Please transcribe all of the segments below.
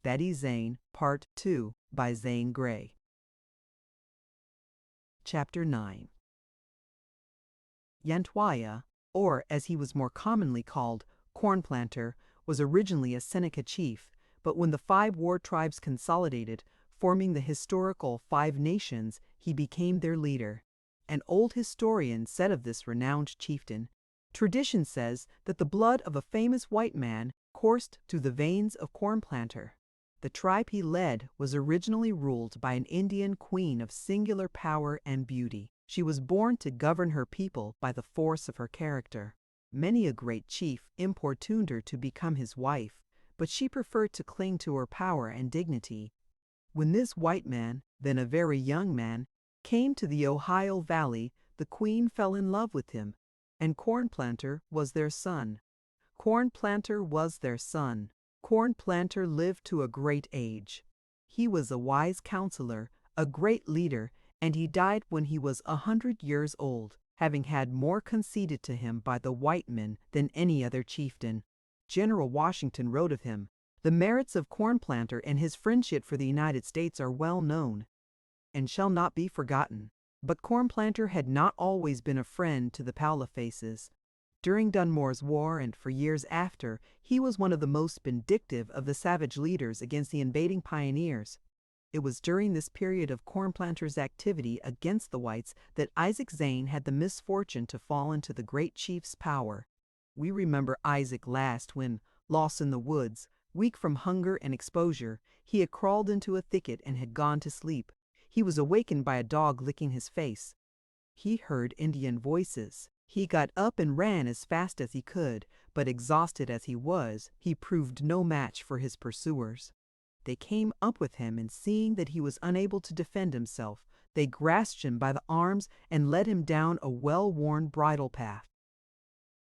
Betty Zane, Part 2, by Zane Grey. Chapter 9. Yantwaya, or as he was more commonly called, Corn Planter, was originally a Seneca chief, but when the 5 war tribes consolidated, forming the historical 5 nations, he became their leader. An old historian said of this renowned chieftain, "Tradition says that the blood of a famous white man coursed through the veins of Corn Planter." The tribe he led was originally ruled by an Indian queen of singular power and beauty. She was born to govern her people by the force of her character. Many a great chief importuned her to become his wife, but she preferred to cling to her power and dignity. When this white man, then a very young man, came to the Ohio Valley, the queen fell in love with him, and Corn Planter was their son. Corn Planter was their son. Corn Planter lived to a great age. He was a wise counselor, a great leader, and he died when he was 100 years old, having had more conceded to him by the white men than any other chieftain. General Washington wrote of him, "The merits of Corn Planter and his friendship for the United States are well known, and shall not be forgotten." But Corn Planter had not always been a friend to the Palefaces. During Dunmore's War and for years after, he was one of the most vindictive of the savage leaders against the invading pioneers. It was during this period of Corn Planter's activity against the whites that Isaac Zane had the misfortune to fall into the great chief's power. We remember Isaac last when, lost in the woods, weak from hunger and exposure, he had crawled into a thicket and had gone to sleep. He was awakened by a dog licking his face. He heard Indian voices. He got up and ran as fast as he could, but exhausted as he was, he proved no match for his pursuers. They came up with him, and seeing that he was unable to defend himself, they grasped him by the arms and led him down a well-worn bridle path.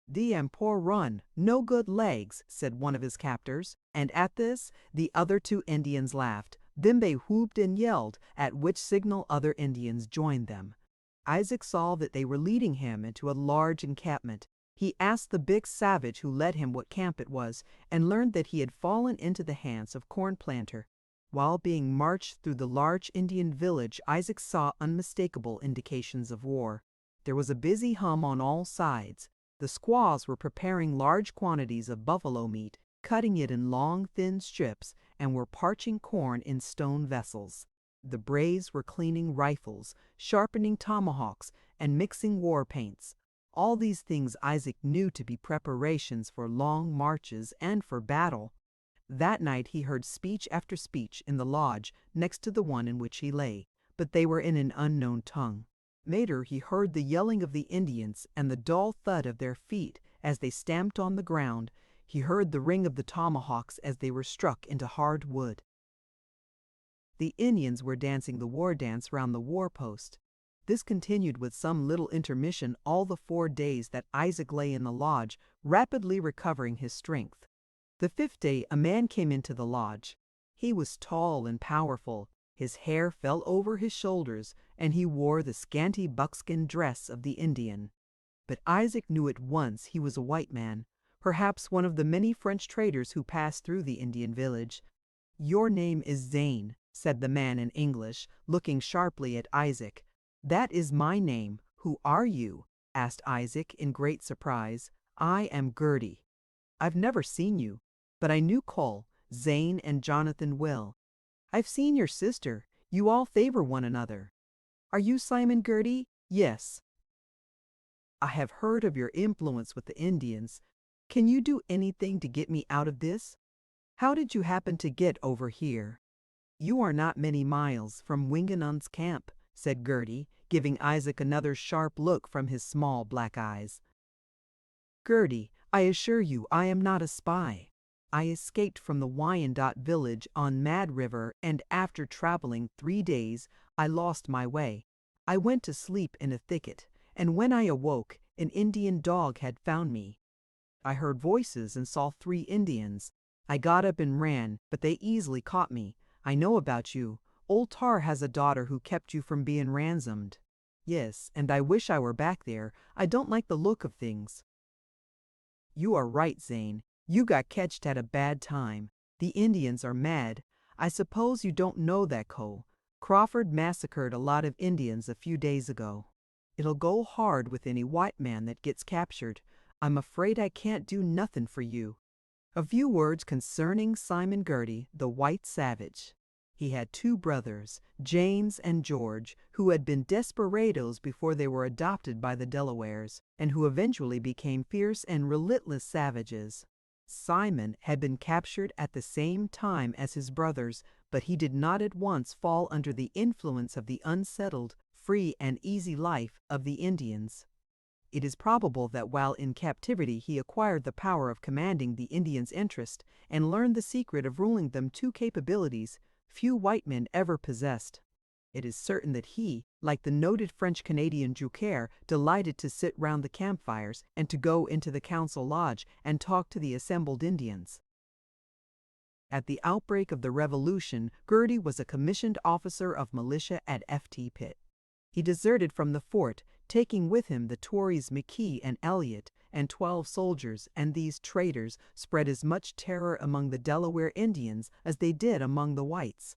"Diem poor run, no good legs," said one of his captors, and at this the other 2 Indians laughed. Then they whooped and yelled, at which signal other Indians joined them. Isaac saw that they were leading him into a large encampment. He asked the big savage who led him what camp it was, and learned that he had fallen into the hands of Corn Planter. While being marched through the large Indian village, Isaac saw unmistakable indications of war. There was a busy hum on all sides. The squaws were preparing large quantities of buffalo meat, cutting it in long, thin strips, and were parching corn in stone vessels. The braves were cleaning rifles, sharpening tomahawks, and mixing war paints. All these things Isaac knew to be preparations for long marches and for battle. That night he heard speech after speech in the lodge next to the one in which he lay, but they were in an unknown tongue. Later he heard the yelling of the Indians and the dull thud of their feet as they stamped on the ground. He heard the ring of the tomahawks as they were struck into hard wood. The Indians were dancing the war dance round the war post. This continued with some little intermission all the 4 days that Isaac lay in the lodge, rapidly recovering his strength. The 5th day a man came into the lodge. He was tall and powerful. His hair fell over his shoulders, and he wore the scanty buckskin dress of the Indian. But Isaac knew at once he was a white man, perhaps one of the many French traders who passed through the Indian village. "Your name is Zane," said the man in English, looking sharply at Isaac. "That is my name. Who are you?" asked Isaac in great surprise. "I am Gertie." "I've never seen you, but I knew Cole, Zane, and Jonathan well. I've seen your sister. You all favor one another." "Are you Simon Gertie?" "Yes." "I have heard of your influence with the Indians. Can you do anything to get me out of this? How did you happen to get over here?" "You are not many miles from Wingenund's camp," said Gertie, giving Isaac another sharp look from his small black eyes. "Gertie, I assure you I am not a spy. I escaped from the Wyandotte village on Mad River, and after traveling 3 days, I lost my way. I went to sleep in a thicket, and when I awoke, an Indian dog had found me. I heard voices and saw 3 Indians. I got up and ran, but they easily caught me. I know about you. Old Tar has a daughter who kept you from being ransomed." "Yes, and I wish I were back there. I don't like the look of things." "You are right, Zane. You got catched at a bad time. The Indians are mad. I suppose you don't know that, Cole. Crawford massacred a lot of Indians a few days ago. It'll go hard with any white man that gets captured. I'm afraid I can't do nothing for you." A few words concerning Simon Girty, the white savage. He had two brothers, James and George, who had been desperados before they were adopted by the Delawares, and who eventually became fierce and relentless savages. Simon had been captured at the same time as his brothers, but he did not at once fall under the influence of the unsettled, free and easy life of the Indians. It is probable that while in captivity he acquired the power of commanding the Indians' interest and learned the secret of ruling them, two capabilities few white men ever possessed. It is certain that he, like the noted French-Canadian Joubert, delighted to sit round the campfires and to go into the council lodge and talk to the assembled Indians. At the outbreak of the Revolution, Girty was a commissioned officer of militia at Ft. Pitt. He deserted from the fort, taking with him the Tories McKee and Elliott and 12 soldiers, and these traitors spread as much terror among the Delaware Indians as they did among the whites.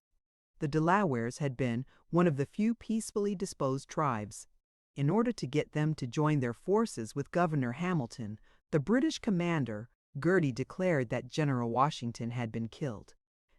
The Delawares had been one of the few peacefully disposed tribes. In order to get them to join their forces with Governor Hamilton, the British commander, Girty, declared that General Washington had been killed,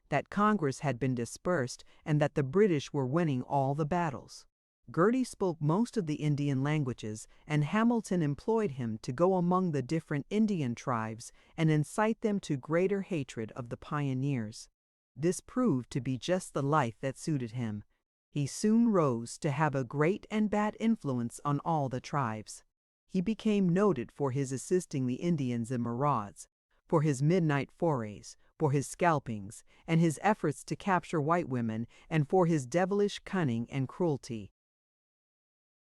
that Congress had been dispersed, and that the British were winning all the battles. Girty spoke most of the Indian languages, and Hamilton employed him to go among the different Indian tribes and incite them to greater hatred of the pioneers. This proved to be just the life that suited him. He soon rose to have a great and bad influence on all the tribes. He became noted for his assisting the Indians in marauds, for his midnight forays, for his scalpings, and his efforts to capture white women, and for his devilish cunning and cruelty.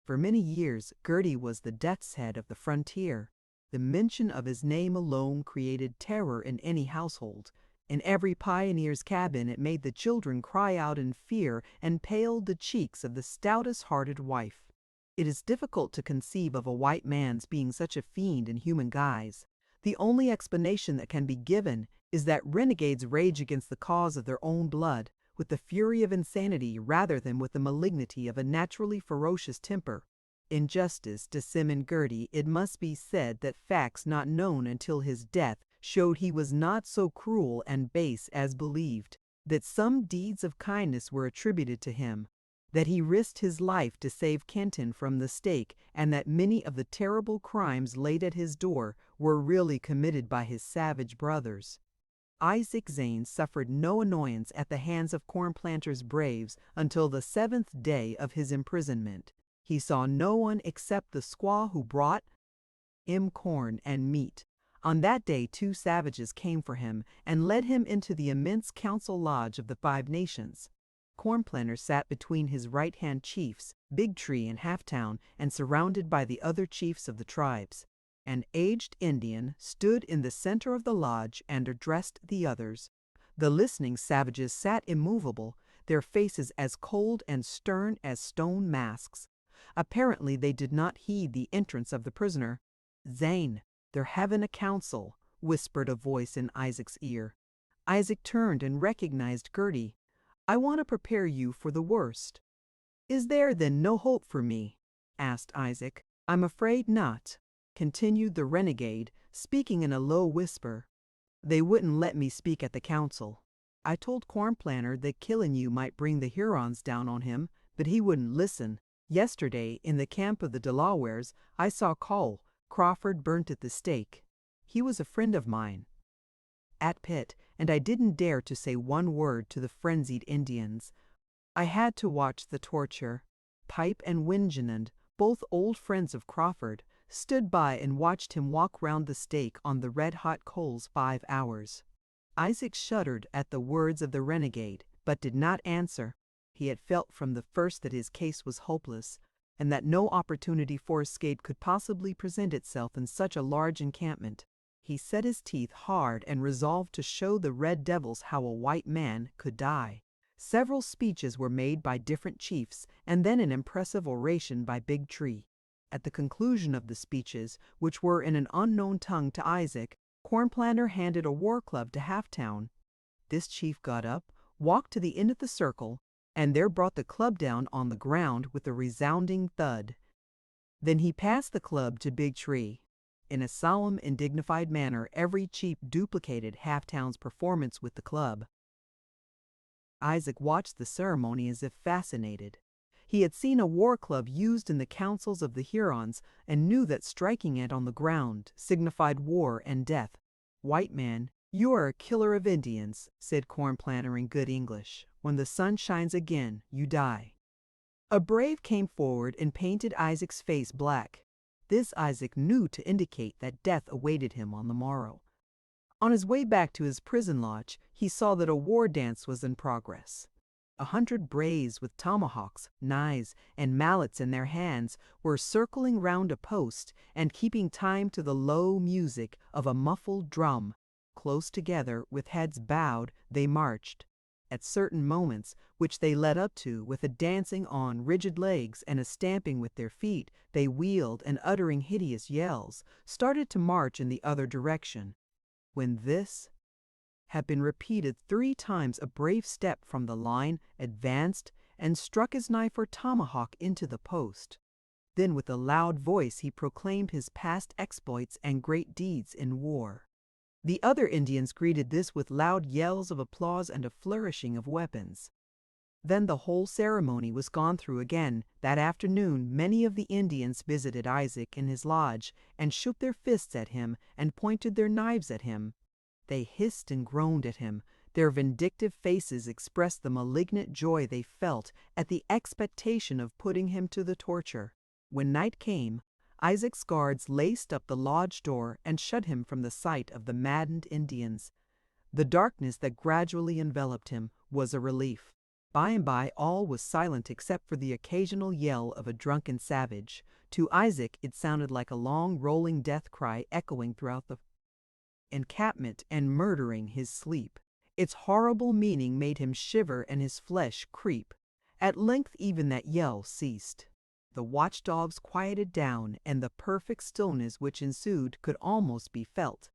For many years, Girty was the death's head of the frontier. The mention of his name alone created terror in any household. In every pioneer's cabin it made the children cry out in fear and paled the cheeks of the stoutest-hearted wife. It is difficult to conceive of a white man's being such a fiend in human guise. The only explanation that can be given is that renegades rage against the cause of their own blood, with the fury of insanity rather than with the malignity of a naturally ferocious temper. In justice to Simon Girty, it must be said that facts not known until his death showed he was not so cruel and base as believed, that some deeds of kindness were attributed to him, that he risked his life to save Kenton from the stake, and that many of the terrible crimes laid at his door were really committed by his savage brothers. Isaac Zane suffered no annoyance at the hands of Corn Planter's braves until the 7th day of his imprisonment. He saw no one except the squaw who brought him corn and meat. On that day 2 savages came for him and led him into the immense council lodge of the 5 nations. Corn Planter sat between his right-hand chiefs, Big Tree and Halftown, and surrounded by the other chiefs of the tribes. An aged Indian stood in the center of the lodge and addressed the others. The listening savages sat immovable, their faces as cold and stern as stone masks. Apparently they did not heed the entrance of the prisoner. "Zane, they're having a council," whispered a voice in Isaac's ear. Isaac turned and recognized Girty. "I want to prepare you for the worst." "Is there then no hope for me?" asked Isaac. "I'm afraid not," continued the renegade, speaking in a low whisper. "They wouldn't let me speak at the council. I told Corn Planter that killing you might bring the Hurons down on him, but he wouldn't listen. Yesterday, in the camp of the Delawares, I saw Crawford burnt at the stake. He was a friend of mine at Pitt, and I didn't dare to say one word to the frenzied Indians. I had to watch the torture. Pipe and Wingenund, both old friends of Crawford, stood by and watched him walk round the stake on the red-hot coals 5 hours. Isaac shuddered at the words of the renegade, but did not answer. He had felt from the first that his case was hopeless, and that no opportunity for escape could possibly present itself in such a large encampment. He set his teeth hard and resolved to show the red devils how a white man could die. Several speeches were made by different chiefs, and then an impressive oration by Big Tree. At the conclusion of the speeches, which were in an unknown tongue to Isaac, Corn Planter handed a war club to Halftown. This chief got up, walked to the end of the circle, and there brought the club down on the ground with a resounding thud. Then he passed the club to Big Tree. In a solemn and dignified manner, every chief duplicated Halftown's performance with the club. Isaac watched the ceremony as if fascinated. He had seen a war club used in the councils of the Hurons and knew that striking it on the ground signified war and death. "White man, you are a killer of Indians," said Cornplanter in good English. "When the sun shines again, you die." A brave came forward and painted Isaac's face black. This Isaac knew to indicate that death awaited him on the morrow. On his way back to his prison lodge, he saw that a war dance was in progress. 100 braves with tomahawks, knives, and mallets in their hands were circling round a post and keeping time to the low music of a muffled drum. Close together, with heads bowed, they marched. At certain moments, which they led up to, with a dancing on rigid legs and a stamping with their feet, they wheeled and, uttering hideous yells, started to march in the other direction. When this had been repeated 3 times, a brave stepped from the line, advanced, and struck his knife or tomahawk into the post. Then with a loud voice he proclaimed his past exploits and great deeds in war. The other Indians greeted this with loud yells of applause and a flourishing of weapons. Then the whole ceremony was gone through again. That afternoon many of the Indians visited Isaac in his lodge and shook their fists at him and pointed their knives at him. They hissed and groaned at him. Their vindictive faces expressed the malignant joy they felt at the expectation of putting him to the torture. When night came, Isaac's guards laced up the lodge door and shut him from the sight of the maddened Indians. The darkness that gradually enveloped him was a relief. By and by all was silent except for the occasional yell of a drunken savage. To Isaac it sounded like a long rolling death cry echoing throughout the encampment and murdering his sleep. Its horrible meaning made him shiver and his flesh creep. At length even that yell ceased. The watchdogs quieted down, and the perfect stillness which ensued could almost be felt.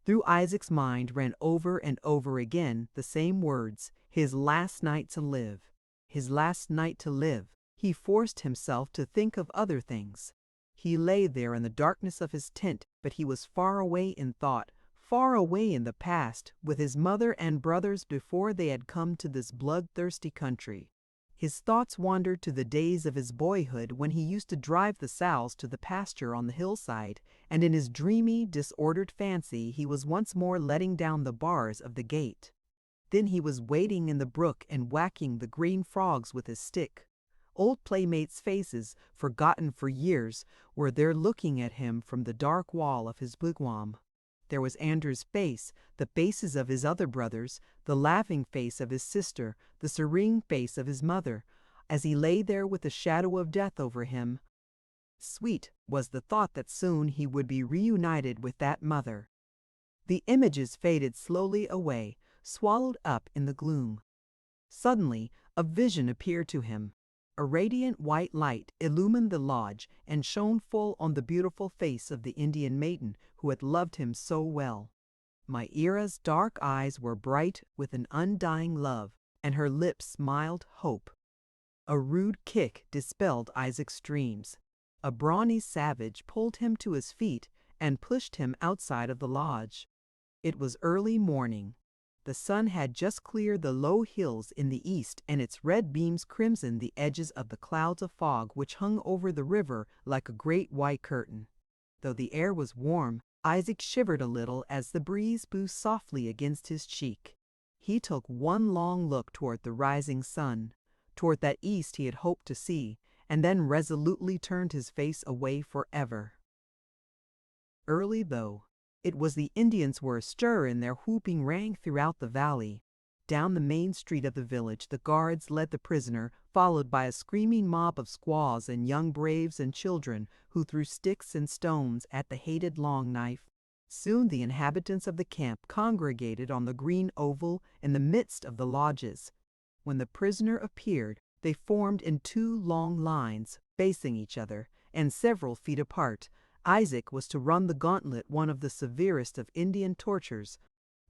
Through Isaac's mind ran over and over again the same words, his last night to live. His last night to live. He forced himself to think of other things. He lay there in the darkness of his tent, but he was far away in thought, far away in the past, with his mother and brothers before they had come to this bloodthirsty country. His thoughts wandered to the days of his boyhood when he used to drive the sows to the pasture on the hillside, and in his dreamy, disordered fancy he was once more letting down the bars of the gate. Then he was wading in the brook and whacking the green frogs with his stick. Old playmates' faces, forgotten for years, were there looking at him from the dark wall of his wigwam. There was Andrew's face, the faces of his other brothers, the laughing face of his sister, the serene face of his mother, as he lay there with the shadow of death over him. Sweet was the thought that soon he would be reunited with that mother. The images faded slowly away, swallowed up in the gloom. Suddenly a vision appeared to him. A radiant white light illumined the lodge and shone full on the beautiful face of the Indian maiden who had loved him so well. Myra's dark eyes were bright with an undying love, and her lips smiled hope. A rude kick dispelled Isaac's dreams. A brawny savage pulled him to his feet and pushed him outside of the lodge. It was early morning. The sun had just cleared the low hills in the east, and its red beams crimsoned the edges of the clouds of fog which hung over the river like a great white curtain. Though the air was warm, Isaac shivered a little as the breeze blew softly against his cheek. He took one long look toward the rising sun, toward that east he had hoped to see, and then resolutely turned his face away forever. Early though it was, the Indians were astir, and their whooping rang throughout the valley. Down the main street of the village the guards led the prisoner, followed by a screaming mob of squaws and young braves and children who threw sticks and stones at the hated Long Knife. Soon the inhabitants of the camp congregated on the green oval in the midst of the lodges. When the prisoner appeared, they formed in 2 long lines, facing each other, and several feet apart. Isaac was to run the gauntlet, one of the severest of Indian tortures.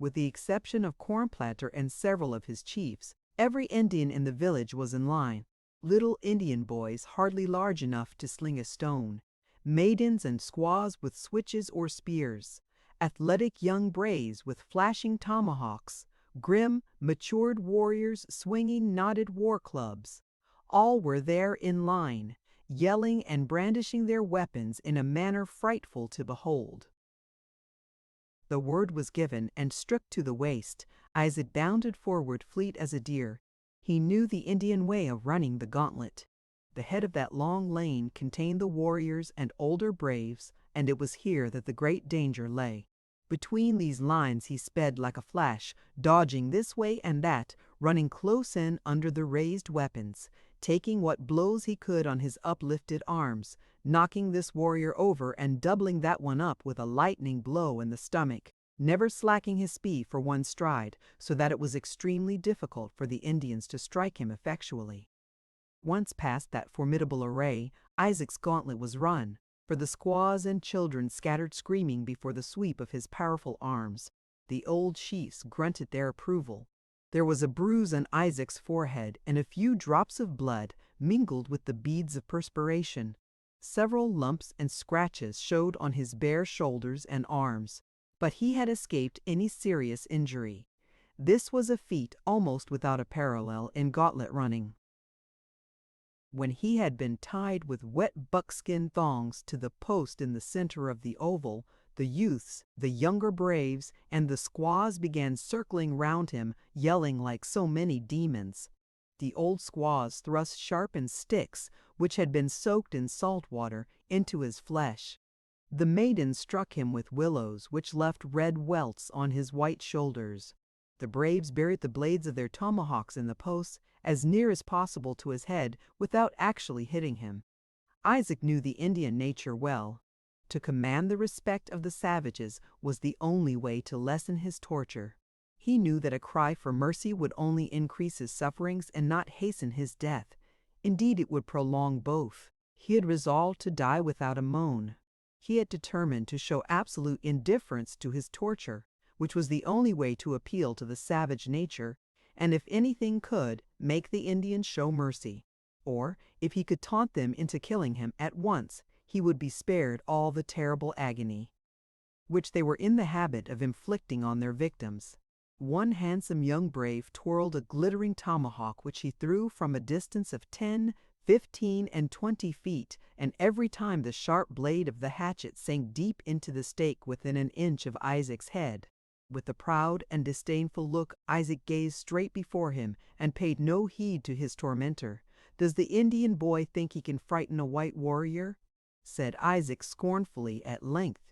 With the exception of Cornplanter and several of his chiefs, every Indian in the village was in line. Little Indian boys hardly large enough to sling a stone, maidens and squaws with switches or spears, athletic young braves with flashing tomahawks, grim, matured warriors swinging knotted war clubs. All were there in line, yelling and brandishing their weapons in a manner frightful to behold. The word was given, and stripped to the waist, Isaac bounded forward fleet as a deer. He knew the Indian way of running the gauntlet. The head of that long lane contained the warriors and older braves, and it was here that the great danger lay. Between these lines he sped like a flash, dodging this way and that, running close in under the raised weapons, taking what blows he could on his uplifted arms, knocking this warrior over and doubling that one up with a lightning blow in the stomach, never slacking his speed for one stride, so that it was extremely difficult for the Indians to strike him effectually. Once past that formidable array, Isaac's gauntlet was run, for the squaws and children scattered screaming before the sweep of his powerful arms. The old chiefs grunted their approval. There was a bruise on Isaac's forehead, and a few drops of blood mingled with the beads of perspiration. Several lumps and scratches showed on his bare shoulders and arms, but he had escaped any serious injury. This was a feat almost without a parallel in gauntlet running. When he had been tied with wet buckskin thongs to the post in the center of the oval, the youths, the younger braves, and the squaws began circling round him, yelling like so many demons. The old squaws thrust sharpened sticks, which had been soaked in salt water, into his flesh. The maidens struck him with willows, which left red welts on his white shoulders. The braves buried the blades of their tomahawks in the posts, as near as possible to his head, without actually hitting him. Isaac knew the Indian nature well. To command the respect of the savages was the only way to lessen his torture. He knew that a cry for mercy would only increase his sufferings and not hasten his death. Indeed, it would prolong both. He had resolved to die without a moan. He had determined to show absolute indifference to his torture, which was the only way to appeal to the savage nature, and if anything could, make the Indians show mercy. Or, if he could taunt them into killing him at once, he would be spared all the terrible agony which they were in the habit of inflicting on their victims. One handsome young brave twirled a glittering tomahawk which he threw from a distance of 10, 15, and 20 feet, and every time the sharp blade of the hatchet sank deep into the stake within an inch of Isaac's head. With a proud and disdainful look, Isaac gazed straight before him and paid no heed to his tormentor. "Does the Indian boy think he can frighten a white warrior?" said Isaac scornfully at length.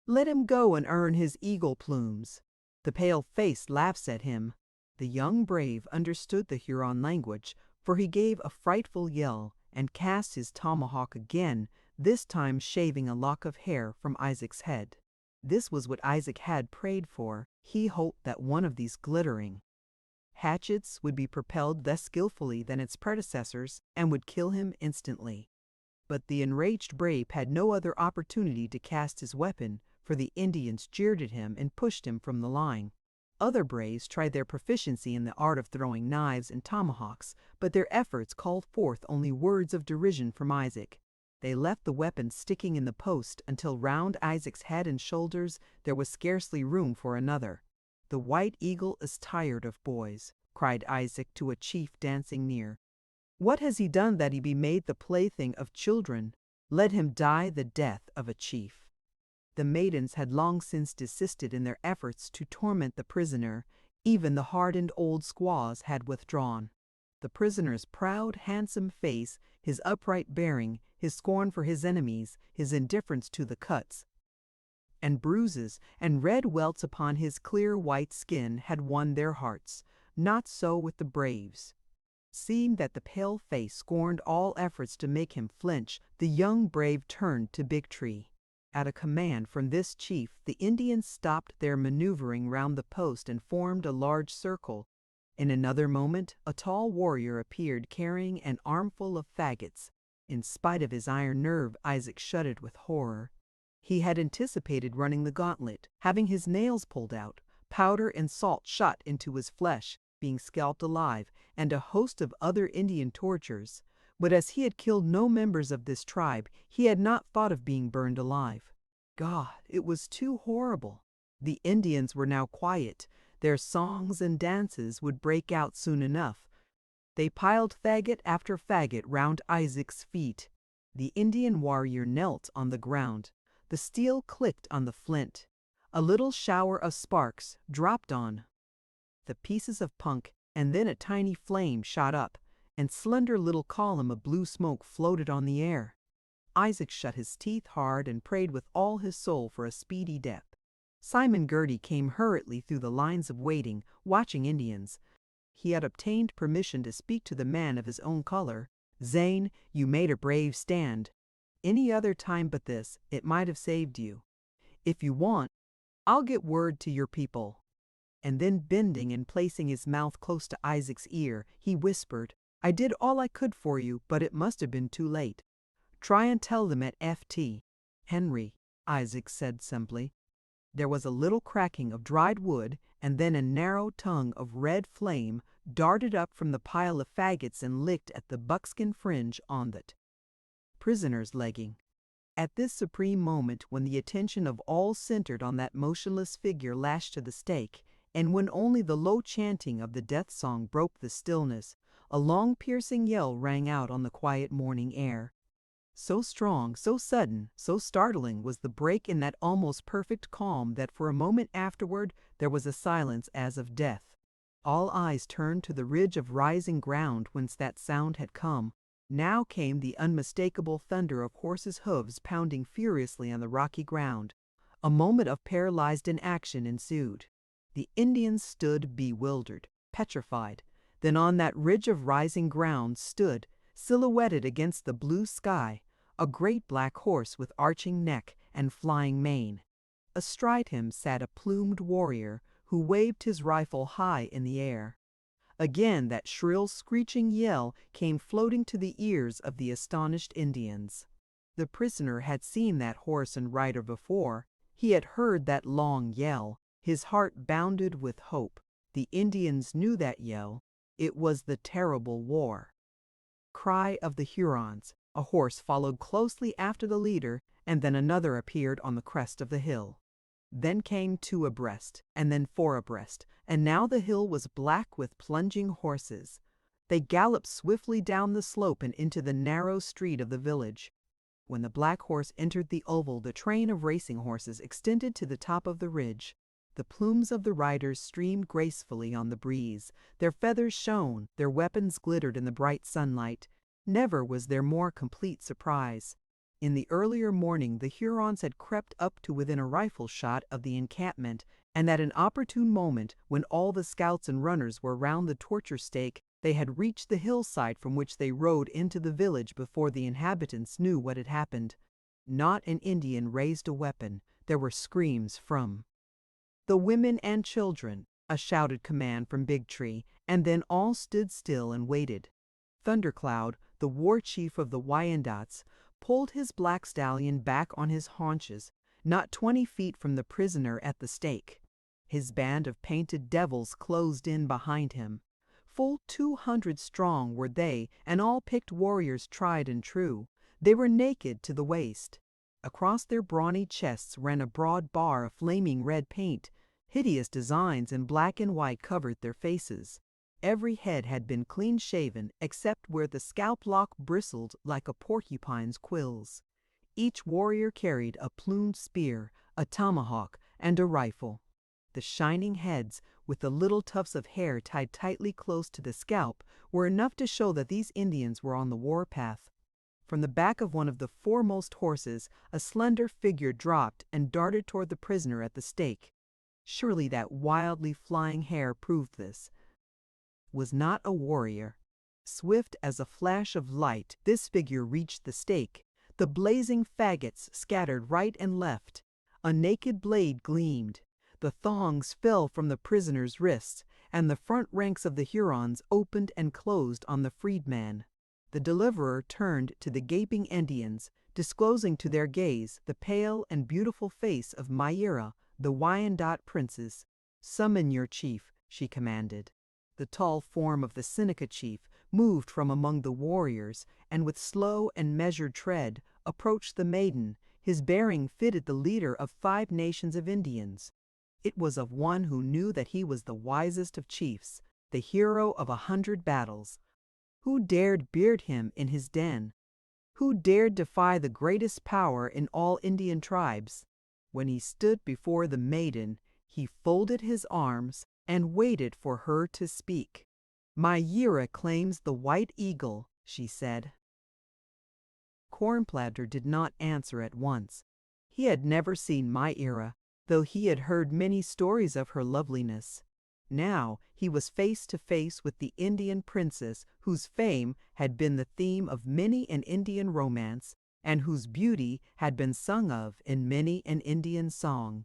"Let him go and earn his eagle plumes." The pale face laughs at him. The young brave understood the Huron language, for he gave a frightful yell and cast his tomahawk again, this time shaving a lock of hair from Isaac's head. This was what Isaac had prayed for. He hoped that one of these glittering hatchets would be propelled less skillfully than its predecessors and would kill him instantly. But the enraged brave had no other opportunity to cast his weapon, for the Indians jeered at him and pushed him from the line. Other braves tried their proficiency in the art of throwing knives and tomahawks, but their efforts called forth only words of derision from Isaac. They left the weapon sticking in the post until round Isaac's head and shoulders there was scarcely room for another. "The white eagle is tired of boys," cried Isaac to a chief dancing near. "What has he done that he be made the plaything of children? Let him die the death of a chief." The maidens had long since desisted in their efforts to torment the prisoner. Even the hardened old squaws had withdrawn. The prisoner's proud, handsome face, his upright bearing, his scorn for his enemies, his indifference to the cuts and bruises and red welts upon his clear white skin had won their hearts. Not so with the braves. Seeing that the pale face scorned all efforts to make him flinch, the young brave turned to Big Tree. At a command from this chief, the Indians stopped their maneuvering round the post and formed a large circle. In another moment, a tall warrior appeared carrying an armful of faggots. In spite of his iron nerve, Isaac shuddered with horror. He had anticipated running the gauntlet, having his nails pulled out, Powder and salt shot into his flesh, being scalped alive, and a host of other Indian tortures. But as he had killed no members of this tribe, he had not thought of being burned alive. God, it was too horrible. The Indians were now quiet. Their songs and dances would break out soon enough. They piled faggot after faggot round Isaac's feet. The Indian warrior knelt on the ground. The steel clicked on the flint. A little shower of sparks dropped on the pieces of punk, and then a tiny flame shot up, and slender little column of blue smoke floated on the air. Isaac shut his teeth hard and prayed with all his soul for a speedy death. Simon Girty came hurriedly through the lines of waiting, watching Indians. He had obtained permission to speak to the man of his own color. "Zane, you made a brave stand. Any other time but this, it might have saved you. If you want, I'll get word to your people." And then bending and placing his mouth close to Isaac's ear, he whispered, "I did all I could for you, but it must have been too late. Try and tell them at Ft. Henry," Isaac said simply. There was a little cracking of dried wood, and then a narrow tongue of red flame darted up from the pile of faggots and licked at the buckskin fringe on the prisoner's legging. At this supreme moment, when the attention of all centered on that motionless figure lashed to the stake, and when only the low chanting of the death song broke the stillness, a long piercing yell rang out on the quiet morning air. So strong, so sudden, so startling was the break in that almost perfect calm that for a moment afterward there was a silence as of death. All eyes turned to the ridge of rising ground whence that sound had come. Now came the unmistakable thunder of horses' hoofs pounding furiously on the rocky ground. A moment of paralyzed inaction ensued. The Indians stood bewildered, petrified. Then on that ridge of rising ground stood, silhouetted against the blue sky, a great black horse with arching neck and flying mane. Astride him sat a plumed warrior who waved his rifle high in the air. Again that shrill screeching yell came floating to the ears of the astonished Indians. The prisoner had seen that horse and rider before. He had heard that long yell. His heart bounded with hope. The Indians knew that yell. It was the terrible war cry of the Hurons. A horse followed closely after the leader, and then another appeared on the crest of the hill. Then came two abreast, and then four abreast, and now the hill was black with plunging horses. They galloped swiftly down the slope and into the narrow street of the village. When the black horse entered the oval, the train of racing horses extended to the top of the ridge. The plumes of the riders streamed gracefully on the breeze. Their feathers shone, their weapons glittered in the bright sunlight. Never was there more complete surprise. In the earlier morning the Hurons had crept up to within a rifle shot of the encampment, and at an opportune moment, when all the scouts and runners were round the torture stake, they had reached the hillside from which they rode into the village before the inhabitants knew what had happened. Not an Indian raised a weapon. There were screams from the women and children, a shouted command from Big Tree, and then all stood still and waited. Thundercloud, the war chief of the Wyandots, pulled his black stallion back on his haunches, not 20 feet from the prisoner at the stake. His band of painted devils closed in behind him. Full 200 strong were they, and all picked warriors tried and true. They were naked to the waist. Across their brawny chests ran a broad bar of flaming red paint. Hideous designs in black and white covered their faces. Every head had been clean-shaven except where the scalp lock bristled like a porcupine's quills. Each warrior carried a plumed spear, a tomahawk, and a rifle. The shining heads, with the little tufts of hair tied tightly close to the scalp, were enough to show that these Indians were on the warpath. From the back of one of the foremost horses, a slender figure dropped and darted toward the prisoner at the stake. Surely that wildly flying hair proved this. Was not a warrior. Swift as a flash of light, this figure reached the stake. The blazing faggots scattered right and left. A naked blade gleamed. The thongs fell from the prisoner's wrists, and the front ranks of the Hurons opened and closed on the freedman. The deliverer turned to the gaping Indians, disclosing to their gaze the pale and beautiful face of Mayira, the Wyandot princess. "Summon your chief," she commanded. The tall form of the Seneca chief moved from among the warriors and with slow and measured tread approached the maiden. His bearing fitted the leader of 5 nations of Indians. It was of one who knew that he was the wisest of chiefs, the hero of 100 battles. Who dared beard him in his den? Who dared defy the greatest power in all Indian tribes? When he stood before the maiden, he folded his arms and waited for her to speak. "My Yira claims the White Eagle," she said. Cornplanter did not answer at once. He had never seen my Yira, though he had heard many stories of her loveliness. Now he was face to face with the Indian princess whose fame had been the theme of many an Indian romance and whose beauty had been sung of in many an Indian song.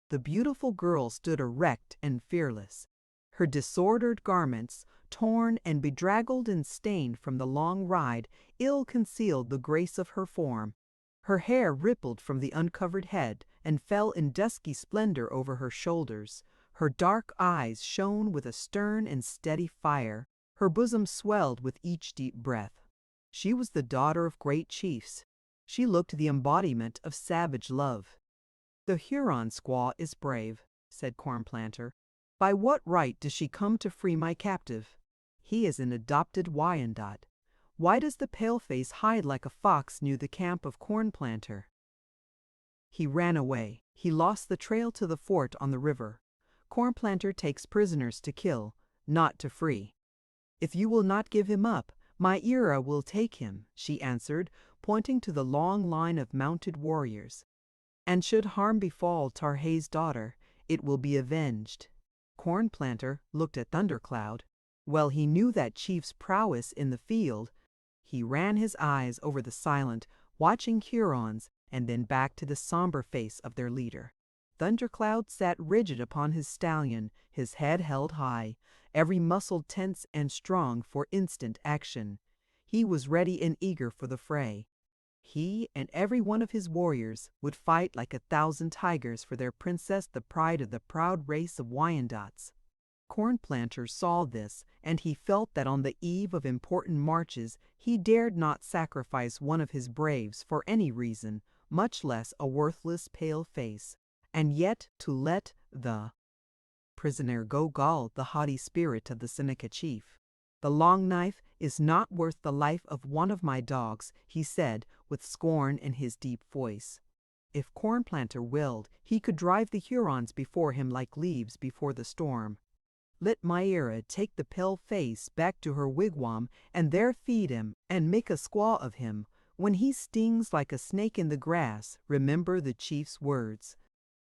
The beautiful girl stood erect and fearless. Her disordered garments, torn and bedraggled and stained from the long ride, ill concealed the grace of her form. Her hair rippled from the uncovered head and fell in dusky splendor over her shoulders. Her dark eyes shone with a stern and steady fire. Her bosom swelled with each deep breath. She was the daughter of great chiefs. She looked the embodiment of savage love. "The Huron squaw is brave," said Cornplanter. "By what right does she come to free my captive? He is an adopted Wyandot. Why does the paleface hide like a fox near the camp of Cornplanter?" "He ran away. He lost the trail to the fort on the river. Cornplanter takes prisoners to kill, not to free. If you will not give him up, my Yira will take him," she answered, pointing to the long line of mounted warriors. "And should harm befall Tarhe's daughter, it will be avenged." Cornplanter looked at Thundercloud. Well, he knew that chief's prowess in the field. He ran his eyes over the silent, watching Hurons and then back to the somber face of their leader. Thundercloud sat rigid upon his stallion, his head held high, every muscle tense and strong for instant action. He was ready and eager for the fray. He and every one of his warriors would fight like 1,000 tigers for their princess, the pride of the proud race of Wyandots. Cornplanter saw this, and he felt that on the eve of important marches he dared not sacrifice one of his braves for any reason, much less a worthless pale face. And yet to let the prisoner go galled the haughty spirit of the Seneca chief. "The long knife is not worth the life of one of my dogs," he said with scorn in his deep voice. If Cornplanter willed, he could drive the Hurons before him like leaves before the storm. "Let Myra take the pale face back to her wigwam and there feed him and make a squaw of him. When he stings like a snake in the grass, remember the chief's words."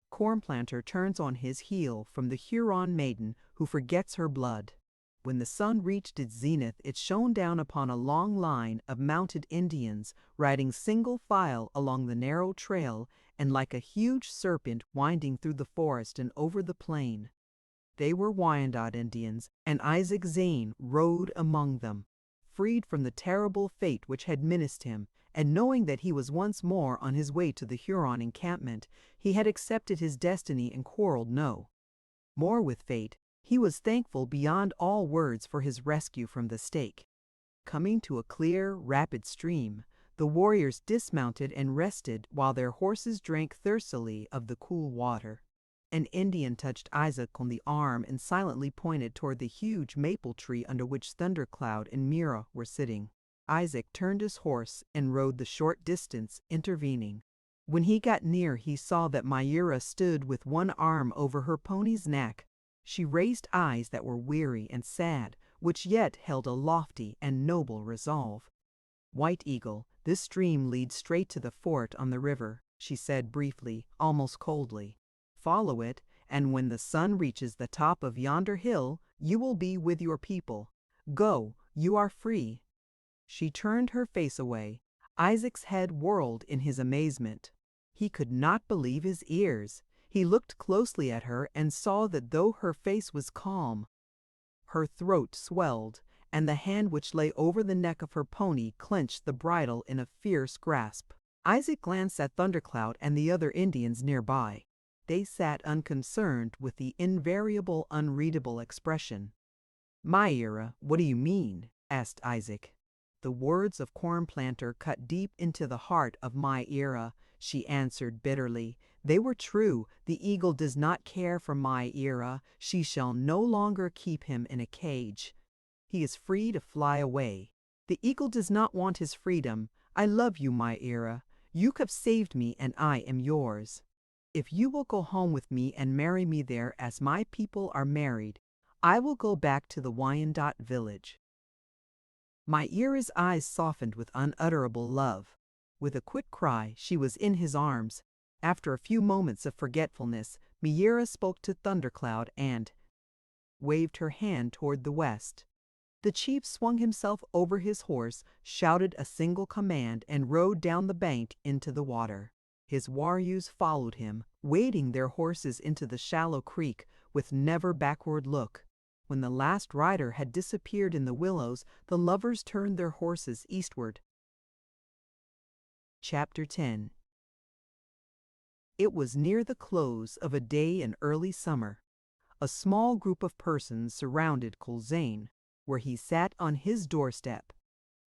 Cornplanter turns on his heel from the Huron maiden who forgets her blood. When the sun reached its zenith, it shone down upon a long line of mounted Indians riding single file along the narrow trail and like a huge serpent winding through the forest and over the plain. They were Wyandot Indians, and Isaac Zane rode among them. Freed from the terrible fate which had menaced him, and knowing that he was once more on his way to the Huron encampment, he had accepted his destiny and quarreled no more with fate. He was thankful beyond all words for his rescue from the stake. Coming to a clear, rapid stream, the warriors dismounted and rested while their horses drank thirstily of the cool water. An Indian touched Isaac on the arm and silently pointed toward the huge maple tree under which Thundercloud and Mira were sitting. Isaac turned his horse and rode the short distance, intervening. When he got near, he saw that Myra stood with one arm over her pony's neck. She raised eyes that were weary and sad, which yet held a lofty and noble resolve. "White Eagle, this stream leads straight to the fort on the river," she said briefly, almost coldly. "Follow it, and when the sun reaches the top of yonder hill, you will be with your people. Go, you are free." She turned her face away. Isaac's head whirled in his amazement. He could not believe his ears. He looked closely at her and saw that though her face was calm, her throat swelled, and the hand which lay over the neck of her pony clenched the bridle in a fierce grasp. Isaac glanced at Thundercloud and the other Indians nearby. They sat unconcerned with the invariable unreadable expression. "My era, what do you mean?" asked Isaac. The words of Cornplanter cut deep into the heart of my era, she answered bitterly. They were true. The eagle does not care for my era. She shall no longer keep him in a cage. He is free to fly away. The eagle does not want his freedom. I love you, my era. You have saved me and I am yours. If you will go home with me and marry me there as my people are married, I will go back to the Wyandotte village. My era's eyes softened with unutterable love. With a quick cry, she was in his arms. After a few moments of forgetfulness, Miera spoke to Thundercloud and waved her hand toward the west. The chief swung himself over his horse, shouted a single command, and rode down the bank into the water. His warriors followed him, wading their horses into the shallow creek with never backward look. When the last rider had disappeared in the willows, the lovers turned their horses eastward. Chapter 10. It was near the close of a day in early summer. A small group of persons surrounded Zane, where he sat on his doorstep.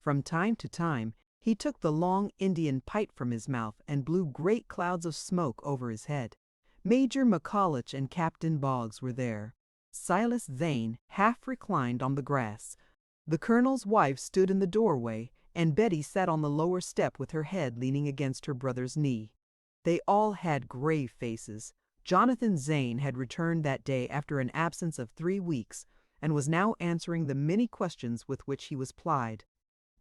From time to time, he took the long Indian pipe from his mouth and blew great clouds of smoke over his head. Major McCulloch and Captain Boggs were there. Silas Zane half reclined on the grass. The colonel's wife stood in the doorway, and Betty sat on the lower step with her head leaning against her brother's knee. They all had grave faces. Jonathan Zane had returned that day after an absence of 3 weeks, and was now answering the many questions with which he was plied.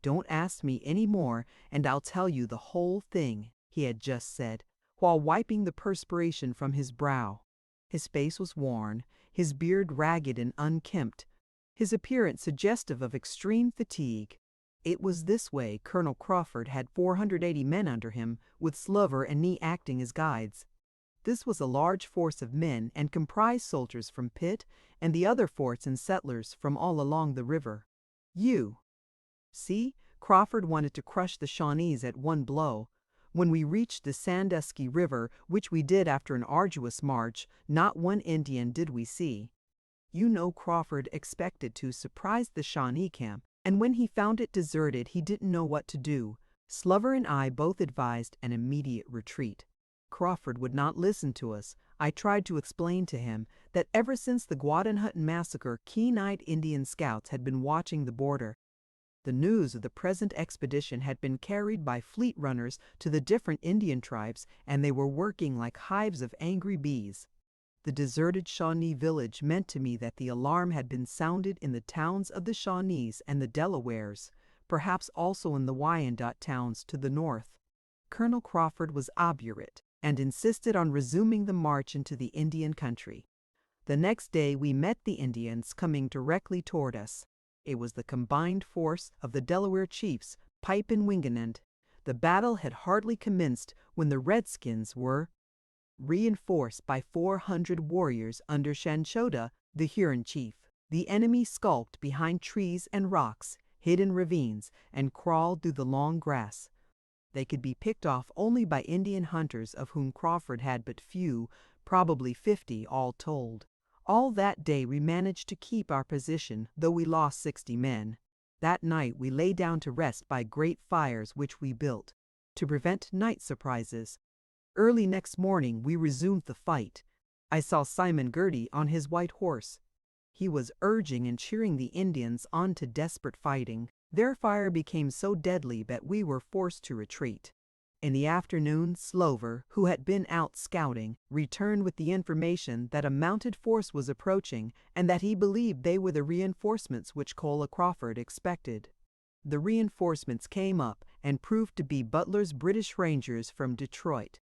"Don't ask me any more, and I'll tell you the whole thing," he had just said, while wiping the perspiration from his brow. His face was worn, his beard ragged and unkempt, his appearance suggestive of extreme fatigue. It was this way Colonel Crawford had 480 men under him, with Slover and me acting as guides. This was a large force of men and comprised soldiers from Pitt and the other forts and settlers from all along the river. See, Crawford wanted to crush the Shawnees at one blow. When we reached the Sandusky River, which we did after an arduous march, not one Indian did we see. Crawford expected to surprise the Shawnee camp, and when he found it deserted, he didn't know what to do. Slover and I both advised an immediate retreat. Crawford would not listen to us. I tried to explain to him that ever since the Gwadenhutton massacre, keen-eyed Indian scouts had been watching the border. The news of the present expedition had been carried by fleet runners to the different Indian tribes, and they were working like hives of angry bees. The deserted Shawnee village meant to me that the alarm had been sounded in the towns of the Shawnees and the Delawares, perhaps also in the Wyandotte towns to the north. Colonel Crawford was obdurate and insisted on resuming the march into the Indian country. The next day we met the Indians coming directly toward us. It was the combined force of the Delaware chiefs, Pipe and Wingenund. The battle had hardly commenced when the Redskins were reinforced by 400 warriors under Shanchoda, the Huron chief. The enemy skulked behind trees and rocks, hid in ravines, and crawled through the long grass. They could be picked off only by Indian hunters, of whom Crawford had but few, probably 50 all told. All that day we managed to keep our position, though we lost 60 men. That night we lay down to rest by great fires which we built, to prevent night surprises. Early next morning we resumed the fight. I saw Simon Girty on his white horse. He was urging and cheering the Indians on to desperate fighting. Their fire became so deadly that we were forced to retreat. In the afternoon, Slover, who had been out scouting, returned with the information that a mounted force was approaching and that he believed they were the reinforcements which Cola Crawford expected. The reinforcements came up and proved to be Butler's British Rangers from Detroit.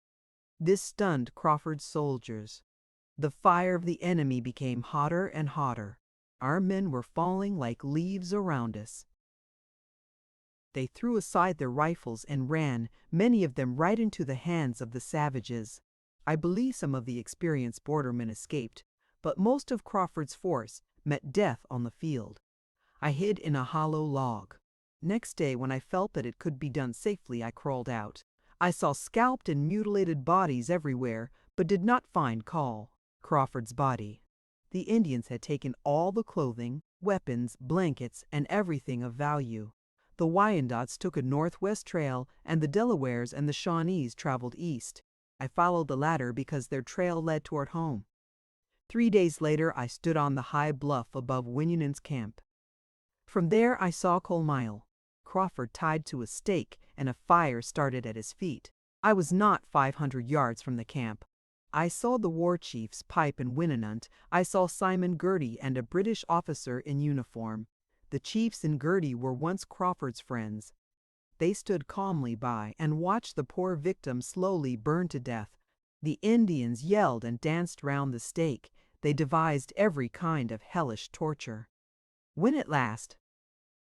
This stunned Crawford's soldiers. The fire of the enemy became hotter and hotter. Our men were falling like leaves around us. They threw aside their rifles and ran, many of them right into the hands of the savages. I believe some of the experienced bordermen escaped, but most of Crawford's force met death on the field. I hid in a hollow log. Next day, when I felt that it could be done safely, I crawled out. I saw scalped and mutilated bodies everywhere, but did not find Crawford's body. The Indians had taken all the clothing, weapons, blankets, and everything of value. The Wyandots took a northwest trail, and the Delawares and the Shawnees traveled east. I followed the latter because their trail led toward home. 3 days later, I stood on the high bluff above Winyunen's camp. From there, I saw Colmile, Crawford tied to a stake, and a fire started at his feet. I was not 500 yards from the camp. I saw the war chiefs, Pipe and Winnanunt. I saw Simon Girty and a British officer in uniform. The chiefs and Girty were once Crawford's friends. They stood calmly by and watched the poor victim slowly burn to death. The Indians yelled and danced round the stake. They devised every kind of hellish torture. When at last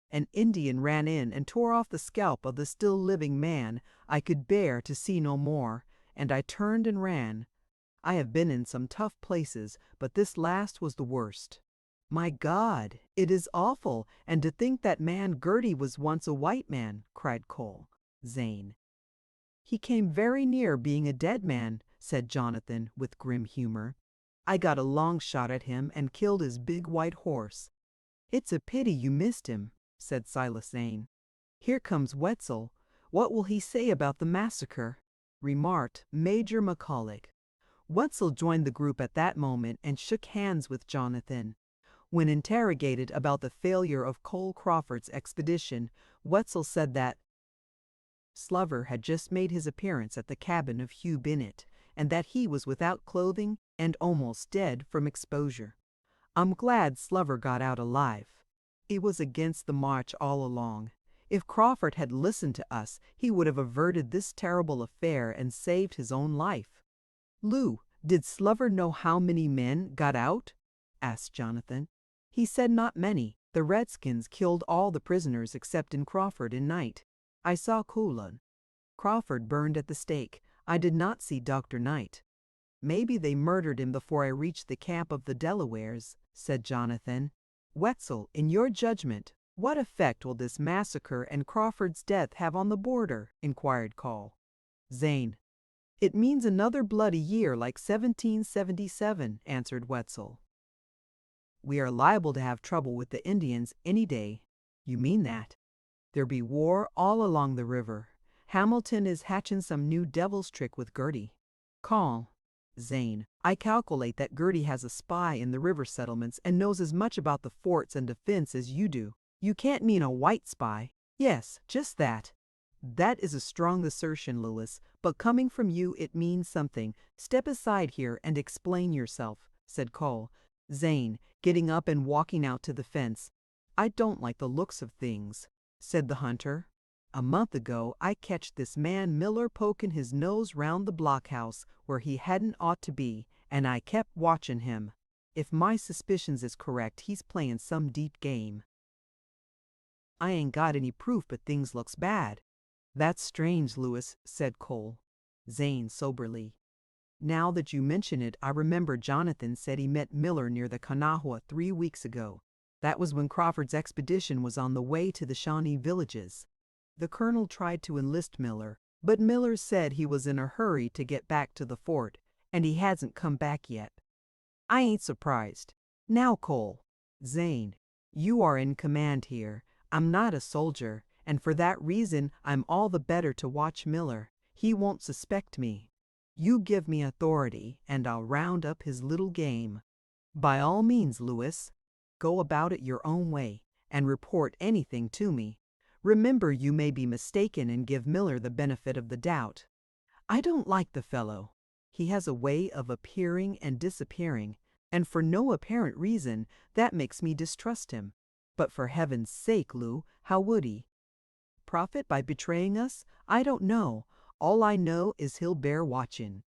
an Indian ran in and tore off the scalp of the still living man, I could bear to see no more, and I turned and ran. I have been in some tough places, but this last was the worst. My God, it is awful, and to think that man Girty was once a white man, cried Zane. He came very near being a dead man, said Jonathan with grim humor. I got a long shot at him and killed his big white horse. It's a pity you missed him, said Silas Zane. Here comes Wetzel. What will he say about the massacre? Remarked Major McCulloch. Wetzel joined the group at that moment and shook hands with Jonathan. When interrogated about the failure of Cole Crawford's expedition, Wetzel said that Slover had just made his appearance at the cabin of Hugh Binnett, and that he was without clothing and almost dead from exposure. I'm glad Slover got out alive. It was against the march all along. If Crawford had listened to us, he would have averted this terrible affair and saved his own life. Lou, did Slover know how many men got out? Asked Jonathan. He said not many. The Redskins killed all the prisoners except in Crawford in night. I saw Coulon. Crawford burned at the stake. I did not see Dr. Knight. Maybe they murdered him before I reached the camp of the Delawares, said Jonathan. Wetzel, in your judgment, what effect will this massacre and Crawford's death have on the border? Inquired Zane. It means another bloody year like 1777, answered Wetzel. We are liable to have trouble with the Indians any day. You mean that? There be war all along the river. Hamilton is hatching some new devil's trick with Girty. Zane, I calculate that Girty has a spy in the river settlements and knows as much about the forts and defense as you do. You can't mean a white spy. Yes, just that. That is a strong assertion, Lewis, but coming from you it means something. Step aside here and explain yourself, said Zane, getting up and walking out to the fence. I don't like the looks of things, said the hunter. A month ago I catched this man Miller poking his nose round the blockhouse where he hadn't ought to be, and I kept watching him. If my suspicions is correct, he's playing some deep game. I ain't got any proof, but things looks bad. That's strange, Lewis, said Zane soberly. Now that you mention it, I remember Jonathan said he met Miller near the Kanawha 3 weeks ago. That was when Crawford's expedition was on the way to the Shawnee villages. The colonel tried to enlist Miller, but Miller said he was in a hurry to get back to the fort, and he hasn't come back yet. I ain't surprised. Now, Zane, you are in command here. I'm not a soldier, and for that reason I'm all the better to watch Miller. He won't suspect me. You give me authority, and I'll round up his little game. By all means, Lewis. Go about it your own way, and report anything to me. Remember, you may be mistaken and give Miller the benefit of the doubt. I don't like the fellow. He has a way of appearing and disappearing, and for no apparent reason. That makes me distrust him. But for heaven's sake, Lou, how would he profit by betraying us? I don't know. All I know is he'll bear watching.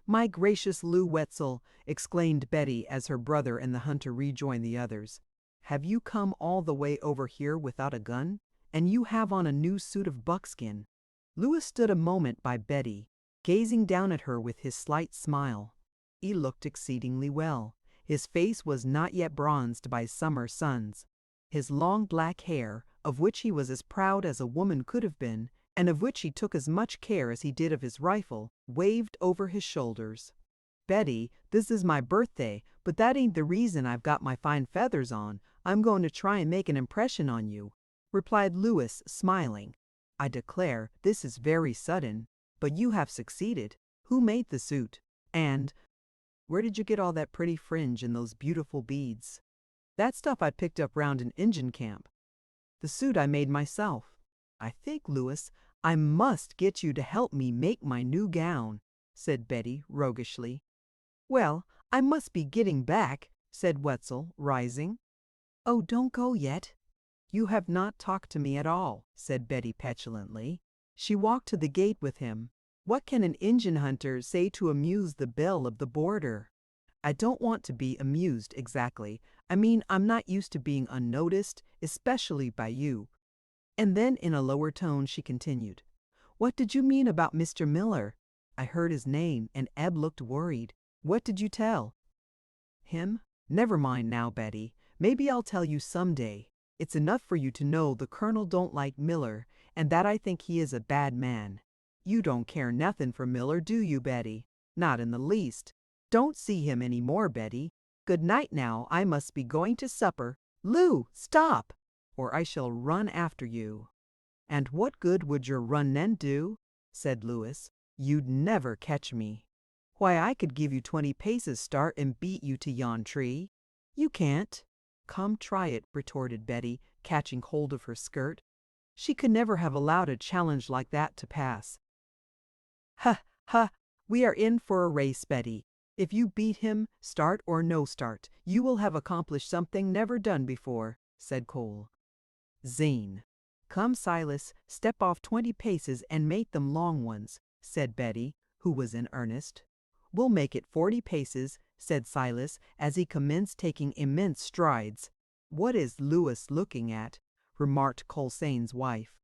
My gracious Lou Wetzel, exclaimed Betty as her brother and the hunter rejoined the others. Have you come all the way over here without a gun? And you have on a new suit of buckskin. Lewis stood a moment by Betty, gazing down at her with his slight smile. He looked exceedingly well. His face was not yet bronzed by summer suns. His long black hair, of which he was as proud as a woman could have been, and of which he took as much care as he did of his rifle, waved over his shoulders. Betty, this is my birthday, but that ain't the reason I've got my fine feathers on. I'm going to try and make an impression on you," replied Louis, smiling. "I declare, this is very sudden, but you have succeeded. Who made the suit? And where did you get all that pretty fringe and those beautiful beads?" "That stuff I picked up round an Injun camp. The suit I made myself. I think, Louis, I must get you to help me make my new gown," said Betty roguishly. "Well, I must be getting back," said Wetzel, rising. "Oh, don't go yet." "You have not talked to me at all," said Betty petulantly. She walked to the gate with him. What can an Injun hunter say to amuse the belle of the border? "I don't want to be amused exactly. I mean, I'm not used to being unnoticed, especially by you." And then in a lower tone she continued, "What did you mean about Mr. Miller? I heard his name, and Eb looked worried. What did you tell him?" "Never mind now, Betty. Maybe I'll tell you some day. It's enough for you to know the Colonel don't like Miller, and that I think he is a bad man. You don't care nothing for Miller, do you, Betty?" "Not in the least." "Don't see him any more, Betty. Good night now, I must be going to supper. Lou, stop, or I shall run after you." "And what good would your runnin' do?" said Louis. "You'd never catch me." "Why, I could give you 20 paces start and beat you to yon tree." "You can't." "Come try it," retorted Betty, catching hold of her skirt. She could never have allowed a challenge like that to pass. "Ha, ha, we are in for a race, Betty. If you beat him, start or no start, you will have accomplished something never done before," said Cole. "Zane." "Come, Silas, step off 20 paces and make them long ones," said Betty, who was in earnest. "We'll make it 40 paces," said Silas, as he commenced taking immense strides. "What is Louis looking at?" remarked Colsane's wife.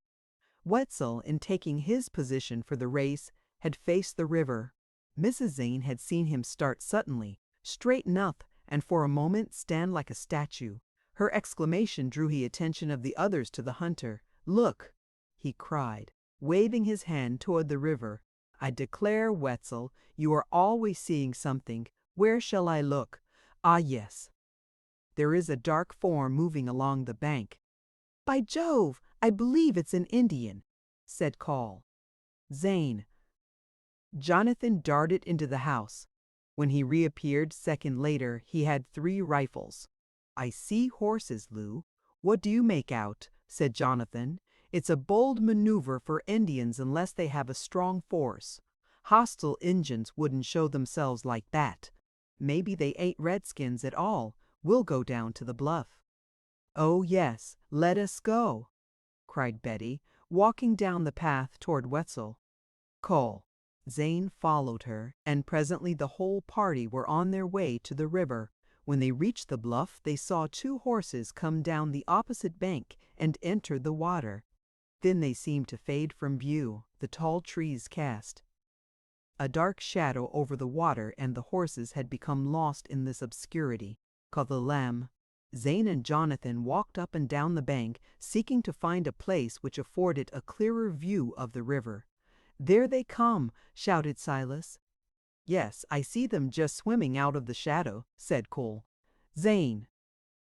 Wetzel, in taking his position for the race, had faced the river. Mrs. Zane had seen him start suddenly, straighten up, and for a moment stand like a statue. Her exclamation drew the attention of the others to the hunter. "Look!" he cried, waving his hand toward the river. "I declare, Wetzel, you are always seeing something. Where shall I look? Ah, yes. There is a dark form moving along the bank." "By Jove, I believe it's an Indian," said Call. "Zane." Jonathan darted into the house. When he reappeared second later, he had 3 rifles. "I see horses, Lou. What do you make out?" said Jonathan. "It's a bold maneuver for Indians unless they have a strong force. Hostile Injuns wouldn't show themselves like that. Maybe they ain't redskins at all. We'll go down to the bluff." "Oh, yes, let us go," cried Betty, walking down the path toward Wetzel. "Cole." Zane followed her, and presently the whole party were on their way to the river. When they reached the bluff, they saw 2 horses come down the opposite bank and enter the water. Then they seemed to fade from view, the tall trees cast a dark shadow over the water, and the horses had become lost in this obscurity. Called the Lamb. Zane and Jonathan walked up and down the bank, seeking to find a place which afforded a clearer view of the river. "There they come!" shouted Silas. "Yes, I see them just swimming out of the shadow," said Cole. "Zane."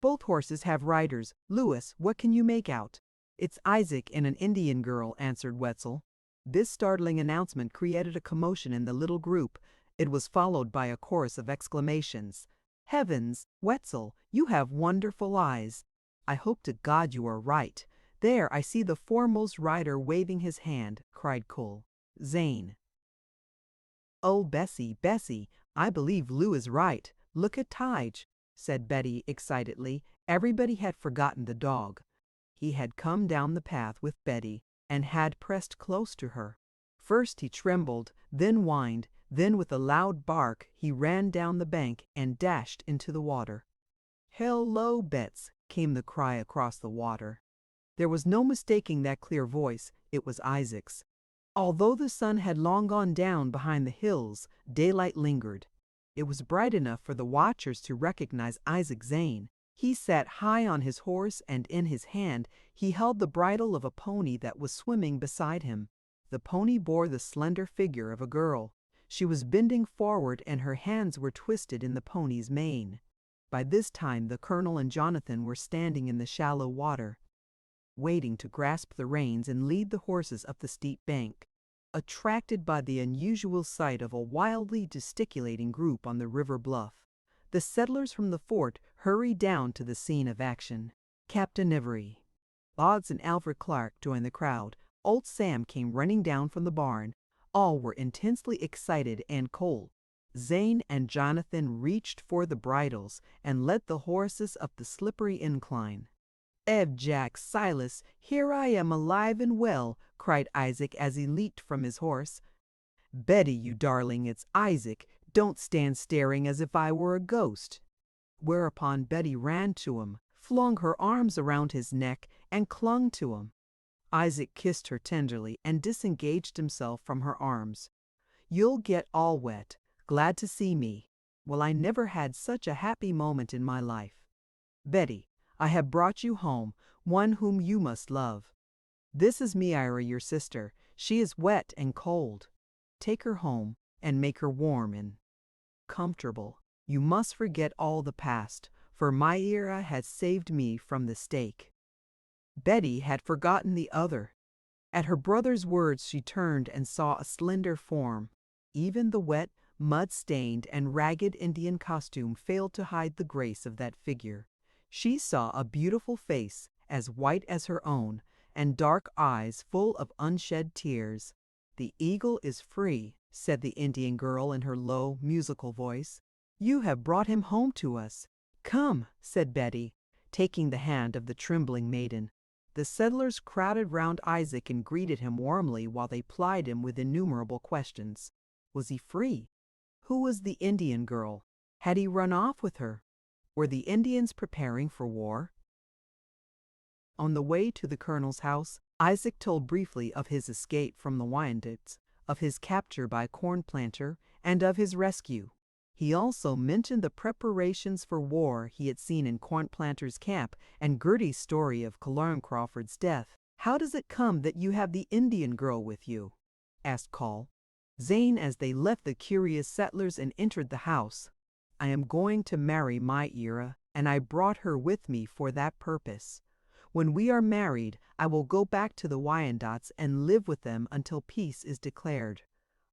"Both horses have riders. Louis, what can you make out?" "It's Isaac and an Indian girl," answered Wetzel. This startling announcement created a commotion in the little group. It was followed by a chorus of exclamations. "Heavens, Wetzel, you have wonderful eyes." "I hope to God you are right. There, I see the foremost rider waving his hand," cried Cole. "Zane." "Oh, Bessie, Bessie, I believe Lou is right. Look at Tige," said Betty excitedly. Everybody had forgotten the dog. He had come down the path with Betty and had pressed close to her. First he trembled, then whined, then with a loud bark he ran down the bank and dashed into the water. "Hello, Bets," came the cry across the water. There was no mistaking that clear voice. It was Isaac's. Although the sun had long gone down behind the hills, daylight lingered. It was bright enough for the watchers to recognize Isaac Zane. He sat high on his horse, and in his hand he held the bridle of a pony that was swimming beside him. The pony bore the slender figure of a girl. She was bending forward and her hands were twisted in the pony's mane. By this time the colonel and Jonathan were standing in the shallow water, waiting to grasp the reins and lead the horses up the steep bank. Attracted by the unusual sight of a wildly gesticulating group on the river bluff, the settlers from the fort hurried down to the scene of action. Captain Ivory, Boggs and Alfred Clark joined the crowd. Old Sam came running down from the barn. All were intensely excited and cold. Zane and Jonathan reached for the bridles and led the horses up the slippery incline. "Ev, Jack, Silas, here I am alive and well," cried Isaac as he leaped from his horse. "Betty, you darling, it's Isaac. Don't stand staring as if I were a ghost." Whereupon Betty ran to him, flung her arms around his neck, and clung to him. Isaac kissed her tenderly and disengaged himself from her arms. "You'll get all wet. Glad to see me. Well, I never had such a happy moment in my life. Betty, I have brought you home, one whom you must love. This is Myra, your sister. She is wet and cold. Take her home and make her warm and comfortable. You must forget all the past, for Myra has saved me from the stake." Betty had forgotten the other. At her brother's words she turned and saw a slender form. Even the wet, mud-stained, and ragged Indian costume failed to hide the grace of that figure. She saw a beautiful face, as white as her own, and dark eyes full of unshed tears. "The eagle is free," said the Indian girl in her low, musical voice. "You have brought him home to us." "Come," said Betty, taking the hand of the trembling maiden. The settlers crowded round Isaac and greeted him warmly while they plied him with innumerable questions. Was he free? Who was the Indian girl? Had he run off with her? Were the Indians preparing for war? On the way to the colonel's house, Isaac told briefly of his escape from the Wyandottes, of his capture by Cornplanter, and of his rescue. He also mentioned the preparations for war he had seen in Cornplanter's camp and Gertie's story of Cologne Crawford's death. "How does it come that you have the Indian girl with you?" asked Call. Zane as they left the curious settlers and entered the house. "I am going to marry Myra, and I brought her with me for that purpose. When we are married, I will go back to the Wyandottes and live with them until peace is declared."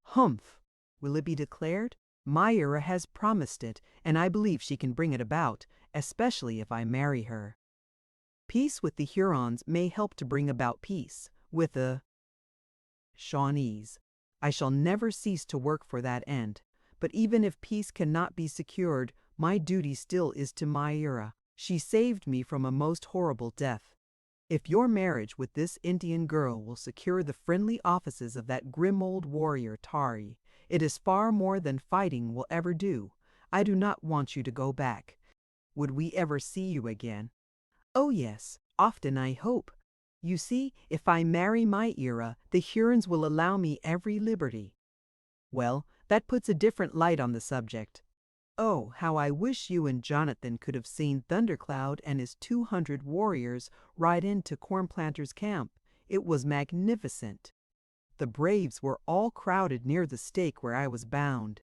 "Humph! Will it be declared?" "Myra has promised it, and I believe she can bring it about, especially if I marry her. Peace with the Hurons may help to bring about peace with the Shawnees. I shall never cease to work for that end, but even if peace cannot be secured, my duty still is to Myra. She saved me from a most horrible death. If your marriage with this Indian girl will secure the friendly offices of that grim old warrior Tari, it is far more than fighting will ever do. I do not want you to go back. Would we ever see you again?" "Oh yes, often I hope. You see, if I marry Myra, the Hurons will allow me every liberty." "Well, that puts a different light on the subject. Oh, how I wish you and Jonathan could have seen Thundercloud and his 200 warriors ride into Cornplanter's camp. It was magnificent. The braves were all crowded near the stake where I was bound.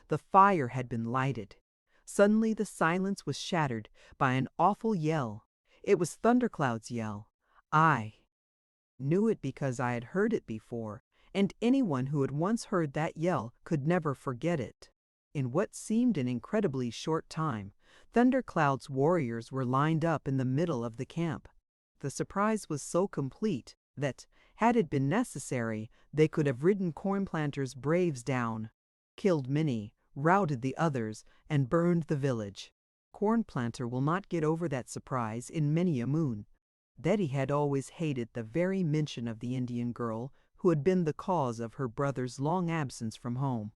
The fire had been lighted. Suddenly the silence was shattered by an awful yell. It was Thundercloud's yell. I knew it because I had heard it before, and anyone who had once heard that yell could never forget it. In what seemed an incredibly short time, Thundercloud's warriors were lined up in the middle of the camp. The surprise was so complete that, had it been necessary, they could have ridden Cornplanter's braves down, killed many, routed the others, and burned the village. Cornplanter will not get over that surprise in many a moon. Betty had always hated the very mention of the Indian girl who had been the cause of her brother's long absence from home.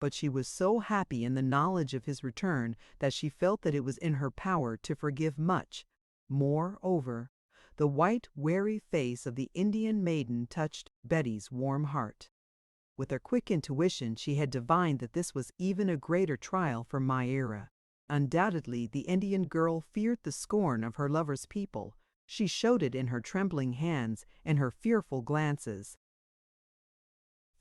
But she was so happy in the knowledge of his return that she felt that it was in her power to forgive much. Moreover, the white, wary face of the Indian maiden touched Betty's warm heart. With her quick intuition, she had divined that this was even a greater trial for Myra. Undoubtedly, the Indian girl feared the scorn of her lover's people. She showed it in her trembling hands and her fearful glances.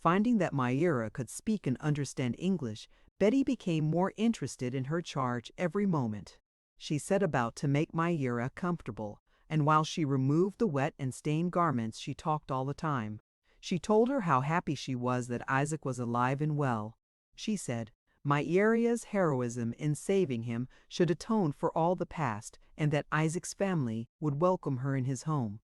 Finding that Myra could speak and understand English, Betty became more interested in her charge every moment. She set about to make Myra comfortable, and while she removed the wet and stained garments, she talked all the time. She told her how happy she was that Isaac was alive and well. She said, Myra's heroism in saving him should atone for all the past, and that Isaac's family would welcome her in his home.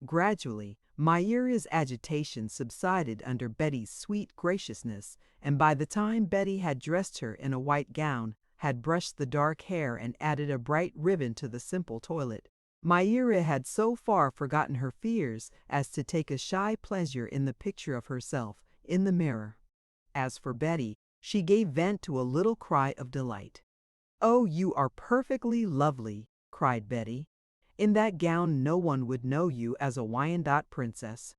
Gradually, Myra's agitation subsided under Betty's sweet graciousness, and by the time Betty had dressed her in a white gown, had brushed the dark hair and added a bright ribbon to the simple toilet, Myra had so far forgotten her fears as to take a shy pleasure in the picture of herself in the mirror. As for Betty, she gave vent to a little cry of delight. "Oh, you are perfectly lovely," cried Betty. "In that gown no one would know you as a Wyandotte princess."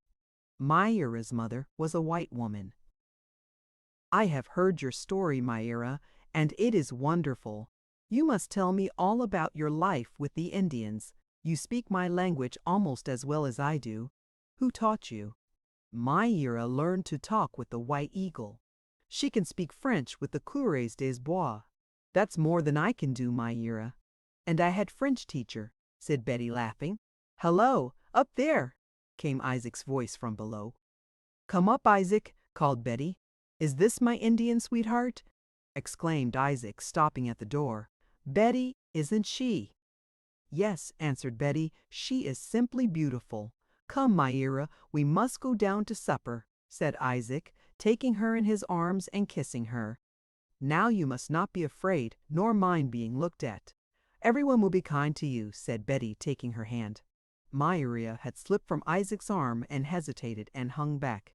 Myra's mother was a white woman. "I have heard your story, Myra, and it is wonderful. You must tell me all about your life with the Indians. You speak my language almost as well as I do. Who taught you?" Myra learned to talk with the white eagle. She can speak French with the coureurs des bois. That's more than I can do, Myra. And I had French teacher, said Betty, laughing. "Hello, up there," came Isaac's voice from below. "Come up, Isaac," called Betty. "Is this my Indian sweetheart?" exclaimed Isaac, stopping at the door. "Betty, isn't she?" "Yes," answered Betty, "she is simply beautiful. Come, Myra, we must go down to supper," said Isaac, taking her in his arms and kissing her. "Now you must not be afraid, nor mind being looked at. Everyone will be kind to you," said Betty, taking her hand. Myra had slipped from Isaac's arm and hesitated and hung back.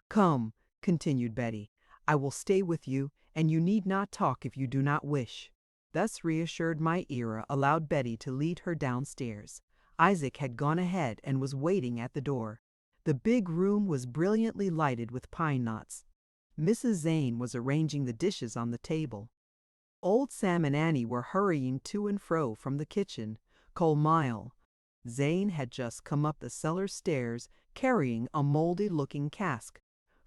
"Come," continued Betty, "I will stay with you, and you need not talk if you do not wish." Thus reassured, Myra allowed Betty to lead her downstairs. Isaac had gone ahead and was waiting at the door. The big room was brilliantly lighted with pine knots. Mrs. Zane was arranging the dishes on the table. Old Sam and Annie were hurrying to and fro from the kitchen. Colmile, Zane had just come up the cellar stairs carrying a moldy-looking cask.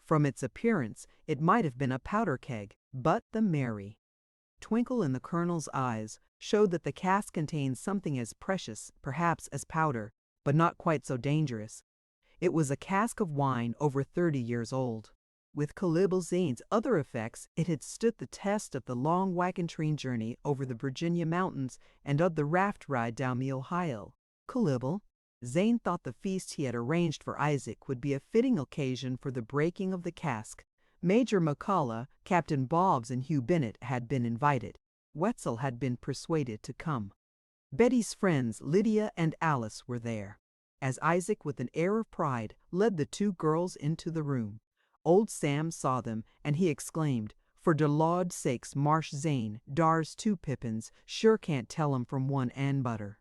From its appearance, it might have been a powder keg, but the merry twinkle in the Colonel's eyes showed that the cask contained something as precious, perhaps, as powder, but not quite so dangerous. It was a cask of wine over 30 years old. With Colonel Zane's other effects, it had stood the test of the long wagon train journey over the Virginia mountains and of the raft ride down the Ohio. Colonel Zane thought the feast he had arranged for Isaac would be a fitting occasion for the breaking of the cask. Major McCullough, Captain Bobs, and Hugh Bennett had been invited. Wetzel had been persuaded to come. Betty's friends, Lydia and Alice, were there. As Isaac, with an air of pride, led the two girls into the room, old Sam saw them, and he exclaimed, "For de Lawd's sakes, Marsh Zane, dar's two Pippins, sure can't tell 'em from one and butter."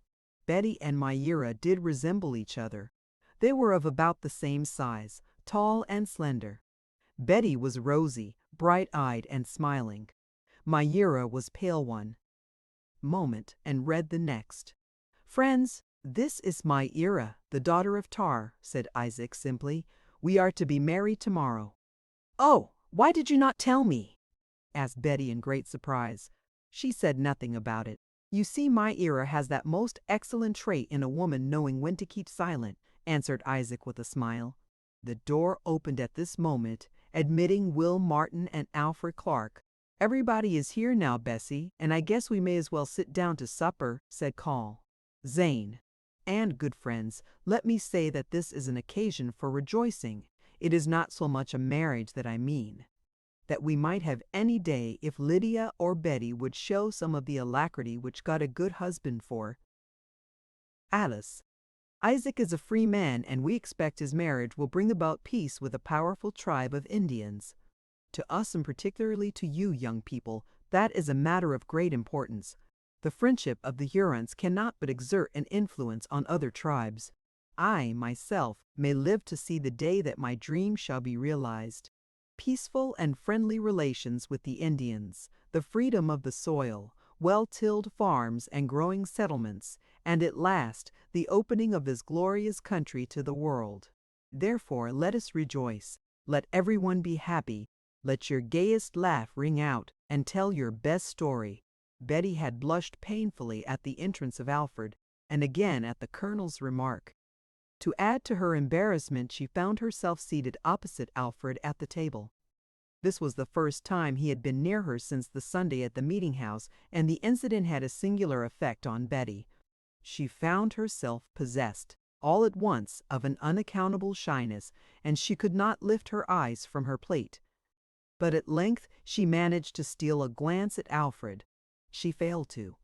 Betty and Myra did resemble each other. They were of about the same size, tall and slender. Betty was rosy, bright-eyed, and smiling. Myra was pale one moment and read the next. "Friends, this is Myra, the daughter of Tar," said Isaac simply. "We are to be married tomorrow." "Oh, why did you not tell me?" asked Betty in great surprise. She said nothing about it. "You see, Myra has that most excellent trait in a woman, knowing when to keep silent," answered Isaac with a smile. The door opened at this moment, admitting Will Martin and Alfred Clark. "Everybody is here now, Bessie, and I guess we may as well sit down to supper," said Call. Zane. "And, good friends, let me say that this is an occasion for rejoicing. It is not so much a marriage that I mean. That we might have any day if Lydia or Betty would show some of the alacrity which got a good husband for Alice. Isaac is a free man, and we expect his marriage will bring about peace with a powerful tribe of Indians. To us, and particularly to you, young people, that is a matter of great importance. The friendship of the Hurons cannot but exert an influence on other tribes. I, myself, may live to see the day that my dream shall be realized. Peaceful and friendly relations with the Indians, the freedom of the soil, well-tilled farms and growing settlements, and at last the opening of this glorious country to the world. Therefore let us rejoice. Let everyone be happy. Let your gayest laugh ring out, and tell your best story." Betty had blushed painfully at the entrance of Alfred, and again at the Colonel's remark. To add to her embarrassment, she found herself seated opposite Alfred at the table. This was the first time he had been near her since the Sunday at the meeting house, and the incident had a singular effect on Betty. She found herself possessed, all at once, of an unaccountable shyness, and she could not lift her eyes from her plate. But at length she managed to steal a glance at Alfred. She failed to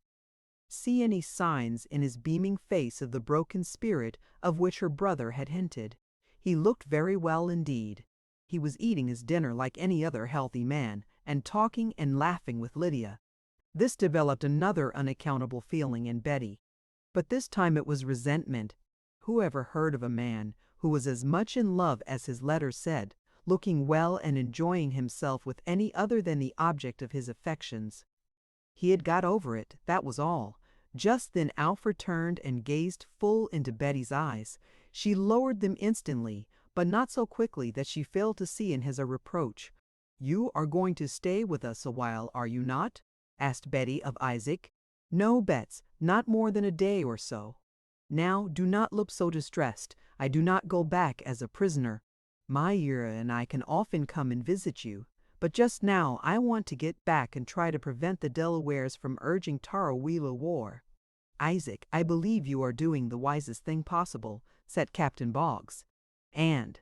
see any signs in his beaming face of the broken spirit of which her brother had hinted. He looked very well indeed. He was eating his dinner like any other healthy man, and talking and laughing with Lydia. This developed another unaccountable feeling in Betty. But this time it was resentment. Who ever heard of a man who was as much in love as his letter said, looking well and enjoying himself with any other than the object of his affections? He had got over it, that was all. Just then Alfred turned and gazed full into Betty's eyes. She lowered them instantly, but not so quickly that she failed to see in his a reproach. "You are going to stay with us a while, are you not?" asked Betty of Isaac. "No, Bets, not more than a day or so." "Now, do not look so distressed. I do not go back as a prisoner. Myra and I can often come and visit you. But just now I want to get back and try to prevent the Delawares from urging Tarawila war." "Isaac, I believe you are doing the wisest thing possible," said Captain Boggs. "And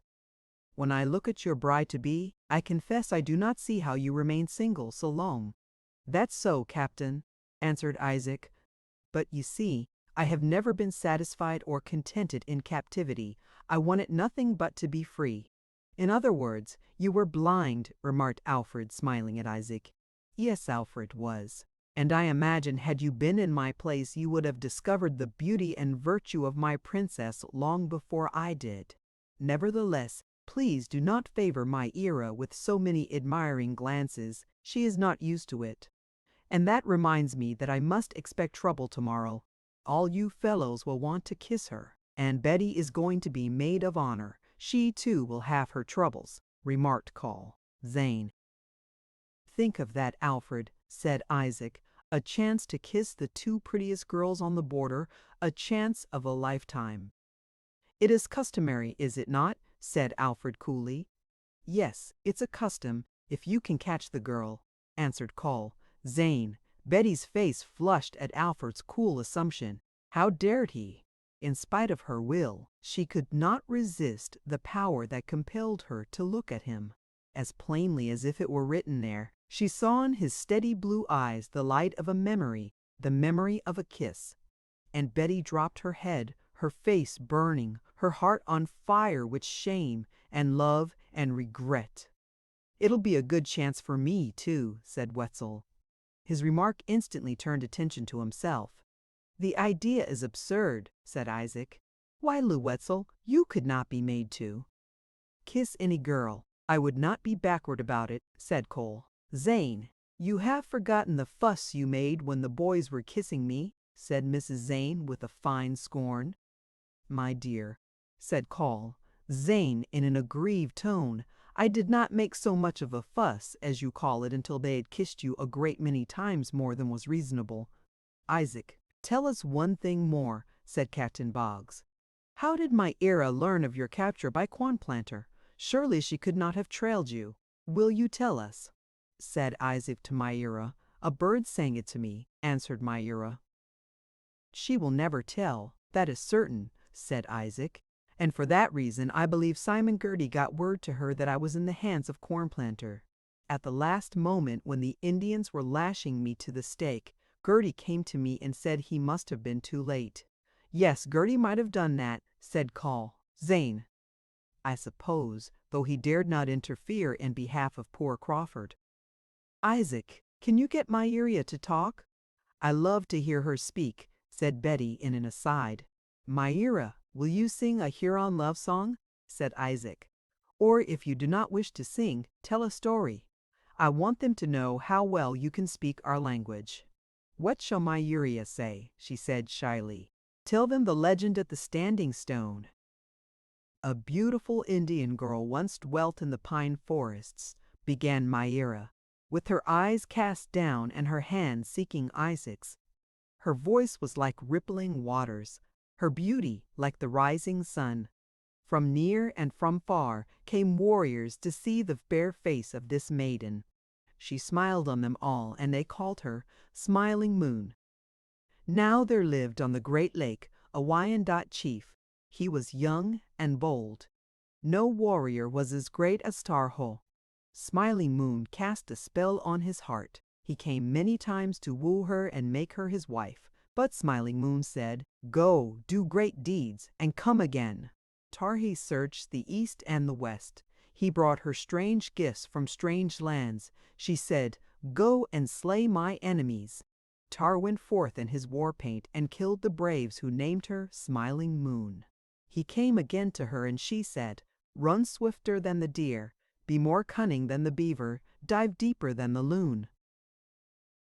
when I look at your bride-to-be, I confess I do not see how you remain single so long." "That's so, Captain," answered Isaac. "But you see, I have never been satisfied or contented in captivity. I wanted nothing but to be free." "In other words, you were blind," remarked Alfred, smiling at Isaac. "Yes, Alfred was. And I imagine had you been in my place you would have discovered the beauty and virtue of my princess long before I did. Nevertheless, please do not favor Myra with so many admiring glances. She is not used to it. And that reminds me that I must expect trouble tomorrow. All you fellows will want to kiss her, and Betty is going to be maid of honor. She, too, will have her troubles," remarked Zane. "Think of that, Alfred," said Isaac. "A chance to kiss the two prettiest girls on the border, a chance of a lifetime." "It is customary, is it not?" said Alfred coolly. "Yes, it's a custom, if you can catch the girl," answered Zane. Betty's face flushed at Alfred's cool assumption. How dared he? In spite of her will, she could not resist the power that compelled her to look at him. As plainly as if it were written there, she saw in his steady blue eyes the light of a memory, the memory of a kiss. And Betty dropped her head, her face burning, her heart on fire with shame and love and regret. "It'll be a good chance for me, too," said Wetzel. His remark instantly turned attention to himself. "The idea is absurd," said Isaac. "Why, Lou Wetzel, you could not be made to kiss any girl. I would not be backward about it," said Zane, "you have forgotten the fuss you made when the boys were kissing me," said Mrs. Zane with a fine scorn. "My dear," said Zane in an aggrieved tone, "I did not make so much of a fuss, as you call it, until they had kissed you a great many times more than was reasonable." "Isaac, tell us one thing more," said Captain Boggs. "How did Myra learn of your capture by Cornplanter? Surely she could not have trailed you. Will you tell us?" said Isaac to Myra. "A bird sang it to me," answered Myra. "She will never tell, that is certain," said Isaac. "And for that reason I believe Simon Girty got word to her that I was in the hands of Cornplanter. At the last moment when the Indians were lashing me to the stake, Girty came to me and said he must have been too late." "Yes, Girty might have done that," said Zane. "I suppose, though he dared not interfere in behalf of poor Crawford." "Isaac, can you get Myra to talk?" "I love to hear her speak," said Betty in an aside. "Myra, will you sing a Huron love song?" said Isaac. "Or if you do not wish to sing, tell a story. I want them to know how well you can speak our language." "What shall Myra say?" she said shyly. "Tell them the legend of the Standing Stone." A beautiful Indian girl once dwelt in the pine forests, began Myra, with her eyes cast down and her hand seeking Isaac's. Her voice was like rippling waters, her beauty like the rising sun. From near and from far came warriors to see the fair face of this maiden. She smiled on them all, and they called her Smiling Moon. Now there lived on the great lake a Wyandot chief. He was young and bold. No warrior was as great as Tarho. Smiling Moon cast a spell on his heart. He came many times to woo her and make her his wife. But Smiling Moon said, "Go, do great deeds, and come again." Tarhi searched the east and the west. He brought her strange gifts from strange lands. She said, "Go and slay my enemies." Tar went forth in his war paint and killed the braves who named her Smiling Moon. He came again to her and she said, "Run swifter than the deer, be more cunning than the beaver, dive deeper than the loon."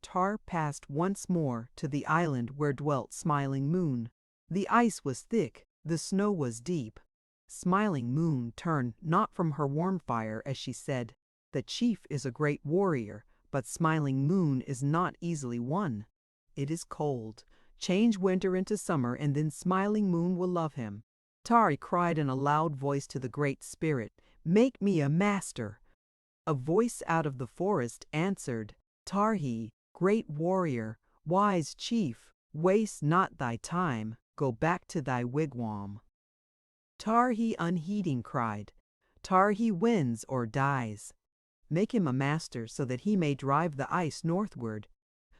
Tar passed once more to the island where dwelt Smiling Moon. The ice was thick, the snow was deep. Smiling Moon turned not from her warm fire as she said, "The chief is a great warrior, but Smiling Moon is not easily won. It is cold. Change winter into summer and then Smiling Moon will love him." Tari cried in a loud voice to the Great Spirit, "Make me a master." A voice out of the forest answered, "Tarhi, great warrior, wise chief, waste not thy time, go back to thy wigwam." Tarhi unheeding cried, "Tarhi wins or dies." Make him a master so that he may drive the ice northward.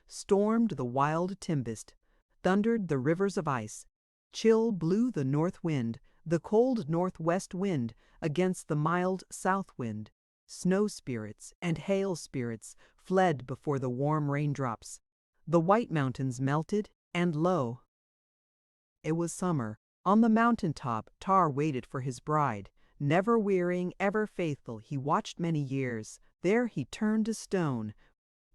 Stormed the wild tempest, thundered the rivers of ice. Chill blew the north wind, the cold northwest wind against the mild south wind. Snow spirits and hail spirits fled before the warm raindrops. The white mountains melted, and lo! It was summer. On the mountain top Tar waited for his bride. Never wearying, ever faithful, he watched many years. There he turned to stone.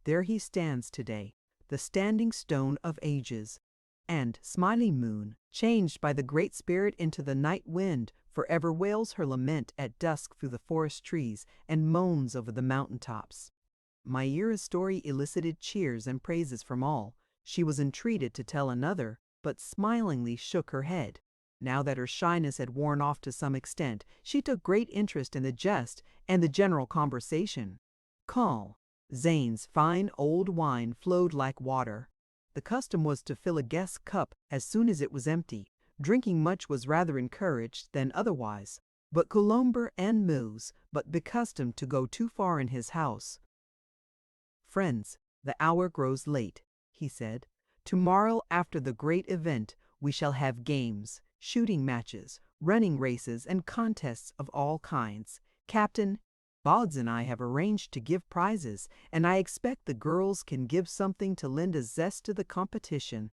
There he stands today, the standing stone of ages. And Smiling Moon, changed by the Great Spirit into the night wind, forever wails her lament at dusk through the forest trees and moans over the mountain tops. Myra's story elicited cheers and praises from all. She was entreated to tell another, but smilingly shook her head. Now that her shyness had worn off to some extent, she took great interest in the jest and the general conversation. Call. Zane's fine old wine flowed like water. The custom was to fill a guest's cup as soon as it was empty. Drinking much was rather encouraged than otherwise. But Colomber and Mills but accustomed to go too far in his house. "Friends, the hour grows late," he said. "Tomorrow after the great event we shall have games, shooting matches, running races, and contests of all kinds. Captain Boggs and I have arranged to give prizes, and I expect the girls can give something to lend a zest to the competition."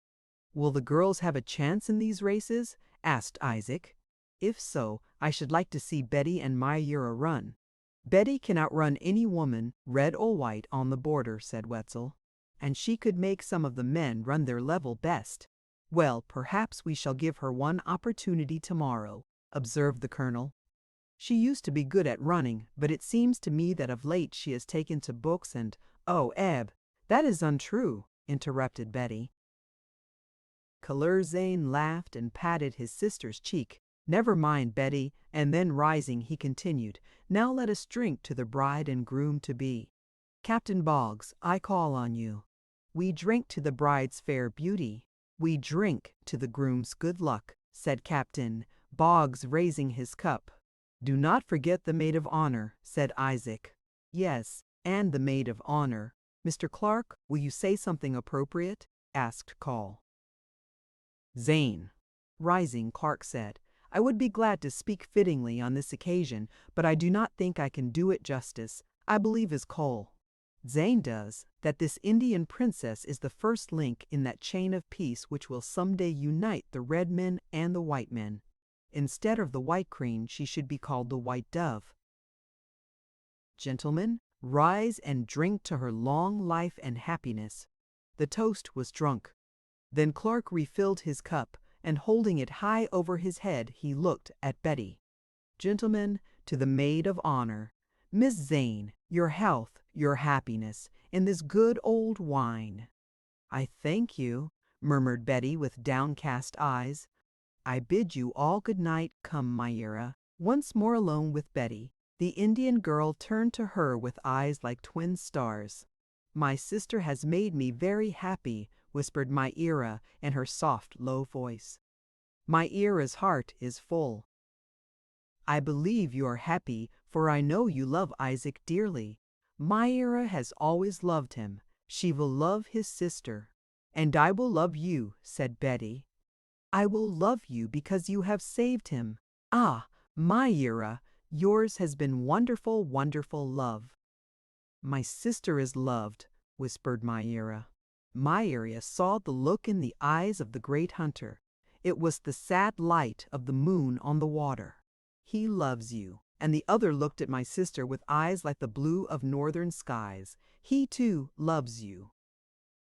"Will the girls have a chance in these races?" asked Isaac. "If so, I should like to see Betty and Myra run." "Betty can outrun any woman, red or white, on the border," said Wetzel. "And she could make some of the men run their level best." "Well, perhaps we shall give her one opportunity tomorrow," observed the Colonel. "She used to be good at running, but it seems to me that of late she has taken to books and—" "Oh, Eb, that is untrue," interrupted Betty. Zane laughed and patted his sister's cheek. "Never mind, Betty," and then rising he continued, "Now let us drink to the bride and groom to be. Captain Boggs, I call on you. We drink to the bride's fair beauty. We drink to the groom's good luck," said Captain Boggs, raising his cup. "Do not forget the maid of honor," said Isaac. "Yes, and the maid of honor. Mr. Clark, will you say something appropriate?" asked Call. "Zane." Rising, Clark said, "I would be glad to speak fittingly on this occasion, but I do not think I can do it justice. I believe as Cole, Zane does, that this Indian princess is the first link in that chain of peace which will someday unite the red men and the white men. Instead of the white crane, she should be called the white dove. Gentlemen, rise and drink to her long life and happiness." The toast was drunk. Then Clark refilled his cup, and holding it high over his head, he looked at Betty. Gentlemen, to the maid of honor, Miss Zane, your health, your happiness, in this good old wine." "I thank you," murmured Betty with downcast eyes. "I bid you all good night, come, Myra." Once more alone with Betty, the Indian girl turned to her with eyes like twin stars. "My sister has made me very happy," whispered Myra in her soft, low voice. Myra's heart is full. "I believe you are happy, for I know you love Isaac dearly. Myra has always loved him. She will love his sister." "And I will love you," said Betty. "I will love you because you have saved him. Ah, Myra, yours has been wonderful, wonderful love." "My sister is loved," whispered Myra. Myra saw the look in the eyes of the great hunter. It was the sad light of the moon on the water. "He loves you." And the other looked at my sister with eyes like the blue of northern skies. "He, too, loves you."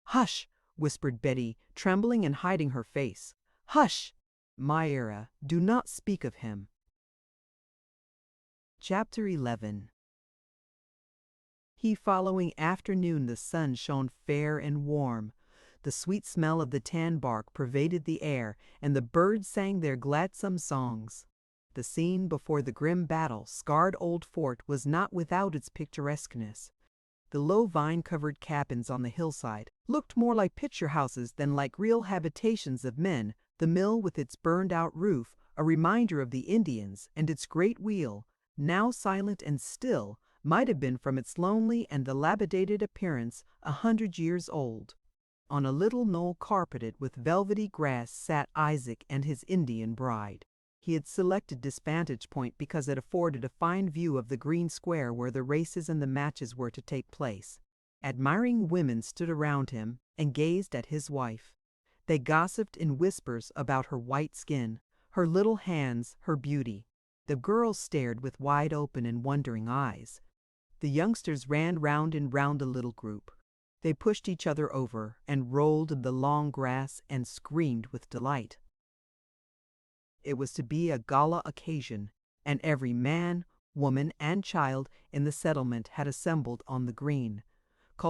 "Hush!" whispered Betty, trembling and hiding her face. "Hush! Myra, do not speak of him." Chapter 11. The following afternoon the sun shone fair and warm. The sweet smell of the tan bark pervaded the air, and the birds sang their gladsome songs. The scene before the grim battle-scarred old fort was not without its picturesqueness. The low vine-covered cabins on the hillside looked more like picture houses than like real habitations of men. The mill with its burned-out roof, a reminder of the Indians, and its great wheel, now silent and still, might have been from its lonely and dilapidated appearance 100 years old. On a little knoll carpeted with velvety grass sat Isaac and his Indian bride. He had selected this vantage point because it afforded a fine view of the green square where the races and the matches were to take place. Admiring women stood around him and gazed at his wife. They gossiped in whispers about her white skin, her little hands, her beauty. The girls stared with wide open and wondering eyes. The youngsters ran round and round the little group. They pushed each other over and rolled in the long grass and screamed with delight. It was to be a gala occasion, and every man, woman, and child in the settlement had assembled on the green.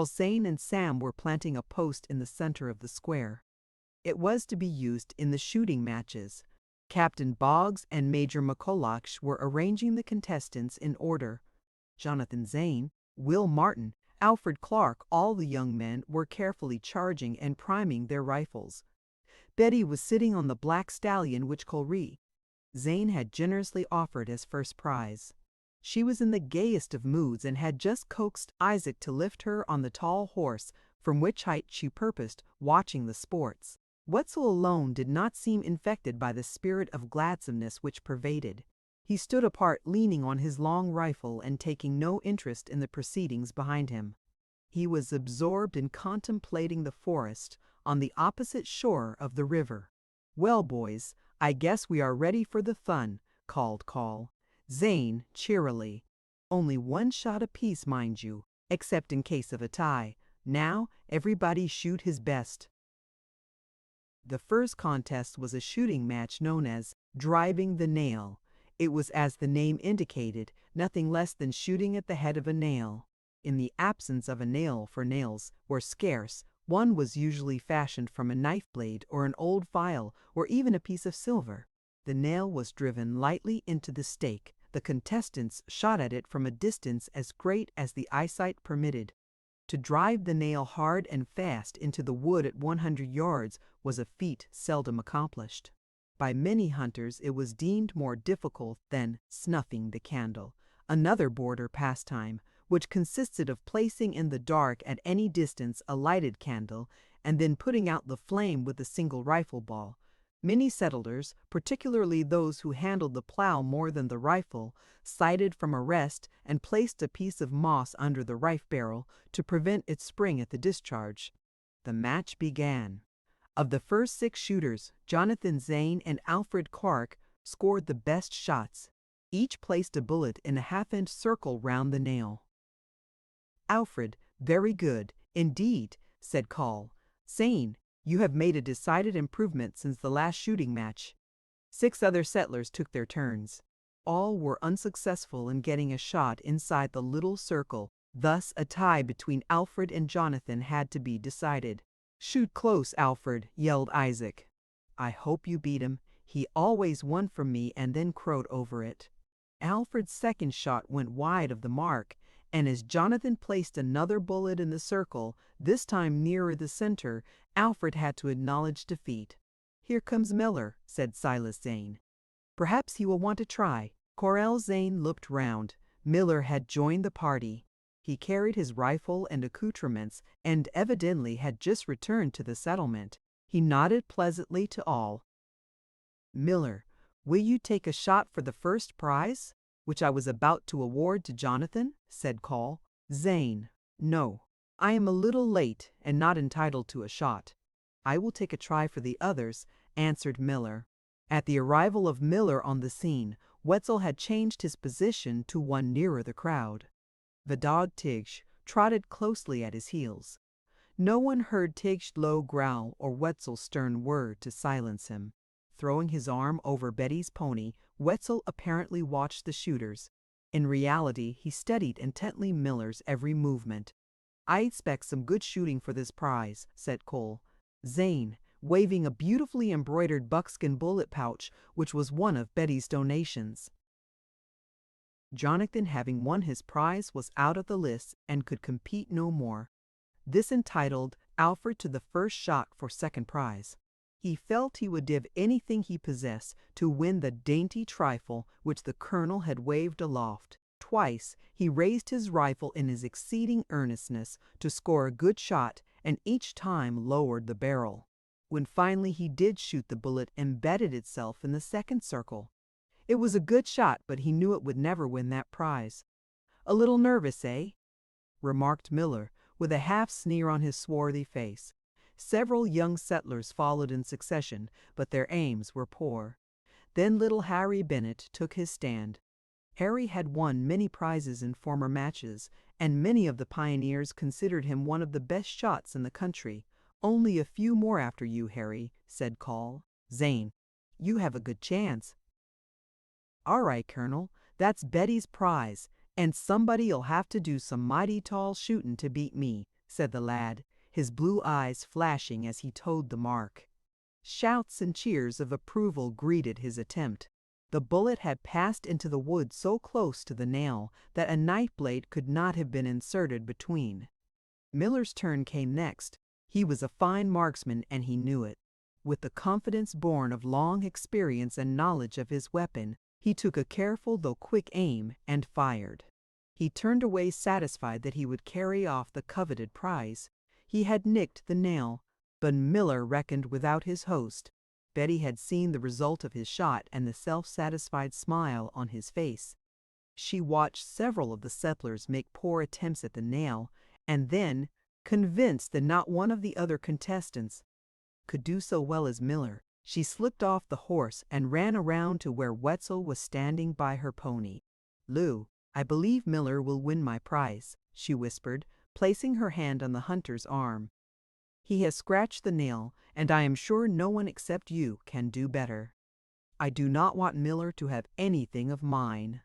Zane and Sam were planting a post in the center of the square. It was to be used in the shooting matches. Captain Boggs and Major McCulloch were arranging the contestants in order. Jonathan Zane, Will Martin, Alfred Clark, all the young men were carefully charging and priming their rifles. Betty was sitting on the black stallion which Colry, Zane had generously offered as first prize. She was in the gayest of moods and had just coaxed Isaac to lift her on the tall horse, from which height she purposed watching the sports. Wetzel alone did not seem infected by the spirit of gladsomeness which pervaded. He stood apart leaning on his long rifle and taking no interest in the proceedings behind him. He was absorbed in contemplating the forest on the opposite shore of the river. "Well, boys, I guess we are ready for the fun," called Zane cheerily. "Only one shot apiece, mind you, except in case of a tie. Now, everybody shoot his best." The first contest was a shooting match known as driving the nail. It was, as the name indicated, nothing less than shooting at the head of a nail. In the absence of a nail, for nails were scarce, one was usually fashioned from a knife blade or an old file or even a piece of silver. The nail was driven lightly into the stake. The contestants shot at it from a distance as great as the eyesight permitted. To drive the nail hard and fast into the wood at 100 yards was a feat seldom accomplished. By many hunters it was deemed more difficult than snuffing the candle, another border pastime, which consisted of placing in the dark at any distance a lighted candle and then putting out the flame with a single rifle ball. Many settlers, particularly those who handled the plow more than the rifle, sighted from a rest and placed a piece of moss under the rifle barrel to prevent its spring at the discharge. The match began. Of the first 6 shooters, Jonathan Zane and Alfred Clark scored the best shots. Each placed a bullet in a half-inch circle round the nail. "Alfred, very good, indeed," said Zane, "you have made a decided improvement since the last shooting match." 6 other settlers took their turns. All were unsuccessful in getting a shot inside the little circle. Thus, a tie between Alfred and Jonathan had to be decided. "Shoot close, Alfred," yelled Isaac. "I hope you beat him. He always won from me and then crowed over it." Alfred's second shot went wide of the mark, and as Jonathan placed another bullet in the circle, this time nearer the center, Alfred had to acknowledge defeat. "Here comes Miller," said Silas Zane. "Perhaps he will want to try." Corral Zane looked round. Miller had joined the party. He carried his rifle and accoutrements and evidently had just returned to the settlement. He nodded pleasantly to all. "Miller, will you take a shot for the first prize, which I was about to award to Jonathan?" said Call. Zane: "No, I am a little late and not entitled to a shot." "I will take a try for the others," answered Miller. At the arrival of Miller on the scene, Wetzel had changed his position to one nearer the crowd. The dog Tigsch trotted closely at his heels. No one heard Tigsch's low growl or Wetzel's stern word to silence him. Throwing his arm over Betty's pony, Wetzel apparently watched the shooters. In reality, he studied intently Miller's every movement. "I expect some good shooting for this prize," said Cole. Zane, waving a beautifully embroidered buckskin bullet pouch, which was one of Betty's donations. Jonathan, having won his prize, was out of the list and could compete no more. This entitled Alfred to the first shot for second prize. He felt he would give anything he possessed to win the dainty trifle which the colonel had waved aloft. Twice he raised his rifle in his exceeding earnestness to score a good shot, and each time lowered the barrel. When finally he did shoot, the bullet embedded itself in the second circle. It was a good shot, but he knew it would never win that prize. "A little nervous, eh?" remarked Miller, with a half sneer on his swarthy face. Several young settlers followed in succession, but their aims were poor. Then little Harry Bennett took his stand. Harry had won many prizes in former matches, and many of the pioneers considered him one of the best shots in the country. "Only a few more after you, Harry," said Call. Zane: "You have a good chance." "All right, Colonel, that's Betty's prize, and somebody'll have to do some mighty tall shooting to beat me," said the lad, his blue eyes flashing as he toed the mark. Shouts and cheers of approval greeted his attempt. The bullet had passed into the wood so close to the nail that a knife blade could not have been inserted between. Miller's turn came next. He was a fine marksman, and he knew it. With the confidence born of long experience and knowledge of his weapon, he took a careful though quick aim and fired. He turned away satisfied that he would carry off the coveted prize. He had nicked the nail, but Miller reckoned without his host. Betty had seen the result of his shot and the self-satisfied smile on his face. She watched several of the settlers make poor attempts at the nail, and then, convinced that not one of the other contestants could do so well as Miller, she slipped off the horse and ran around to where Wetzel was standing by her pony. "Lou, I believe Miller will win my prize," she whispered, placing her hand on the hunter's arm. "He has scratched the nail, and I am sure no one except you can do better." "I do not want Miller to have anything of mine."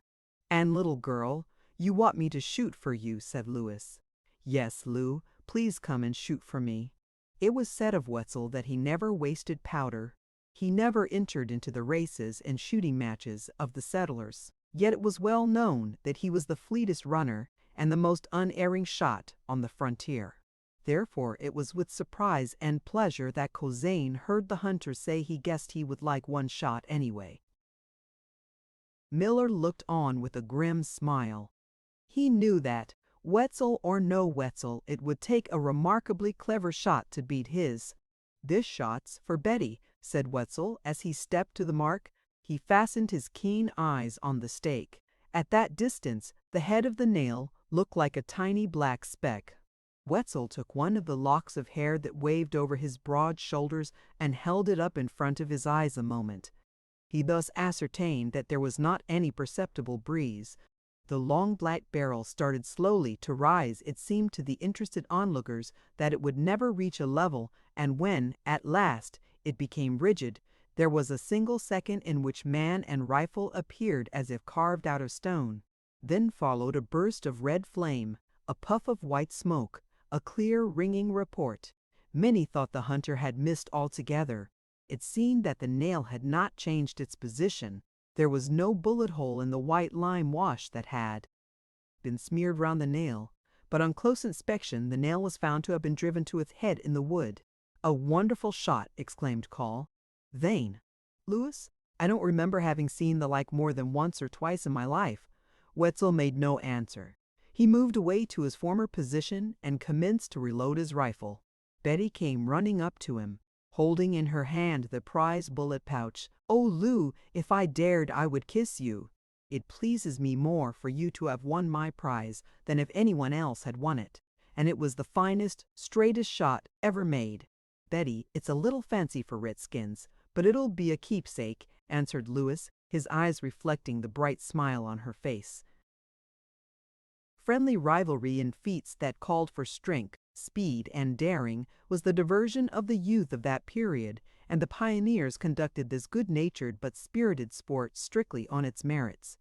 "And little girl, you want me to shoot for you," said Louis. "Yes, Lou, please come and shoot for me." It was said of Wetzel that he never wasted powder. He never entered into the races and shooting matches of the settlers. Yet it was well known that he was the fleetest runner and the most unerring shot on the frontier. Therefore it was with surprise and pleasure that Zane heard the hunter say he guessed he would like one shot anyway. Miller looked on with a grim smile. He knew that, Wetzel or no Wetzel, it would take a remarkably clever shot to beat his. "This shot's for Betty," said Wetzel as he stepped to the mark. He fastened his keen eyes on the stake. At that distance, the head of the nail looked like a tiny black speck. Wetzel took one of the locks of hair that waved over his broad shoulders and held it up in front of his eyes a moment. He thus ascertained that there was not any perceptible breeze. The long black barrel started slowly to rise. It seemed to the interested onlookers that it would never reach a level, and when, at last, it became rigid, There was a single second in which man and rifle appeared as if carved out of stone. Then followed a burst of red flame, a puff of white smoke, a clear, ringing report. Many thought the hunter had missed altogether. It seemed that the nail had not changed its position. There was no bullet hole in the white lime wash that had been smeared round the nail, but on close inspection the nail was found to have been driven to its head in the wood. "A wonderful shot!" exclaimed Call. "Zane, Lewis, I don't remember having seen the like more than once or twice in my life." Wetzel made no answer. He moved away to his former position and commenced to reload his rifle. Betty came running up to him, holding in her hand the prize bullet pouch. "Oh, Lou, if I dared I would kiss you. It pleases me more for you to have won my prize than if anyone else had won it. And it was the finest, straightest shot ever made." "Betty, it's a little fancy for Redskins, but it'll be a keepsake," answered Lewis, his eyes reflecting the bright smile on her face. Friendly rivalry in feats that called for strength, speed, and daring was the diversion of the youth of that period, and the pioneers conducted this good-natured but spirited sport strictly on its merits.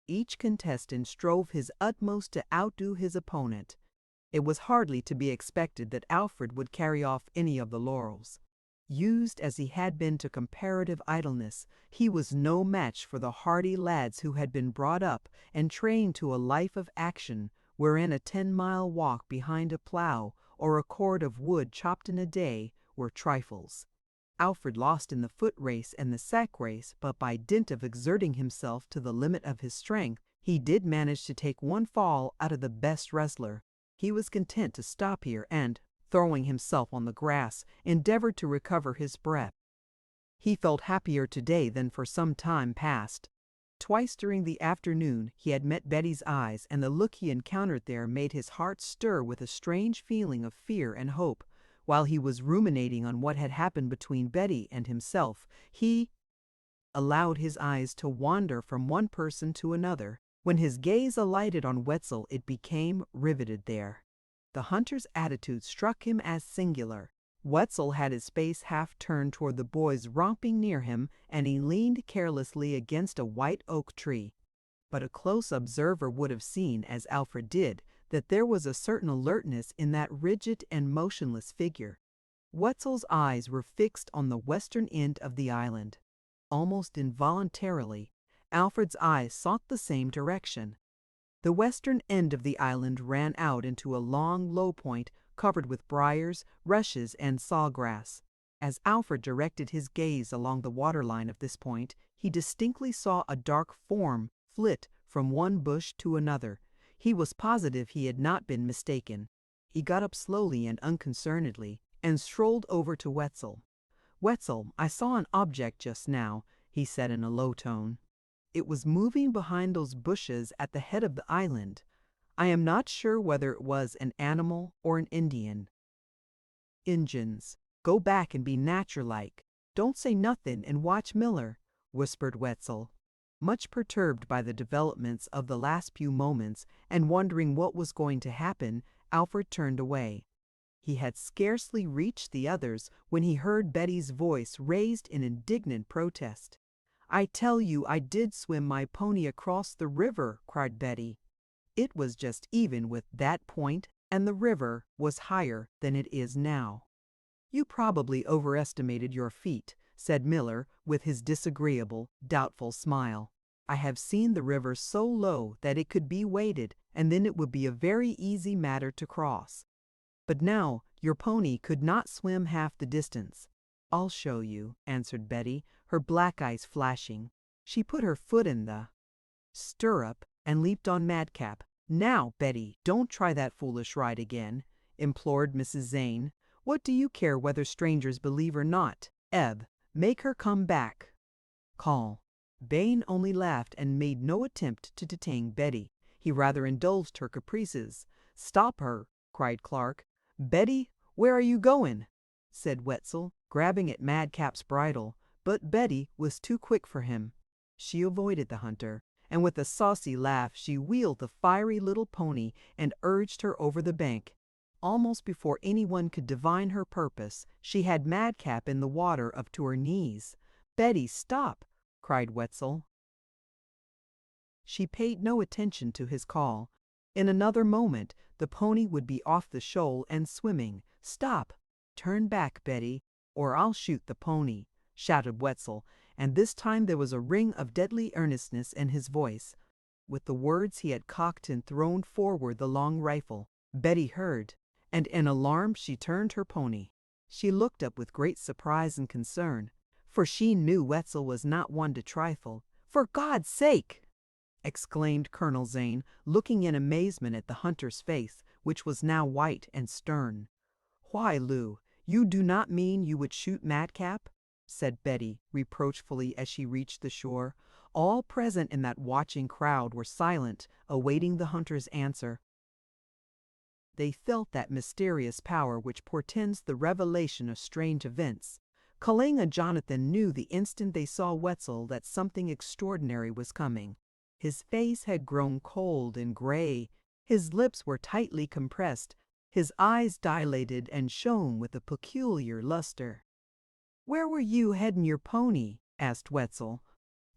Each contestant strove his utmost to outdo his opponent. It was hardly to be expected that Alfred would carry off any of the laurels. Used as he had been to comparative idleness, he was no match for the hardy lads who had been brought up and trained to a life of action, wherein a 10-mile walk behind a plow or a cord of wood chopped in a day were trifles. Alfred lost in the foot race and the sack race, but by dint of exerting himself to the limit of his strength, he did manage to take one fall out of the best wrestler. He was content to stop here and, throwing himself on the grass, endeavored to recover his breath. He felt happier today than for some time past. Twice during the afternoon he had met Betty's eyes, and the look he encountered there made his heart stir with a strange feeling of fear and hope. While he was ruminating on what had happened between Betty and himself, he allowed his eyes to wander from one person to another. When his gaze alighted on Wetzel, it became riveted there. The hunter's attitude struck him as singular. Wetzel had his face half turned toward the boys romping near him, and he leaned carelessly against a white oak tree. But a close observer would have seen, as Alfred did, that there was a certain alertness in that rigid and motionless figure. Wetzel's eyes were fixed on the western end of the island. Almost involuntarily, Alfred's eyes sought the same direction. The western end of the island ran out into a long, low point covered with briars, rushes, and sawgrass. As Alfred directed his gaze along the waterline of this point, he distinctly saw a dark form flit from one bush to another. He was positive he had not been mistaken. He got up slowly and unconcernedly, and strolled over to Wetzel. "Wetzel, I saw an object just now," he said in a low tone. "It was moving behind those bushes at the head of the island. I am not sure whether it was an animal or an Indian." "Injuns, go back and be natural-like. Don't say nothin' and watch Miller," whispered Wetzel. Much perturbed by the developments of the last few moments and wondering what was going to happen, Alfred turned away. He had scarcely reached the others when he heard Betty's voice raised in indignant protest. "I tell you I did swim my pony across the river," cried Betty. "It was just even with that point, and the river was higher than it is now." "You probably overestimated your feet," said Miller with his disagreeable, doubtful smile. "I have seen the river so low that it could be waded, and then it would be a very easy matter to cross. But now your pony could not swim half the distance." "I'll show you," answered Betty, her black eyes flashing. She put her foot in the stirrup and leaped on Madcap. "Now, Betty, don't try that foolish ride again," implored Mrs. Zane. "What do you care whether strangers believe or not? Eb, make her come back." Call. Bain only laughed and made no attempt to detain Betty. He rather indulged her caprices. "Stop her!" cried Clark. "Betty, where are you going?" said Wetzel, grabbing at Madcap's bridle, but Betty was too quick for him. She avoided the hunter, and with a saucy laugh she wheeled the fiery little pony and urged her over the bank. Almost before anyone could divine her purpose, she had Madcap in the water up to her knees. "Betty, stop!" cried Wetzel. She paid no attention to his call. In another moment, the pony would be off the shoal and swimming. "Stop! Turn back, Betty, or I'll shoot the pony," shouted Wetzel, and this time there was a ring of deadly earnestness in his voice. With the words he had cocked and thrown forward the long rifle. Betty heard, and in alarm she turned her pony. She looked up with great surprise and concern, for she knew Wetzel was not one to trifle. "For God's sake!" exclaimed Colonel Zane, looking in amazement at the hunter's face, which was now white and stern. "Why, Lou, you do not mean you would shoot Madcap?" said Betty reproachfully as she reached the shore. All present in that watching crowd were silent, awaiting the hunter's answer. They felt that mysterious power which portends the revelation of strange events. Culling and Jonathan knew the instant they saw Wetzel that something extraordinary was coming. His face had grown cold and gray, his lips were tightly compressed, his eyes dilated and shone with a peculiar luster. "Where were you heading your pony?" asked Wetzel.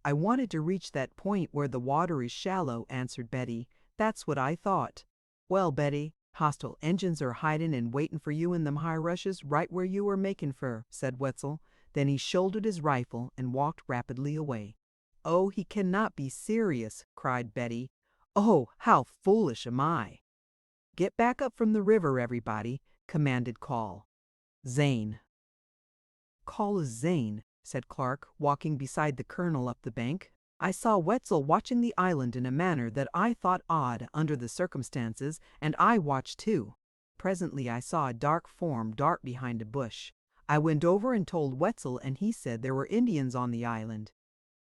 "I wanted to reach that point where the water is shallow," answered Betty. "That's what I thought." "Well, Betty, hostile Injuns are hiding and waiting for you in them high rushes right where you were making fur," said Wetzel. Then he shouldered his rifle and walked rapidly away. "Oh, he cannot be serious," cried Betty. "Oh, how foolish am I!" "Get back up from the river, everybody," commanded Call. "Zane." "Call is Zane," said Clark, walking beside the colonel up the bank. "I saw Wetzel watching the island in a manner that I thought odd under the circumstances, and I watched too. Presently I saw a dark form dart behind a bush. I went over and told Wetzel, and he said there were Indians on the island."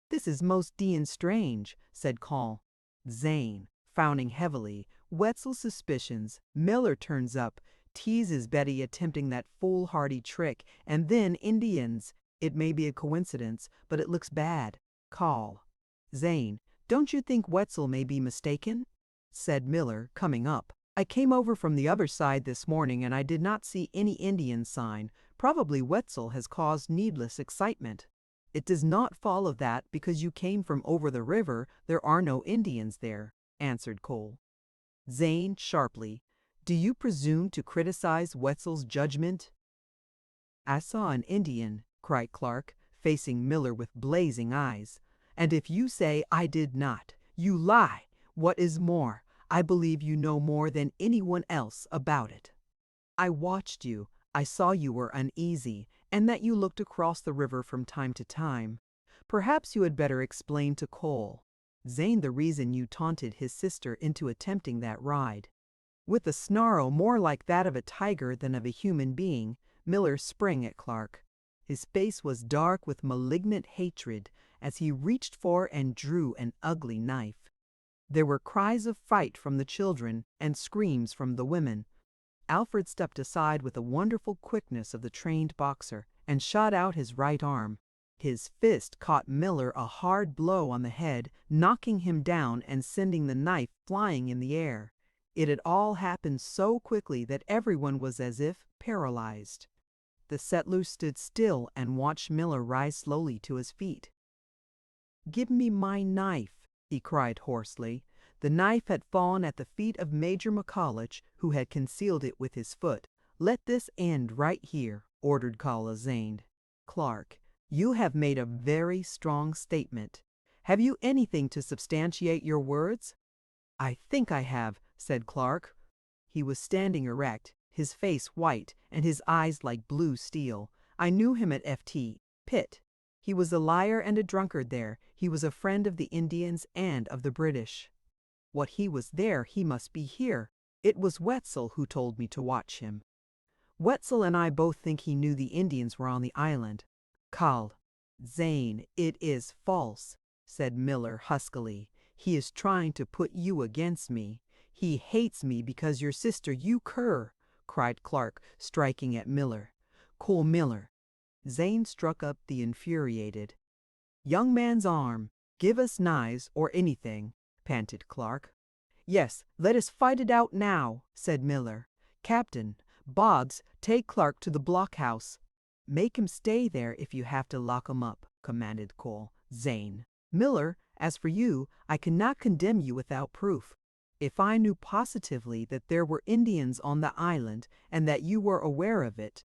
"This is most d—n strange," said Call. Zane, frowning heavily. Wetzel's suspicions. Miller turns up, teases Betty attempting that foolhardy trick, and then Indians. It may be a coincidence, but it looks bad. Call. "Zane, don't you think Wetzel may be mistaken?" said Miller, coming up. "I came over from the other side this morning and I did not see any Indian sign. Probably Wetzel has caused needless excitement." "It does not follow that because you came from over the river there are no Indians there," answered Cole. Zane sharply. "Do you presume to criticize Wetzel's judgment?" "I saw an Indian," cried Clark, facing Miller with blazing eyes. "And if you say I did not, you lie. What is more, I believe you know more than anyone else about it. I watched you. I saw you were uneasy, and that you looked across the river from time to time. Perhaps you had better explain to Cole, Zane, the reason you taunted his sister into attempting that ride." With a snarl more like that of a tiger than of a human being, Miller sprang at Clark. His face was dark with malignant hatred as he reached for and drew an ugly knife. There were cries of fright from the children and screams from the women. Alfred stepped aside with the wonderful quickness of the trained boxer and shot out his right arm. His fist caught Miller a hard blow on the head, knocking him down and sending the knife flying in the air. It had all happened so quickly that everyone was as if paralyzed. The settlers stood still and watched Miller rise slowly to his feet. "Give me my knife," he cried hoarsely. The knife had fallen at the feet of Major McCulloch, who had concealed it with his foot. "Let this end right here," ordered Kala Zane. "Clark, you have made a very strong statement. Have you anything to substantiate your words?" "I think I have," said Clark. He was standing erect, his face white and his eyes like blue steel. "I knew him at Ft. Pitt. He was a liar and a drunkard there. He was a friend of the Indians and of the British. What he was there, he must be here. It was Wetzel who told me to watch him. Wetzel and I both think he knew the Indians were on the island." "Call. Zane, it is false," said Miller huskily. "He is trying to put you against me. He hates me because your sister, you cur," cried Clark, striking at Miller. "Cool Miller." Zane struck up the infuriated. "Young man's arm. Give us knives or anything," panted Clark. "Yes, let us fight it out now," said Miller. "Captain, Boggs, take Clark to the blockhouse." "Make him stay there if you have to lock him up," commanded Cole. Zane. Miller, as for you, I cannot condemn you without proof. If I knew positively that there were Indians on the island and that you were aware of it,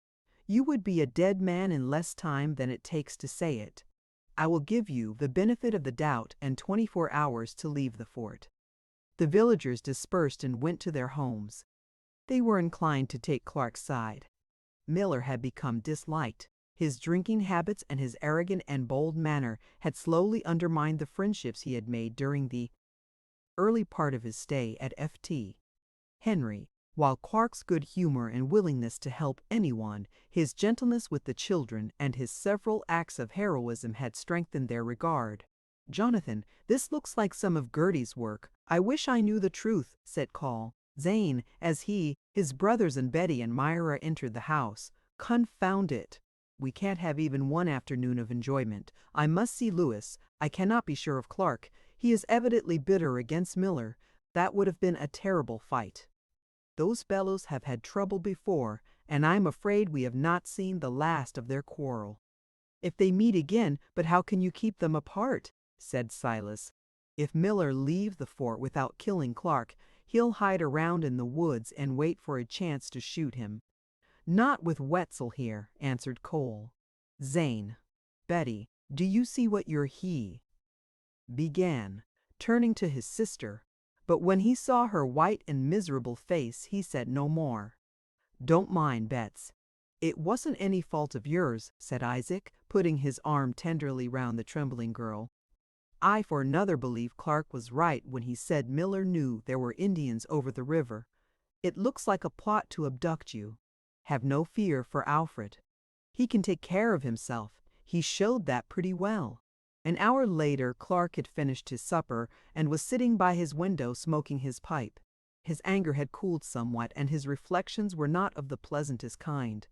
you would be a dead man in less time than it takes to say it. I will give you the benefit of the doubt and 24 hours to leave the fort. The villagers dispersed and went to their homes. They were inclined to take Clark's side. Miller had become disliked. His drinking habits and his arrogant and bold manner had slowly undermined the friendships he had made during the early part of his stay at Ft. Henry. While Clark's good humor and willingness to help anyone, his gentleness with the children, and his several acts of heroism had strengthened their regard. Jonathan, this looks like some of Gertie's work. I wish I knew the truth, said Cole. Zane, as he, his brothers and Betty and Myra entered the house. Confound it. We can't have even one afternoon of enjoyment. I must see Lewis. I cannot be sure of Clark. He is evidently bitter against Miller. That would have been a terrible fight. Those fellows have had trouble before, and I'm afraid we have not seen the last of their quarrel. If they meet again, but how can you keep them apart? Said Silas. If Miller leave the fort without killing Clark, he'll hide around in the woods and wait for a chance to shoot him. Not with Wetzel here, answered Cole. Zane. Betty, do you see what your he began, turning to his sister, but when he saw her white and miserable face, he said no more. Don't mind, Bets. It wasn't any fault of yours, said Isaac, putting his arm tenderly round the trembling girl. I for another believe Clark was right when he said Miller knew there were Indians over the river. It looks like a plot to abduct you. Have no fear for Alfred. He can take care of himself. He showed that pretty well. An hour later, Clark had finished his supper and was sitting by his window smoking his pipe. His anger had cooled somewhat, and his reflections were not of the pleasantest kind.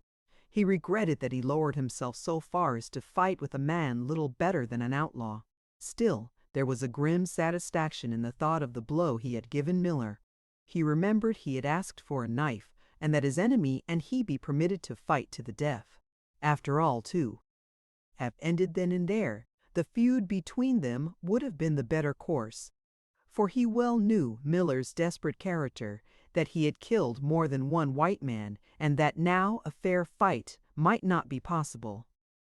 He regretted that he lowered himself so far as to fight with a man little better than an outlaw. Still, there was a grim satisfaction in the thought of the blow he had given Miller. He remembered he had asked for a knife, and that his enemy and he be permitted to fight to the death. After all, too, have ended then and there. The feud between them would have been the better course, for he well knew Miller's desperate character, that he had killed more than one white man, and that now a fair fight might not be possible.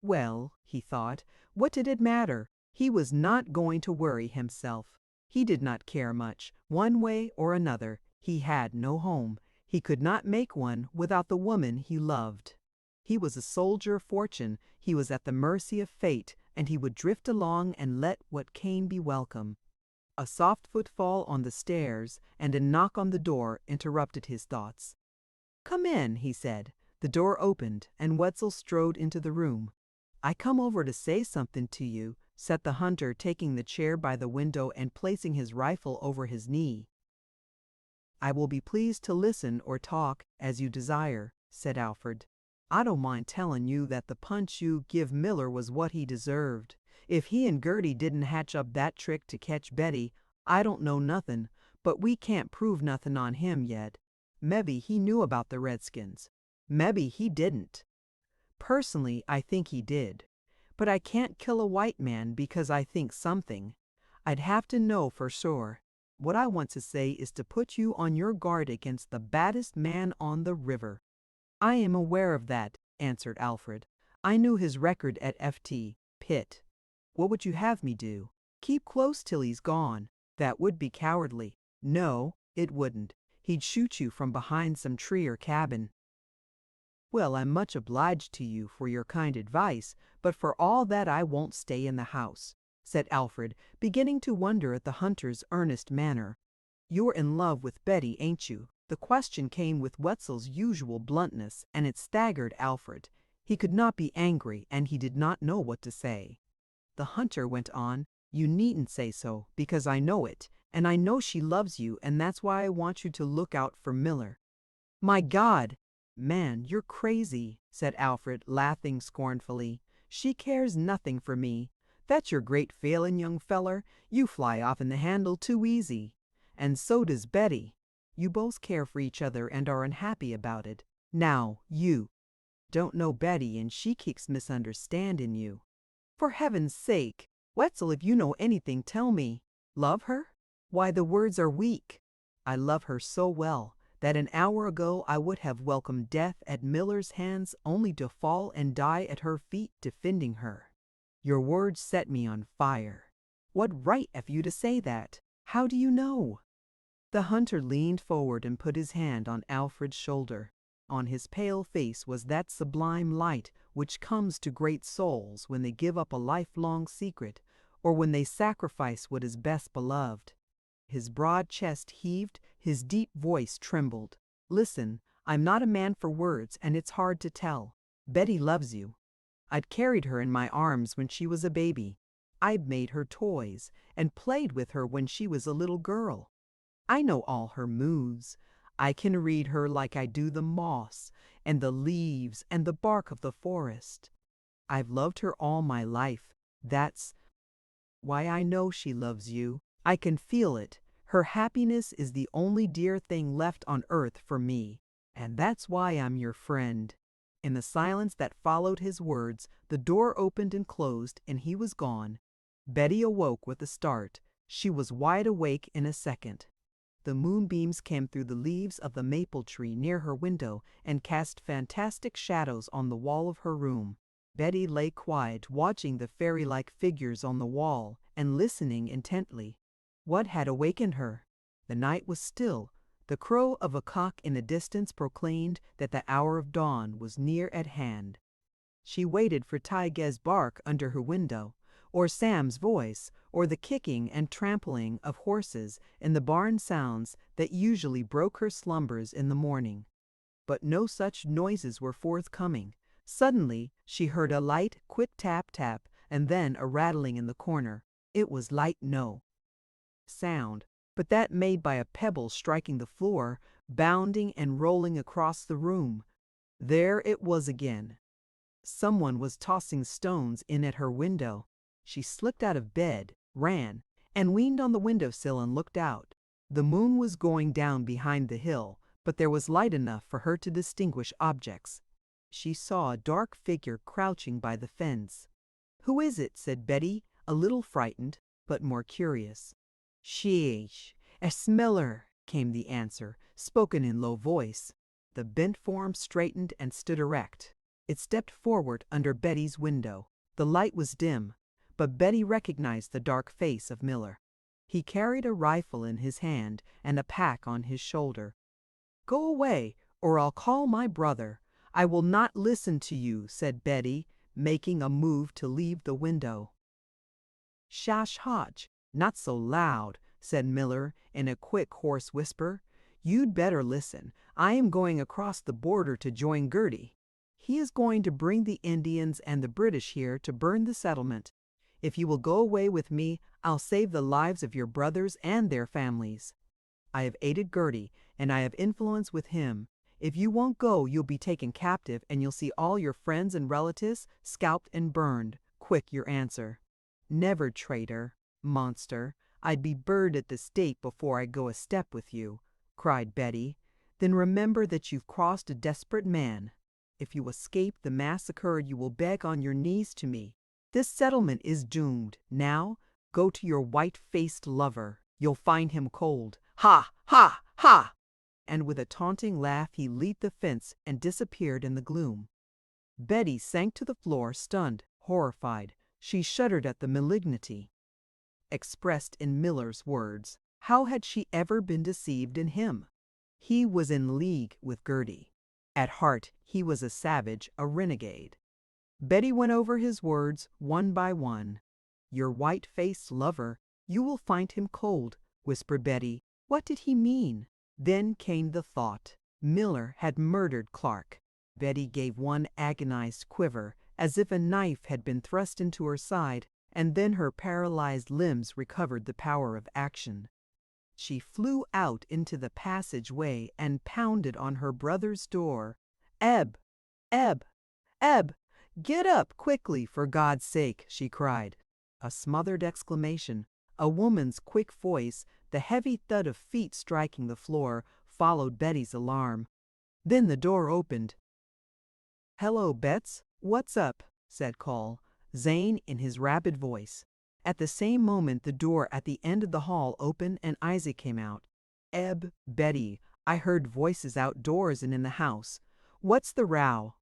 Well, he thought, what did it matter? He was not going to worry himself. He did not care much, one way or another. He had no home. He could not make one without the woman he loved. He was a soldier of fortune. He was at the mercy of fate, and he would drift along and let what came be welcome. A soft footfall on the stairs and a knock on the door interrupted his thoughts. Come in, he said. The door opened, and Wetzel strode into the room. I come over to say something to you, said the hunter, taking the chair by the window and placing his rifle over his knee. I will be pleased to listen or talk as you desire, said Alfred. I don't mind telling you that the punch you give Miller was what he deserved. If he and Gertie didn't hatch up that trick to catch Betty, I don't know nothing, but we can't prove nothing on him yet. Mebbe he knew about the Redskins. Mebbe he didn't. Personally, I think he did. But I can't kill a white man because I think something. I'd have to know for sure. What I want to say is to put you on your guard against the baddest man on the river. I am aware of that, answered Alfred. I knew his record at Ft. Pitt. What would you have me do? Keep close till he's gone. That would be cowardly. No, it wouldn't. He'd shoot you from behind some tree or cabin. Well, I'm much obliged to you for your kind advice, but for all that I won't stay in the house, said Alfred, beginning to wonder at the hunter's earnest manner. You're in love with Betty, ain't you? The question came with Wetzel's usual bluntness, and it staggered Alfred. He could not be angry, and he did not know what to say. The hunter went on, You needn't say so, because I know it, and I know she loves you, and that's why I want you to look out for Miller. My God! Man, you're crazy, said Alfred, laughing scornfully. She cares nothing for me. That's your great failing, young feller. You fly off in the handle too easy. And so does Betty. You both care for each other and are unhappy about it. Now, you don't know Betty, and she keeps misunderstanding you. For heaven's sake, Wetzel, if you know anything, tell me. Love her? Why, the words are weak. I love her so well that an hour ago I would have welcomed death at Miller's hands only to fall and die at her feet defending her. Your words set me on fire. What right have you to say that? How do you know? The hunter leaned forward and put his hand on Alfred's shoulder. On his pale face was that sublime light which comes to great souls when they give up a lifelong secret or when they sacrifice what is best beloved. His broad chest heaved, his deep voice trembled. Listen, I'm not a man for words, and it's hard to tell. Betty loves you. I'd carried her in my arms when she was a baby. I'd made her toys and played with her when she was a little girl. I know all her moves. I can read her like I do the moss and the leaves and the bark of the forest. I've loved her all my life. That's why I know she loves you. I can feel it. Her happiness is the only dear thing left on earth for me, and that's why I'm your friend. In the silence that followed his words, the door opened and closed, and he was gone. Betty awoke with a start. She was wide awake in a second. The moonbeams came through the leaves of the maple tree near her window and cast fantastic shadows on the wall of her room. Betty lay quiet, watching the fairy-like figures on the wall and listening intently. What had awakened her? The night was still. The crow of a cock in the distance proclaimed that the hour of dawn was near at hand. She waited for Tyge's bark under her window, or Sam's voice, or the kicking and trampling of horses and the barn sounds that usually broke her slumbers in the morning. But no such noises were forthcoming. Suddenly she heard a light, quick tap-tap, and then a rattling in the corner. It was light no sound, but that made by a pebble striking the floor, bounding and rolling across the room. There it was again. Someone was tossing stones in at her window. She slipped out of bed, ran, and leaned on the windowsill and looked out. The moon was going down behind the hill, but there was light enough for her to distinguish objects. She saw a dark figure crouching by the fence. "Who is it?" said Betty, a little frightened, but more curious. "Sheesh, it's Miller," came the answer, spoken in low voice. The bent form straightened and stood erect. It stepped forward under Betty's window. The light was dim, but Betty recognized the dark face of Miller. He carried a rifle in his hand and a pack on his shoulder. "Go away, or I'll call my brother. I will not listen to you," said Betty, making a move to leave the window. "Shush, Hodge, not so loud," said Miller in a quick, hoarse whisper. "You'd better listen. I am going across the border to join Gertie. He is going to bring the Indians and the British here to burn the settlement. If you will go away with me, I'll save the lives of your brothers and their families. I have aided Gertie, and I have influence with him. If you won't go, you'll be taken captive, and you'll see all your friends and relatives scalped and burned. Quick your answer." "Never, traitor, monster. I'd be burned at the stake before I go a step with you," cried Betty. "Then remember that you've crossed a desperate man. If you escape the massacre, you will beg on your knees to me. This settlement is doomed. Now, go to your white-faced lover. You'll find him cold. Ha! Ha! Ha!" And with a taunting laugh he leaped the fence and disappeared in the gloom. Betty sank to the floor, stunned, horrified. She shuddered at the malignity expressed in Miller's words. How had she ever been deceived in him? He was in league with Gertie. At heart, he was a savage, a renegade. Betty went over his words one by one. "Your white-faced lover, you will find him cold," whispered Betty. What did he mean? Then came the thought. Miller had murdered Clark. Betty gave one agonized quiver, as if a knife had been thrust into her side, and then her paralyzed limbs recovered the power of action. She flew out into the passageway and pounded on her brother's door. "Eb! Eb! Eb! Get up quickly, for God's sake!" she cried. A smothered exclamation, a woman's quick voice, the heavy thud of feet striking the floor, followed Betty's alarm. Then the door opened. "Hello, Bets. What's up?" said Call. Zane in his rapid voice. At the same moment the door at the end of the hall opened and Isaac came out. Betty, I heard voices outdoors and in the house. What's the row?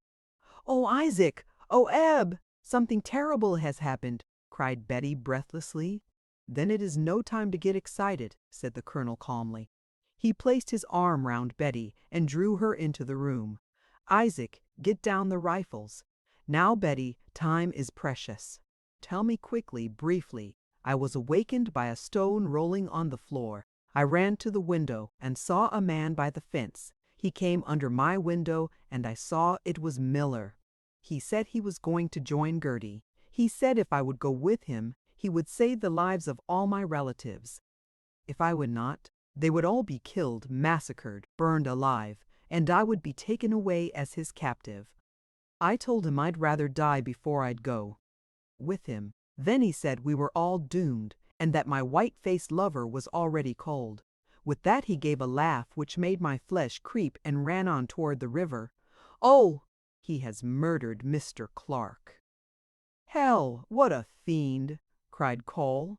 Oh, Isaac! Oh, Eb! Something terrible has happened, cried Betty breathlessly. Then it is no time to get excited, said the colonel calmly. He placed his arm round Betty and drew her into the room. Isaac, get down the rifles. Now, Betty, time is precious. Tell me quickly, briefly. I was awakened by a stone rolling on the floor. I ran to the window and saw a man by the fence. He came under my window and I saw it was Miller. He said he was going to join Gertie. He said if I would go with him, he would save the lives of all my relatives. If I would not, they would all be killed, massacred, burned alive, and I would be taken away as his captive. I told him I'd rather die before I'd go with him. Then he said we were all doomed, and that my white-faced lover was already cold. With that he gave a laugh which made my flesh creep and ran on toward the river. Oh, he has murdered Mr. Clark. Hell, what a fiend, cried Cole.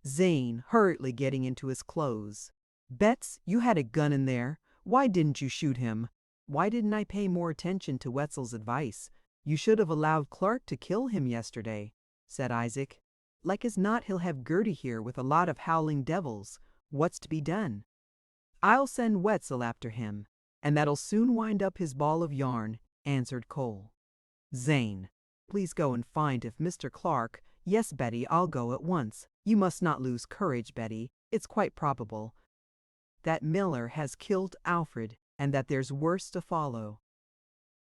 Zane hurriedly getting into his clothes. Betts, you had a gun in there. Why didn't you shoot him? Why didn't I pay more attention to Wetzel's advice? You should have allowed Clark to kill him yesterday, said Isaac. Like as not he'll have Gertie here with a lot of howling devils. What's to be done? I'll send Wetzel after him, and that'll soon wind up his ball of yarn, answered Cole. Zane, please go and find if Mr. Clark— Yes, Betty, I'll go at once. You must not lose courage, Betty. It's quite probable that Miller has killed Alfred and that there's worse to follow.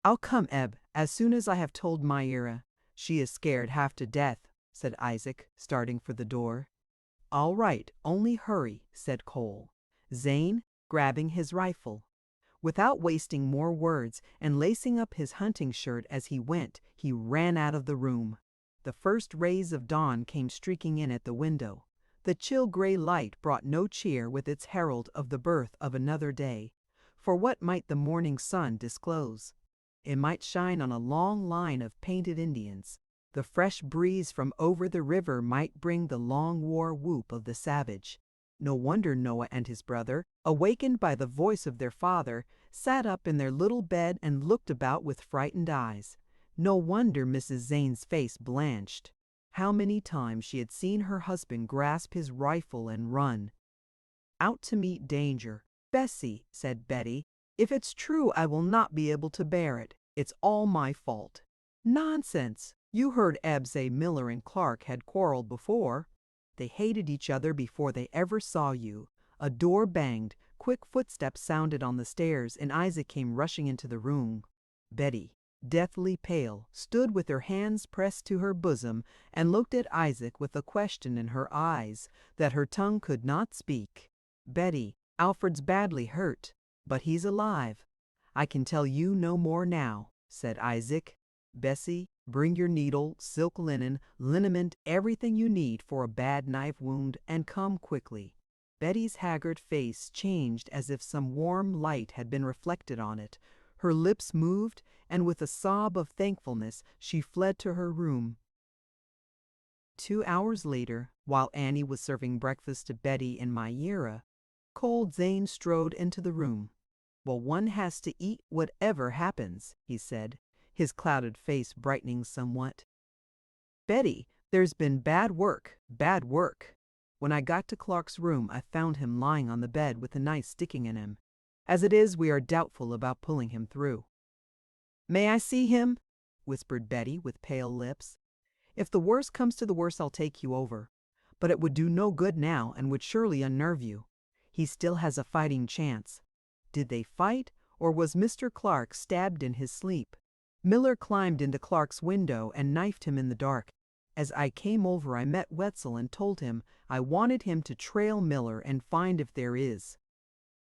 I'll come, Eb, as soon as I have told Myra. She is scared half to death, said Isaac, starting for the door. All right, only hurry, said Cole. Zane, grabbing his rifle. Without wasting more words and lacing up his hunting shirt as he went, he ran out of the room. The first rays of dawn came streaking in at the window. The chill gray light brought no cheer with its herald of the birth of another day. For what might the morning sun disclose? It might shine on a long line of painted Indians. The fresh breeze from over the river might bring the long war whoop of the savage. No wonder Noah and his brother, awakened by the voice of their father, sat up in their little bed and looked about with frightened eyes. No wonder Mrs. Zane's face blanched. How many times she had seen her husband grasp his rifle and run out to meet danger. Bessie, said Betty, if it's true I will not be able to bear it. It's all my fault. Nonsense. You heard Eb say Miller and Clark had quarreled before. They hated each other before they ever saw you. A door banged, quick footsteps sounded on the stairs, and Isaac came rushing into the room. Betty, deathly pale, stood with her hands pressed to her bosom and looked at Isaac with a question in her eyes that her tongue could not speak. Betty, Alfred's badly hurt, but he's alive. I can tell you no more now, said Isaac. Bessie, bring your needle, silk linen, liniment, everything you need for a bad knife wound, and come quickly. Betty's haggard face changed as if some warm light had been reflected on it. Her lips moved, and with a sob of thankfulness she fled to her room. 2 hours later, while Annie was serving breakfast to Betty and Myra, cold Zane strode into the room. Well, one has to eat whatever happens, he said, his clouded face brightening somewhat. Betty, there's been bad work, bad work. When I got to Clark's room, I found him lying on the bed with a knife sticking in him. As it is, we are doubtful about pulling him through. May I see him? Whispered Betty with pale lips. If the worst comes to the worst, I'll take you over. But it would do no good now and would surely unnerve you. He still has a fighting chance. Did they fight, or was Mr. Clark stabbed in his sleep? Miller climbed into Clark's window and knifed him in the dark. As I came over, I met Wetzel and told him I wanted him to trail Miller and find if there is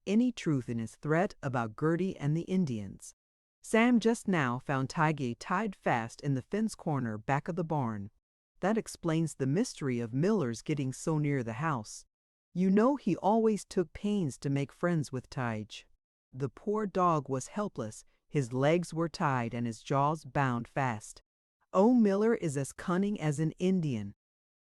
any truth in his threat about Gertie and the Indians. Sam just now found Tige tied fast in the fence corner back of the barn. That explains the mystery of Miller's getting so near the house. You know he always took pains to make friends with Tige. The poor dog was helpless. His legs were tied and his jaws bound fast. Oh, Miller is as cunning as an Indian.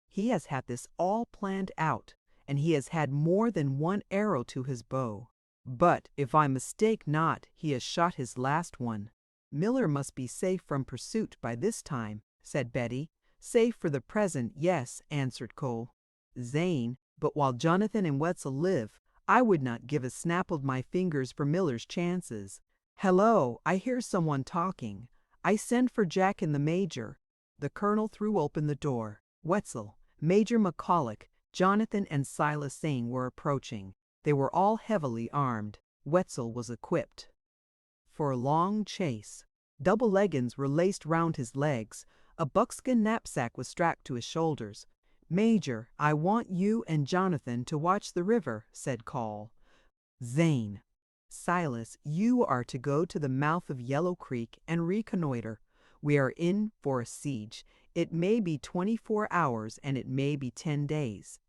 He has had this all planned out, and he has had more than one arrow to his bow. But, if I mistake not, he has shot his last one. Miller must be safe from pursuit by this time, said Betty. Safe for the present, yes, answered Cole. Zane, but while Jonathan and Wetzel live, I would not give a snap of my fingers for Miller's chances. Hello, I hear someone talking. I send for Jack and the Major. The Colonel threw open the door. Wetzel, Major McCulloch, Jonathan and Silas Zane were approaching. They were all heavily armed. Wetzel was equipped for a long chase. Double leggings were laced round his legs. A buckskin knapsack was strapped to his shoulders. Major, I want you and Jonathan to watch the river, said Call. Zane. Silas, you are to go to the mouth of Yellow Creek and reconnoiter. We are in for a siege. It may be 24 hours and it may be 10 days.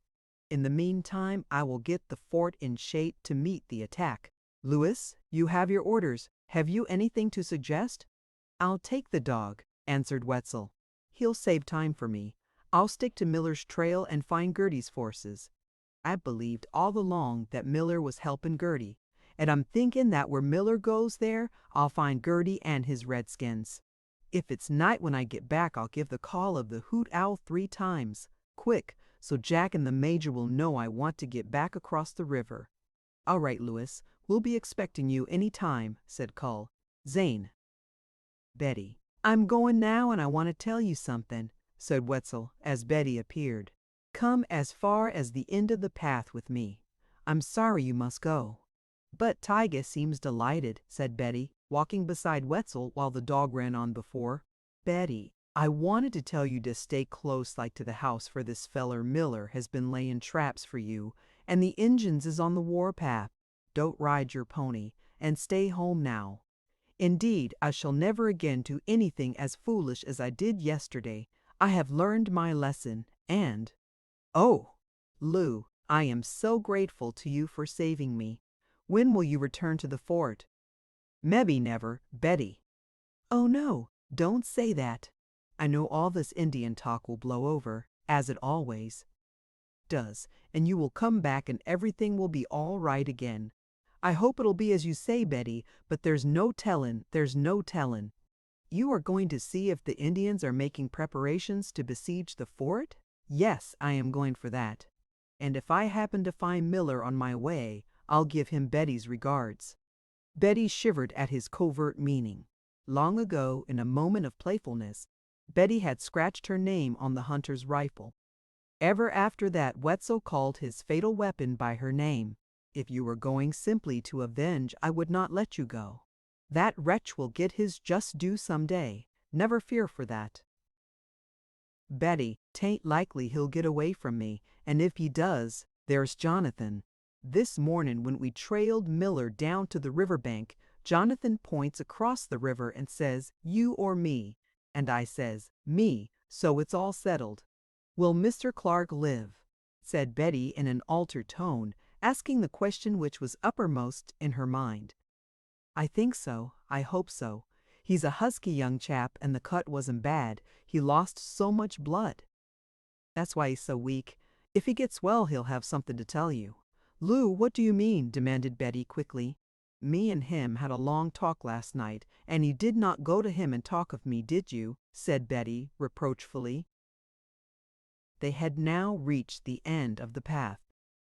In the meantime, I will get the fort in shape to meet the attack. Lewis, you have your orders. Have you anything to suggest? I'll take the dog, answered Wetzel. He'll save time for me. I'll stick to Miller's trail and find Gertie's forces. I believed all along that Miller was helping Gertie, and I'm thinking that where Miller goes there, I'll find Gertie and his redskins. If it's night when I get back, I'll give the call of the hoot owl 3 times. Quick, so Jack and the Major will know I want to get back across the river. All right, Lewis, we'll be expecting you any time, said Cull. Zane. Betty. I'm going now and I want to tell you something, said Wetzel as Betty appeared. Come as far as the end of the path with me. I'm sorry you must go. But Tyga seems delighted, said Betty, walking beside Wetzel while the dog ran on before. Betty, I wanted to tell you to stay close like to the house, for this feller Miller has been laying traps for you, and the Injuns is on the warpath. Don't ride your pony, and stay home now. Indeed, I shall never again do anything as foolish as I did yesterday. I have learned my lesson, and— Oh, Lou, I am so grateful to you for saving me. When will you return to the fort? Maybe never, Betty. Oh no, don't say that. I know all this Indian talk will blow over, as it always does, and you will come back and everything will be all right again. I hope it'll be as you say, Betty, but there's no tellin'. You are going to see if the Indians are making preparations to besiege the fort? Yes, I am going for that. And if I happen to find Miller on my way, I'll give him Betty's regards. Betty shivered at his covert meaning. Long ago, in a moment of playfulness, Betty had scratched her name on the hunter's rifle. Ever after that, Wetzel called his fatal weapon by her name. If you were going simply to avenge, I would not let you go. That wretch will get his just due some day. Never fear for that. Betty, 'tain't likely he'll get away from me, and if he does, there's Jonathan. This morning when we trailed Miller down to the riverbank, Jonathan points across the river and says, "You or me?" And I says, "Me," so it's all settled. Will Mr. Clark live? Said Betty in an altered tone, asking the question which was uppermost in her mind. I think so. I hope so. He's a husky young chap, and the cut wasn't bad. He lost so much blood. That's why he's so weak. If he gets well, he'll have something to tell you. Lou, what do you mean? Demanded Betty quickly. Me and him had a long talk last night, and you did not go to him and talk of me, did you? Said Betty reproachfully. They had now reached the end of the path.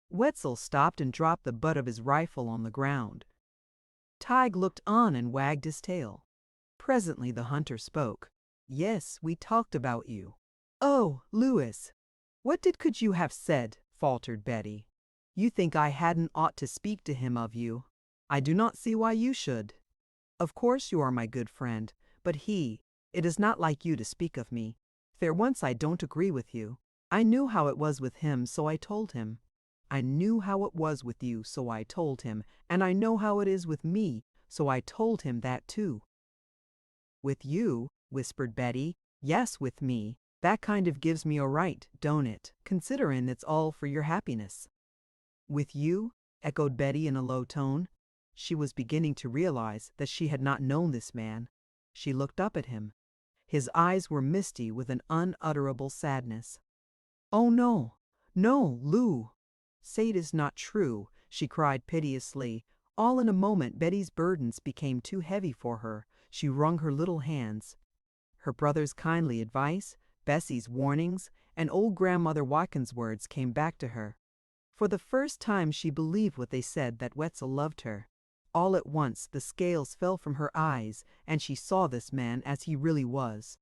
Wetzel stopped and dropped the butt of his rifle on the ground. Tige looked on and wagged his tail. Presently the hunter spoke. Yes, we talked about you. Oh, Lewis, what could you have said? Faltered Betty. You think I hadn't ought to speak to him of you. I do not see why you should. Of course you are my good friend, but it is not like you to speak of me. For once I don't agree with you. I knew how it was with him, so I told him. I knew how it was with you, so I told him, and I know how it is with me, so I told him that too. With you, whispered Betty. Yes, with me. That kind of gives me a right, don't it, considerin' it's all for your happiness. With you? Echoed Betty in a low tone. She was beginning to realize that she had not known this man. She looked up at him. His eyes were misty with an unutterable sadness. "Oh no, no, Lou! Say it is not true," she cried piteously. All in a moment Betty's burdens became too heavy for her. She wrung her little hands. Her brother's kindly advice, Bessie's warnings, and old Grandmother Watkins' words came back to her. For the first time she believed what they said, that Wetzel loved her. All at once the scales fell from her eyes, and she saw this man as he really was.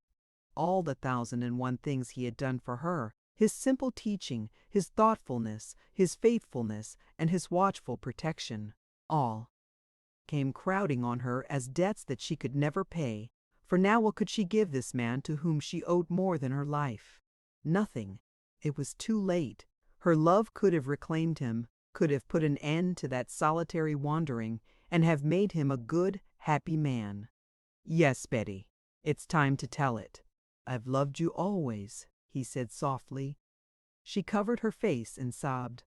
All the 1,001 things he had done for her, his simple teaching, his thoughtfulness, his faithfulness, and his watchful protection, all came crowding on her as debts that she could never pay. For now what could she give this man to whom she owed more than her life? Nothing. It was too late. Her love could have reclaimed him, could have put an end to that solitary wandering, and have made him a good, happy man. "Yes, Betty, it's time to tell it. I've loved you always," he said softly. She covered her face and sobbed.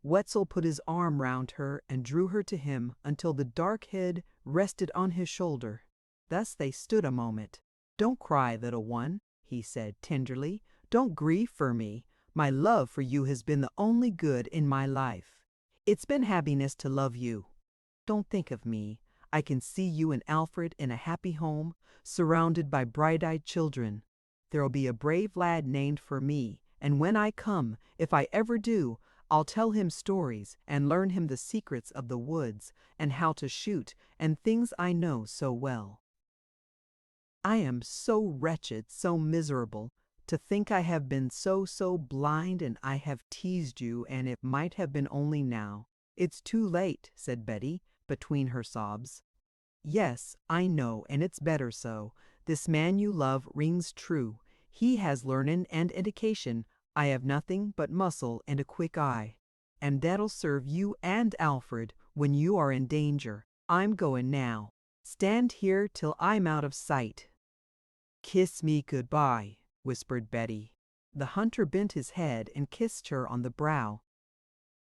Wetzel put his arm round her and drew her to him until the dark head rested on his shoulder. Thus they stood a moment. "Don't cry, little one," he said tenderly. "Don't grieve for me. My love for you has been the only good in my life. It's been happiness to love you. Don't think of me. I can see you and Alfred in a happy home, surrounded by bright-eyed children. There'll be a brave lad named for me, and when I come, if I ever do, I'll tell him stories and learn him the secrets of the woods and how to shoot and things I know so well. I am so wretched, so miserable. To think I have been so blind, and I have teased you, and it might have been only now." "It's too late," said Betty, between her sobs. "Yes, I know, and it's better so. This man you love rings true. He has learning and education. I have nothing but muscle and a quick eye. And that'll serve you and Alfred when you are in danger. I'm going now. Stand here till I'm out of sight." "Kiss me good-bye," whispered Betty. The hunter bent his head and kissed her on the brow.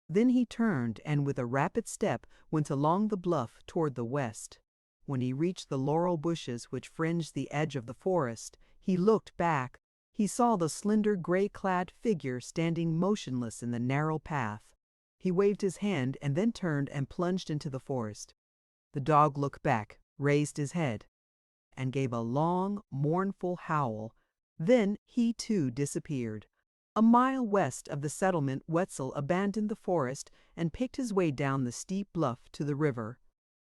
Then he turned and with a rapid step went along the bluff toward the west. When he reached the laurel bushes which fringed the edge of the forest, he looked back. He saw the slender gray-clad figure standing motionless in the narrow path. He waved his hand and then turned and plunged into the forest. The dog looked back, raised his head, and gave a long, mournful howl. Then he too disappeared. A mile west of the settlement Wetzel abandoned the forest and picked his way down the steep bluff to the river.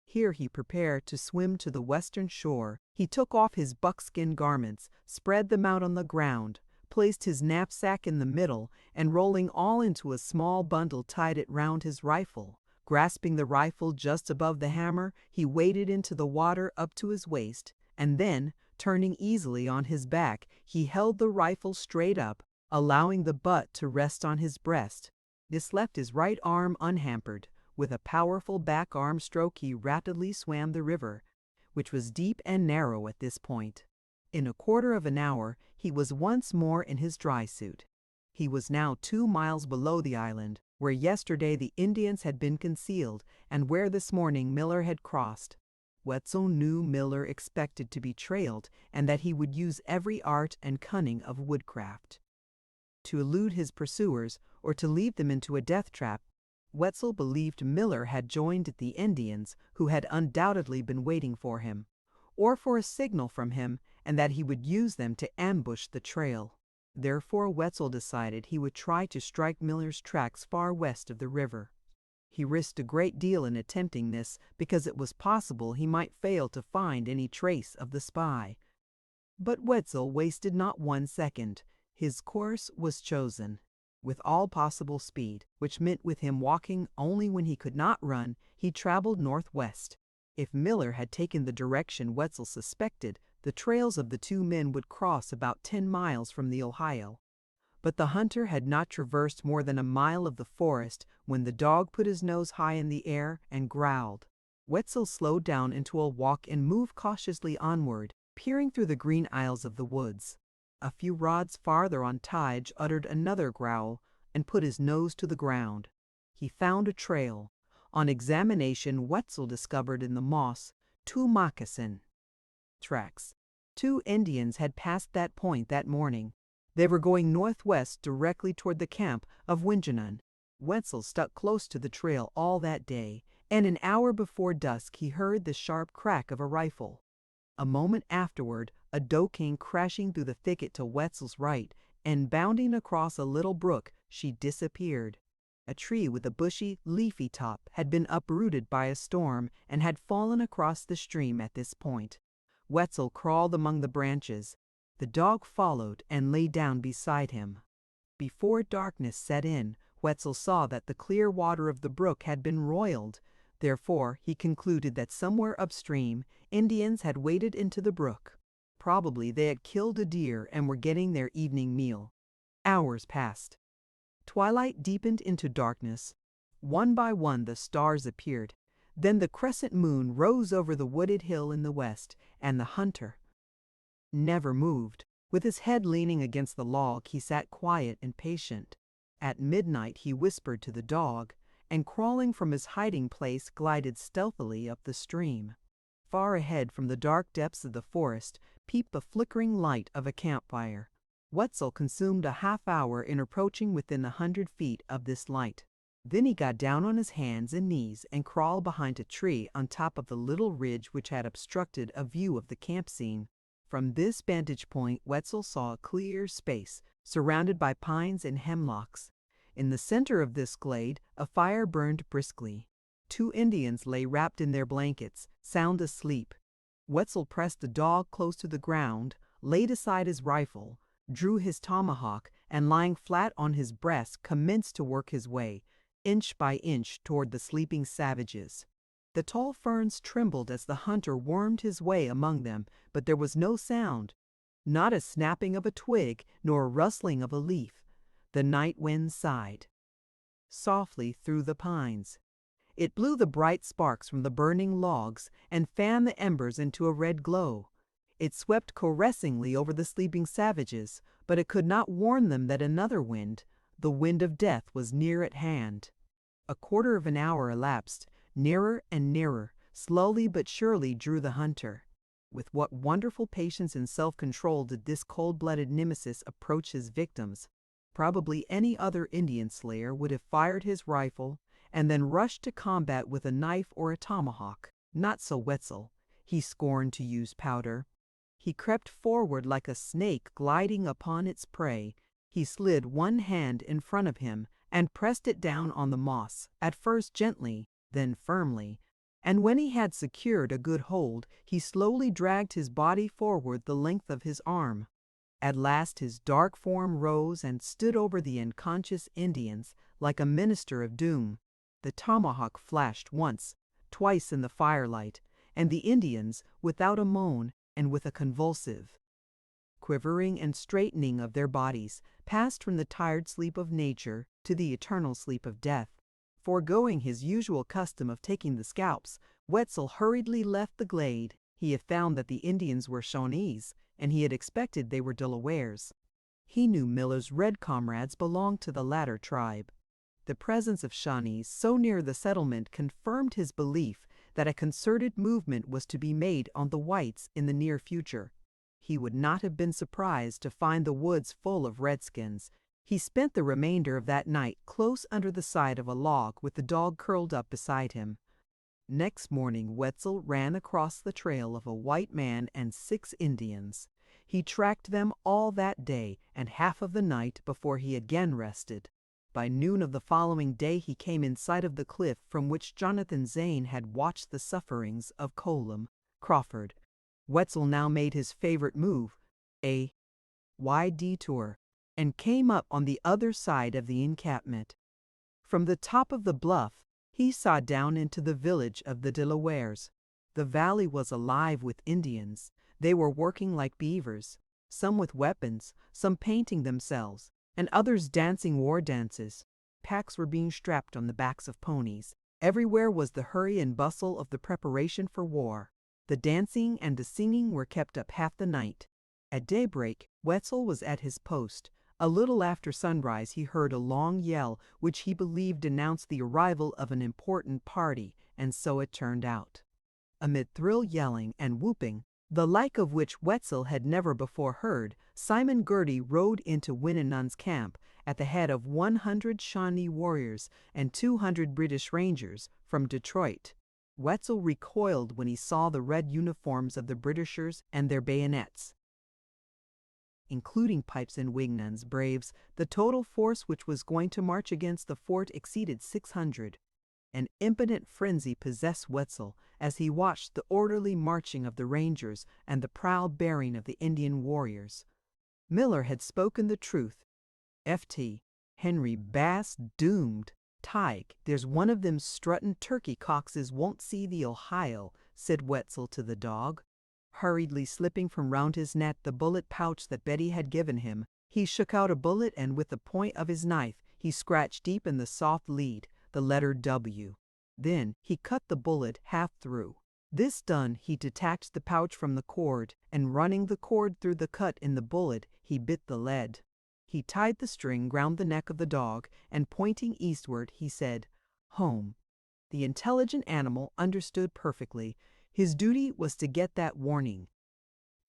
Here he prepared to swim to the western shore. He took off his buckskin garments, spread them out on the ground, placed his knapsack in the middle, and rolling all into a small bundle tied it round his rifle. Grasping the rifle just above the hammer, he waded into the water up to his waist, and then, turning easily on his back, he held the rifle straight up, allowing the butt to rest on his breast. This left his right arm unhampered. With a powerful back arm stroke he rapidly swam the river, which was deep and narrow at this point. In a quarter of an hour he was once more in his dry suit. He was now 2 miles below the island, where yesterday the Indians had been concealed, and where this morning Miller had crossed. Wetzel knew Miller expected to be trailed, and that he would use every art and cunning of woodcraft to elude his pursuers or to lead them into a death trap. Wetzel believed Miller had joined the Indians, who had undoubtedly been waiting for him, or for a signal from him, and that he would use them to ambush the trail. Therefore Wetzel decided he would try to strike Miller's tracks far west of the river. He risked a great deal in attempting this, because it was possible he might fail to find any trace of the spy. But Wetzel wasted not 1 second. His course was chosen. With all possible speed, which meant with him walking only when he could not run, he traveled northwest. If Miller had taken the direction Wetzel suspected, the trails of the 2 men would cross about 10 miles from the Ohio. But the hunter had not traversed more than a mile of the forest when the dog put his nose high in the air and growled. Wetzel slowed down into a walk and moved cautiously onward, peering through the green aisles of the woods. A few rods farther on Tige uttered another growl and put his nose to the ground. He found a trail. On examination, Wetzel discovered in the moss 2 moccasin tracks. 2 Indians had passed that point that morning. They were going northwest directly toward the camp of Wingenun. Wetzel stuck close to the trail all that day, and an hour before dusk he heard the sharp crack of a rifle. A moment afterward, a doe came crashing through the thicket to Wetzel's right, and bounding across a little brook, she disappeared. A tree with a bushy, leafy top had been uprooted by a storm and had fallen across the stream at this point. Wetzel crawled among the branches. The dog followed and lay down beside him. Before darkness set in, Wetzel saw that the clear water of the brook had been roiled. Therefore, he concluded that somewhere upstream, Indians had waded into the brook. Probably they had killed a deer and were getting their evening meal. Hours passed. Twilight deepened into darkness. One by one the stars appeared. Then the crescent moon rose over the wooded hill in the west, and the hunter never moved. With his head leaning against the log, he sat quiet and patient. At midnight he whispered to the dog, and crawling from his hiding place glided stealthily up the stream. Far ahead from the dark depths of the forest peeped the flickering light of a campfire. Wetzel consumed a half-hour in approaching within 100 feet of this light. Then he got down on his hands and knees and crawled behind a tree on top of the little ridge which had obstructed a view of the camp scene. From this vantage point Wetzel saw a clear space, surrounded by pines and hemlocks. In the center of this glade a fire burned briskly. 2 Indians lay wrapped in their blankets, sound asleep. Wetzel pressed the dog close to the ground, laid aside his rifle, drew his tomahawk, and lying flat on his breast commenced to work his way, inch by inch, toward the sleeping savages. The tall ferns trembled as the hunter wormed his way among them, but there was no sound, not a snapping of a twig, nor a rustling of a leaf. The night wind sighed softly through the pines. It blew the bright sparks from the burning logs and fanned the embers into a red glow. It swept caressingly over the sleeping savages, but it could not warn them that another wind, the wind of death, was near at hand. A quarter of an hour elapsed. Nearer and nearer, slowly but surely drew the hunter. With what wonderful patience and self-control did this cold-blooded nemesis approach his victims. Probably any other Indian slayer would have fired his rifle and then rushed to combat with a knife or a tomahawk. Not so Wetzel. He scorned to use powder. He crept forward like a snake gliding upon its prey. He slid one hand in front of him and pressed it down on the moss, at first gently, then firmly, and when he had secured a good hold, he slowly dragged his body forward the length of his arm. At last his dark form rose and stood over the unconscious Indians like a minister of doom. The tomahawk flashed once, twice in the firelight, and the Indians, without a moan and with a convulsive quivering and straightening of their bodies, passed from the tired sleep of nature to the eternal sleep of death. Foregoing his usual custom of taking the scalps, Wetzel hurriedly left the glade. He had found that the Indians were Shawnees, and he had expected they were Delawares. He knew Miller's red comrades belonged to the latter tribe. The presence of Shawnees so near the settlement confirmed his belief that a concerted movement was to be made on the whites in the near future. He would not have been surprised to find the woods full of redskins. He spent the remainder of that night close under the side of a log with the dog curled up beside him. Next morning Wetzel ran across the trail of a white man and 6 Indians. He tracked them all that day and half of the night before he again rested. By noon of the following day he came in sight of the cliff from which Jonathan Zane had watched the sufferings of Colum Crawford. Wetzel now made his favorite move, a wide detour, and came up on the other side of the encampment. From the top of the bluff, he saw down into the village of the Delawares. The valley was alive with Indians. They were working like beavers, some with weapons, some painting themselves, and others dancing war dances. Packs were being strapped on the backs of ponies. Everywhere was the hurry and bustle of the preparation for war. The dancing and the singing were kept up half the night. At daybreak, Wetzel was at his post. A little after sunrise he heard a long yell which he believed announced the arrival of an important party, and so it turned out. Amid thrill yelling and whooping, the like of which Wetzel had never before heard. Simon Girty rode into Winninun's camp at the head of 100 Shawnee warriors and 200 British Rangers from Detroit. Wetzel recoiled when he saw the red uniforms of the Britishers and their bayonets. Including Pipes and Winninun's braves, the total force which was going to march against the fort exceeded 600. An impotent frenzy possessed Wetzel as he watched the orderly marching of the Rangers and the proud bearing of the Indian warriors. Miller had spoken the truth. F.T. Henry Bass doomed. "Tige, there's one of them struttin' turkey coxes won't see the Ohio," said Wetzel to the dog. Hurriedly slipping from round his neck the bullet pouch that Betty had given him, he shook out a bullet and with the point of his knife he scratched deep in the soft lead the letter W. Then he cut the bullet half through. This done, he detached the pouch from the cord, and running the cord through the cut in the bullet, he bit the lead. He tied the string round the neck of the dog, and pointing eastward, he said, "Home." The intelligent animal understood perfectly. His duty was to get that warning.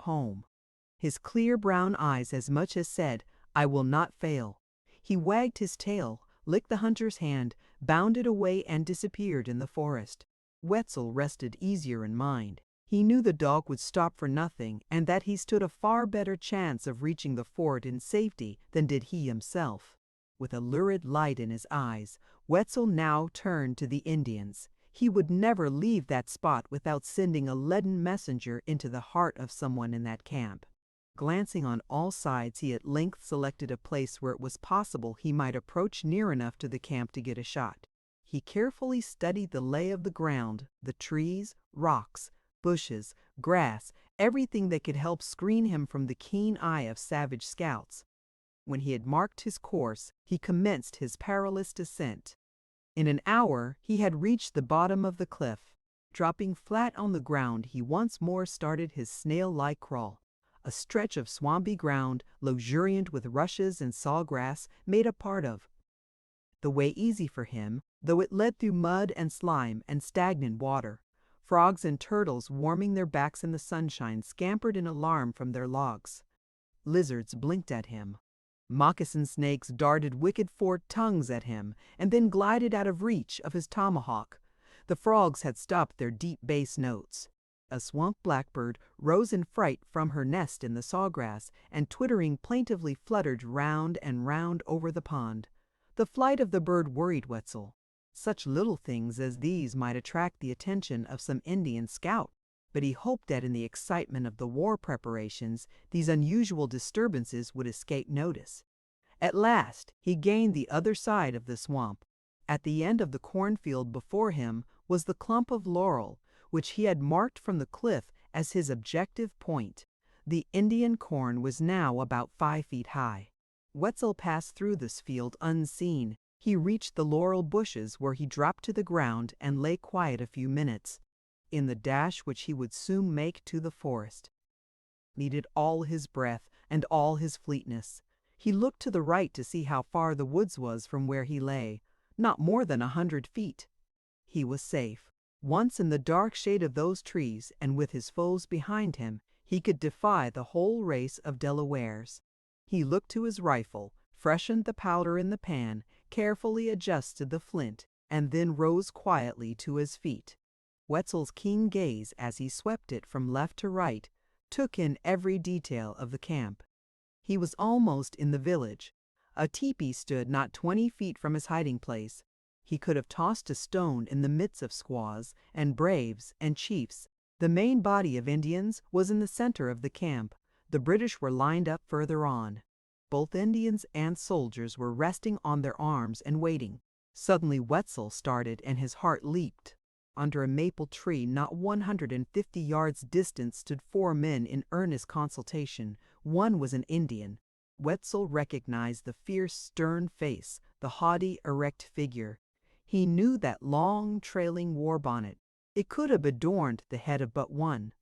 Home. His clear brown eyes as much as said, "I will not fail." He wagged his tail, licked the hunter's hand, bounded away and disappeared in the forest. Wetzel rested easier in mind. He knew the dog would stop for nothing and that he stood a far better chance of reaching the fort in safety than did he himself. With a lurid light in his eyes, Wetzel now turned to the Indians. He would never leave that spot without sending a leaden messenger into the heart of someone in that camp. Glancing on all sides, he at length selected a place where it was possible he might approach near enough to the camp to get a shot. He carefully studied the lay of the ground, the trees, rocks, bushes, grass, everything that could help screen him from the keen eye of savage scouts. When he had marked his course, he commenced his perilous descent. In an hour he had reached the bottom of the cliff. Dropping flat on the ground, he once more started his snail-like crawl. A stretch of swampy ground, luxuriant with rushes and sawgrass, made a part of the way easy for him, though it led through mud and slime and stagnant water. Frogs and turtles, warming their backs in the sunshine, scampered in alarm from their logs. Lizards blinked at him. Moccasin snakes darted wicked forked tongues at him, and then glided out of reach of his tomahawk. The frogs had stopped their deep bass notes. A swamp blackbird rose in fright from her nest in the sawgrass, and twittering plaintively fluttered round and round over the pond. The flight of the bird worried Wetzel. Such little things as these might attract the attention of some Indian scout, but he hoped that in the excitement of the war preparations these unusual disturbances would escape notice. At last he gained the other side of the swamp. At the end of the cornfield before him was the clump of laurel, which he had marked from the cliff as his objective point. The Indian corn was now about 5 feet high. Wetzel passed through this field unseen. He reached the laurel bushes where he dropped to the ground and lay quiet a few minutes, in the dash which he would soon make to the forest. Needed all his breath and all his fleetness. He looked to the right to see how far the woods was from where he lay. Not more than 100 feet. He was safe. Once in the dark shade of those trees, and with his foes behind him, he could defy the whole race of Delawares. He looked to his rifle, freshened the powder in the pan, carefully adjusted the flint, and then rose quietly to his feet. Wetzel's keen gaze, as he swept it from left to right, took in every detail of the camp. He was almost in the village. A tepee stood not 20 feet from his hiding place. He could have tossed a stone in the midst of squaws and braves and chiefs. The main body of Indians was in the center of the camp. The British were lined up further on. Both Indians and soldiers were resting on their arms and waiting. Suddenly Wetzel started and his heart leaped. Under a maple tree not 150 yards distant stood 4 men in earnest consultation. One was an Indian. Wetzel recognized the fierce, stern face, the haughty, erect figure. He knew that long, trailing war bonnet. It could have adorned the head of but one.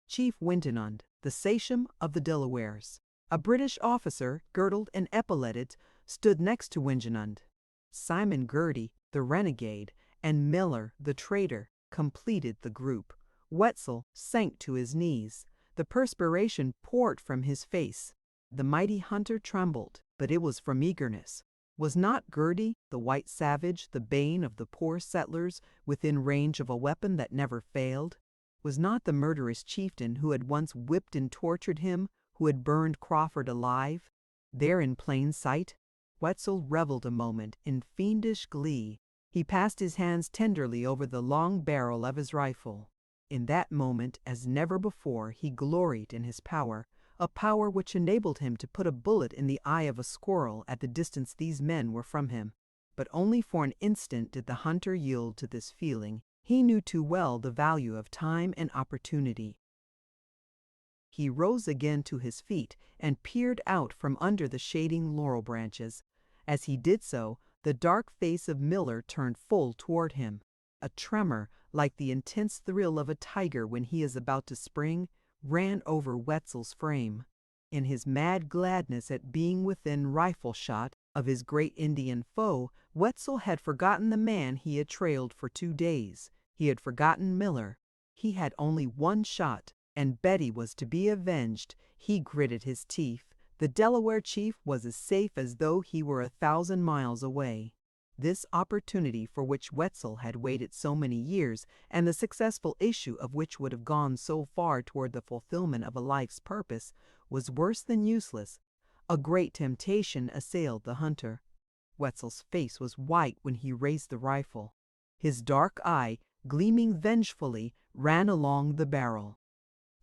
Chief Winninun, the sachem of the Delawares. A British officer, girdled and epauletted, stood next to Winninun. Simon Girty, the renegade, and Miller, the traitor, completed the group. Wetzel sank to his knees. The perspiration poured from his face. The mighty hunter trembled, but it was from eagerness. Was not Gertie, the white savage, the bane of the poor settlers, within range of a weapon that never failed? Was not the murderous chieftain who had once whipped and tortured him, who had burned Crawford alive, there in plain sight? Wetzel reveled a moment in fiendish glee. He passed his hands tenderly over the long barrel of his rifle. In that moment, as never before, he gloried in his power, a power which enabled him to put a bullet in the eye of a squirrel at the distance these men were from him. But only for an instant did the hunter yield to this feeling. He knew too well the value of time and opportunity. He rose again to his feet and peered out from under the shading laurel branches. As he did so, the dark face of Miller turned full toward him. A tremor, like the intense thrill of a tiger when he is about to spring, ran over Wetzel's frame. In his mad gladness at being within rifle shot of his great Indian foe, Wetzel had forgotten the man he had trailed for 2 days. He had forgotten Miller. He had only one shot, and Betty was to be avenged. He gritted his teeth. The Delaware chief was as safe as though he were 1,000 miles away. This opportunity for which Wetzel had waited so many years, and the successful issue of which would have gone so far toward the fulfillment of a life's purpose, was worse than useless. A great temptation assailed the hunter. Wetzel's face was white when he raised the rifle. His dark eye, gleaming vengefully, ran along the barrel.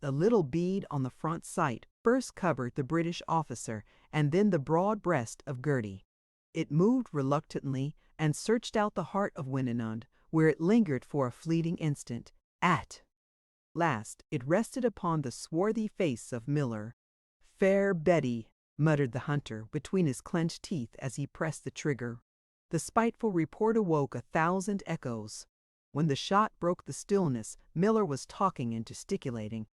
The little bead on the front sight first covered the British officer and then the broad breast of Gertie. It moved reluctantly and searched out the heart of Wingenund, where it lingered for a fleeting instant. At last it rested upon the swarthy face of Miller. "Fair Betty," muttered the hunter between his clenched teeth as he pressed the trigger. The spiteful report awoke 1,000 echoes. When the shot broke the stillness, Miller was talking and gesticulating.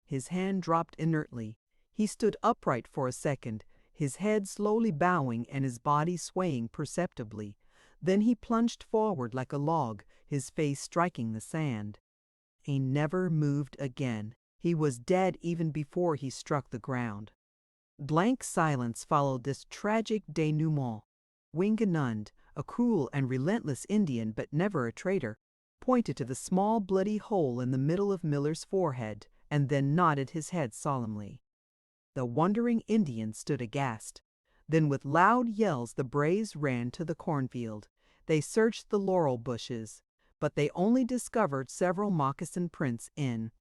His hand dropped inertly. He stood upright for a second, his head slowly bowing and his body swaying perceptibly. Then he plunged forward like a log, his face striking the sand. He never moved again. He was dead even before he struck the ground. Blank silence followed this tragic denouement. Wingenund, a cruel and relentless Indian but never a traitor, pointed to the small bloody hole in the middle of Miller's forehead and then nodded his head solemnly. The wondering Indians stood aghast. Then with loud yells the braves ran to the cornfield. They searched the laurel bushes, but they only discovered several moccasin prints in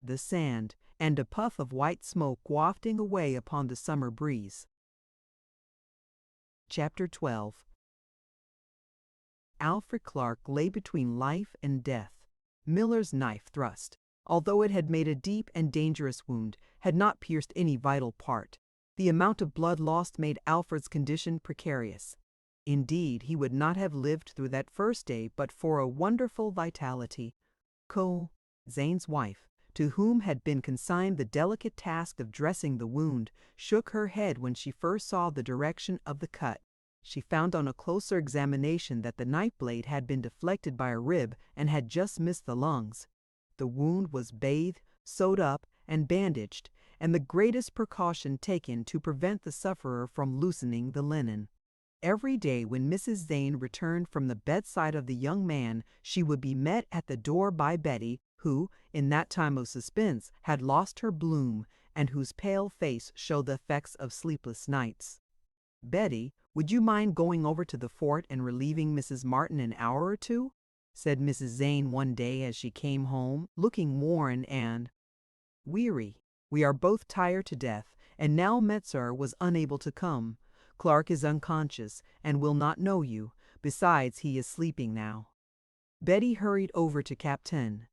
the sand and a puff of white smoke wafting away upon the summer breeze. Chapter 12. Alfred Clark lay between life and death. Miller's knife thrust, although it had made a deep and dangerous wound, had not pierced any vital part. The amount of blood lost made Alfred's condition precarious. Indeed, he would not have lived through that first day but for a wonderful vitality. Zane's wife, to whom had been consigned the delicate task of dressing the wound, shook her head when she first saw the direction of the cut. She found on a closer examination that the knife blade had been deflected by a rib and had just missed the lungs. The wound was bathed, sewed up, and bandaged, and the greatest precaution taken to prevent the sufferer from loosening the linen. Every day when Mrs. Zane returned from the bedside of the young man, she would be met at the door by Betty, who, in that time of suspense, had lost her bloom, and whose pale face showed the effects of sleepless nights. "Betty, would you mind going over to the fort and relieving Mrs. Martin an hour or two?" said Mrs. Zane one day as she came home, looking worn and weary. "We are both tired to death, and now Metzar was unable to come. Clark is unconscious and will not know you. Besides, he is sleeping now." Betty hurried over to Captain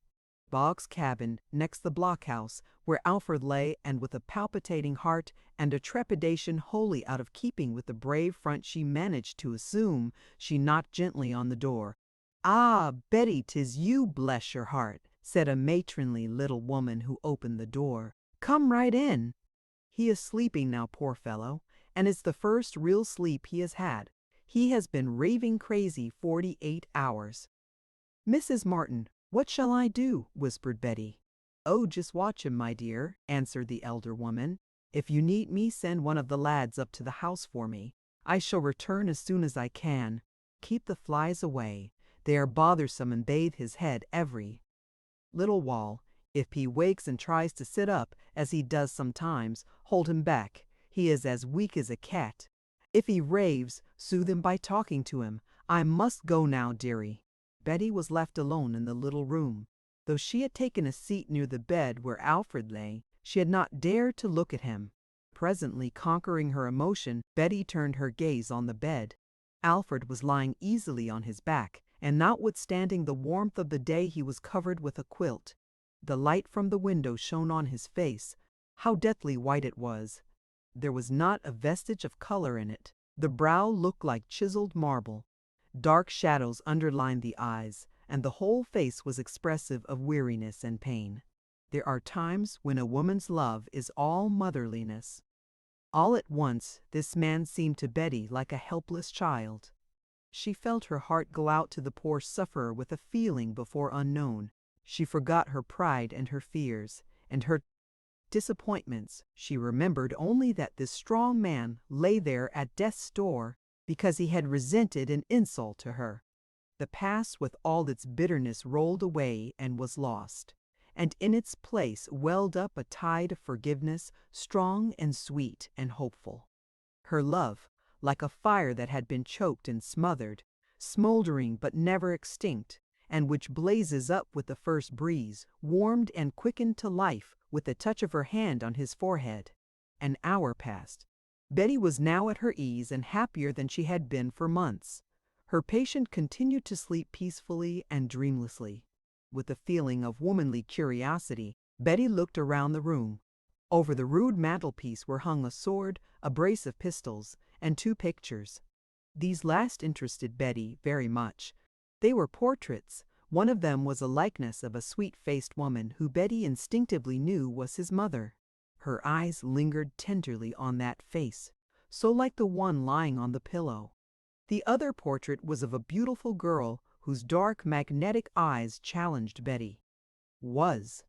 Boggs' cabin next the blockhouse, where Alfred lay, and with a palpitating heart and a trepidation wholly out of keeping with the brave front she managed to assume, she knocked gently on the door. "Ah, Betty, 'tis you, bless your heart," said a matronly little woman who opened the door. "Come right in." "He is sleeping now, poor fellow, and it's the first real sleep he has had. He has been raving crazy 48 hours. Mrs. Martin, "What shall I do?" whispered Betty. "Oh, just watch him, my dear," answered the elder woman. "If you need me, send one of the lads up to the house for me. I shall return as soon as I can. Keep the flies away. They are bothersome and bathe his head every little while. If he wakes and tries to sit up, as he does sometimes, hold him back. He is as weak as a cat. If he raves, soothe him by talking to him. I must go now, dearie." Betty was left alone in the little room. Though she had taken a seat near the bed where Alfred lay, she had not dared to look at him. Presently, conquering her emotion, Betty turned her gaze on the bed. Alfred was lying easily on his back, and notwithstanding the warmth of the day he was covered with a quilt. The light from the window shone on his face. How deathly white it was! There was not a vestige of color in it. The brow looked like chiseled marble. Dark shadows underlined the eyes, and the whole face was expressive of weariness and pain. There are times when a woman's love is all motherliness. All at once, this man seemed to Betty like a helpless child. She felt her heart go out to the poor sufferer with a feeling before unknown. She forgot her pride and her fears, and her disappointments. She remembered only that this strong man lay there at death's door because he had resented an insult to her. The past with all its bitterness rolled away and was lost, and in its place welled up a tide of forgiveness, strong and sweet and hopeful. Her love, like a fire that had been choked and smothered, smoldering but never extinct, and which blazes up with the first breeze, warmed and quickened to life with the touch of her hand on his forehead. An hour passed. Betty was now at her ease and happier than she had been for months. Her patient continued to sleep peacefully and dreamlessly. With a feeling of womanly curiosity, Betty looked around the room. Over the rude mantelpiece were hung a sword, a brace of pistols, and 2 pictures. These last interested Betty very much. They were portraits. One of them was a likeness of a sweet-faced woman who Betty instinctively knew was his mother. Her eyes lingered tenderly on that face, so like the one lying on the pillow. The other portrait was of a beautiful girl whose dark, magnetic eyes challenged Betty. Was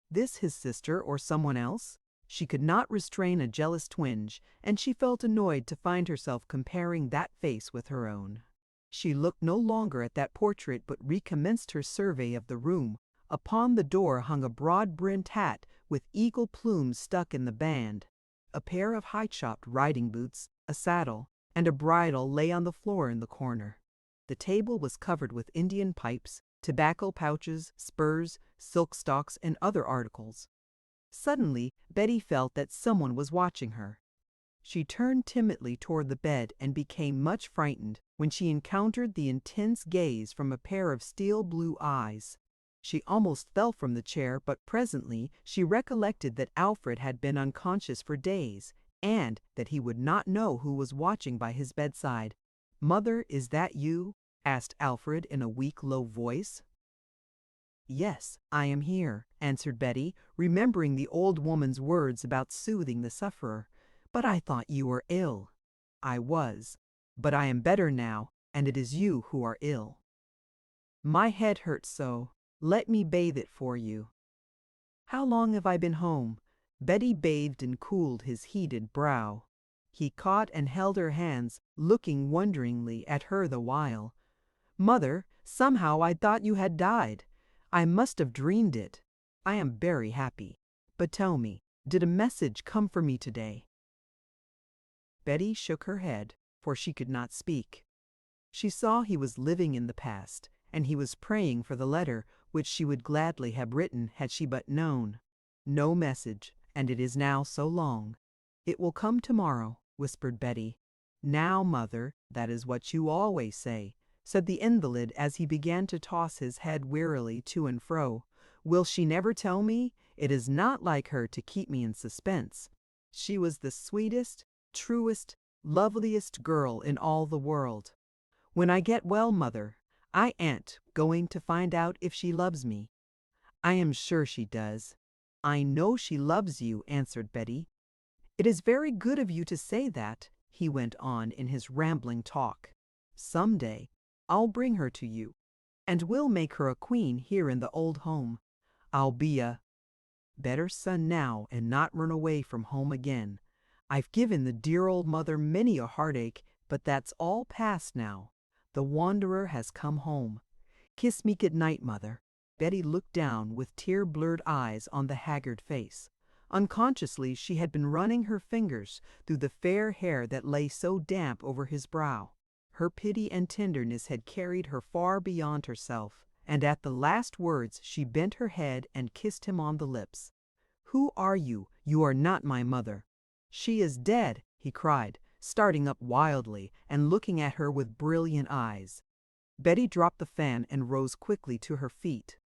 this his sister or someone else? She could not restrain a jealous twinge, and she felt annoyed to find herself comparing that face with her own. She looked no longer at that portrait but recommenced her survey of the room. Upon the door hung a broad-brimmed hat with eagle plumes stuck in the band. A pair of high-chopped riding boots, a saddle, and a bridle lay on the floor in the corner. The table was covered with Indian pipes, tobacco pouches, spurs, silk stocks, and other articles. Suddenly, Betty felt that someone was watching her. She turned timidly toward the bed and became much frightened when she encountered the intense gaze from a pair of steel blue eyes. She almost fell from the chair, but presently she recollected that Alfred had been unconscious for days, and that he would not know who was watching by his bedside. "Mother, is that you?" asked Alfred in a weak, low voice. "Yes, I am here," answered Betty, remembering the old woman's words about soothing the sufferer. "But I thought you were ill." "I was, but I am better now, and it is you who are ill." "My head hurts so. Let me bathe it for you." "How long have I been home?" Betty bathed and cooled his heated brow. He caught and held her hands, looking wonderingly at her the while. "Mother, somehow I thought you had died. I must have dreamed it. I am very happy. But tell me, did a message come for me today?" Betty shook her head, for she could not speak. She saw he was living in the past, and he was praying for the letter which she would gladly have written had she but known. "No message, and it is now so long." "It will come tomorrow," whispered Betty. "Now, mother, that is what you always say," said the invalid as he began to toss his head wearily to and fro. "Will she never tell me? It is not like her to keep me in suspense. She was the sweetest, truest, loveliest girl in all the world. When I get well, mother, I ain't going to find out if she loves me. I am sure she does." "I know she loves you," answered Betty. "It is very good of you to say that," he went on in his rambling talk. "Some day I'll bring her to you, and we'll make her a queen here in the old home. I'll be a better son now and not run away from home again. I've given the dear old mother many a heartache, but that's all past now. The wanderer has come home. Kiss me good night, mother." Betty looked down with tear-blurred eyes on the haggard face. Unconsciously, she had been running her fingers through the fair hair that lay so damp over his brow. Her pity and tenderness had carried her far beyond herself, and at the last words she bent her head and kissed him on the lips. "Who are you? You are not my mother." "She is dead," he cried, starting up wildly and looking at her with brilliant eyes. Betty dropped the fan and rose quickly to her feet.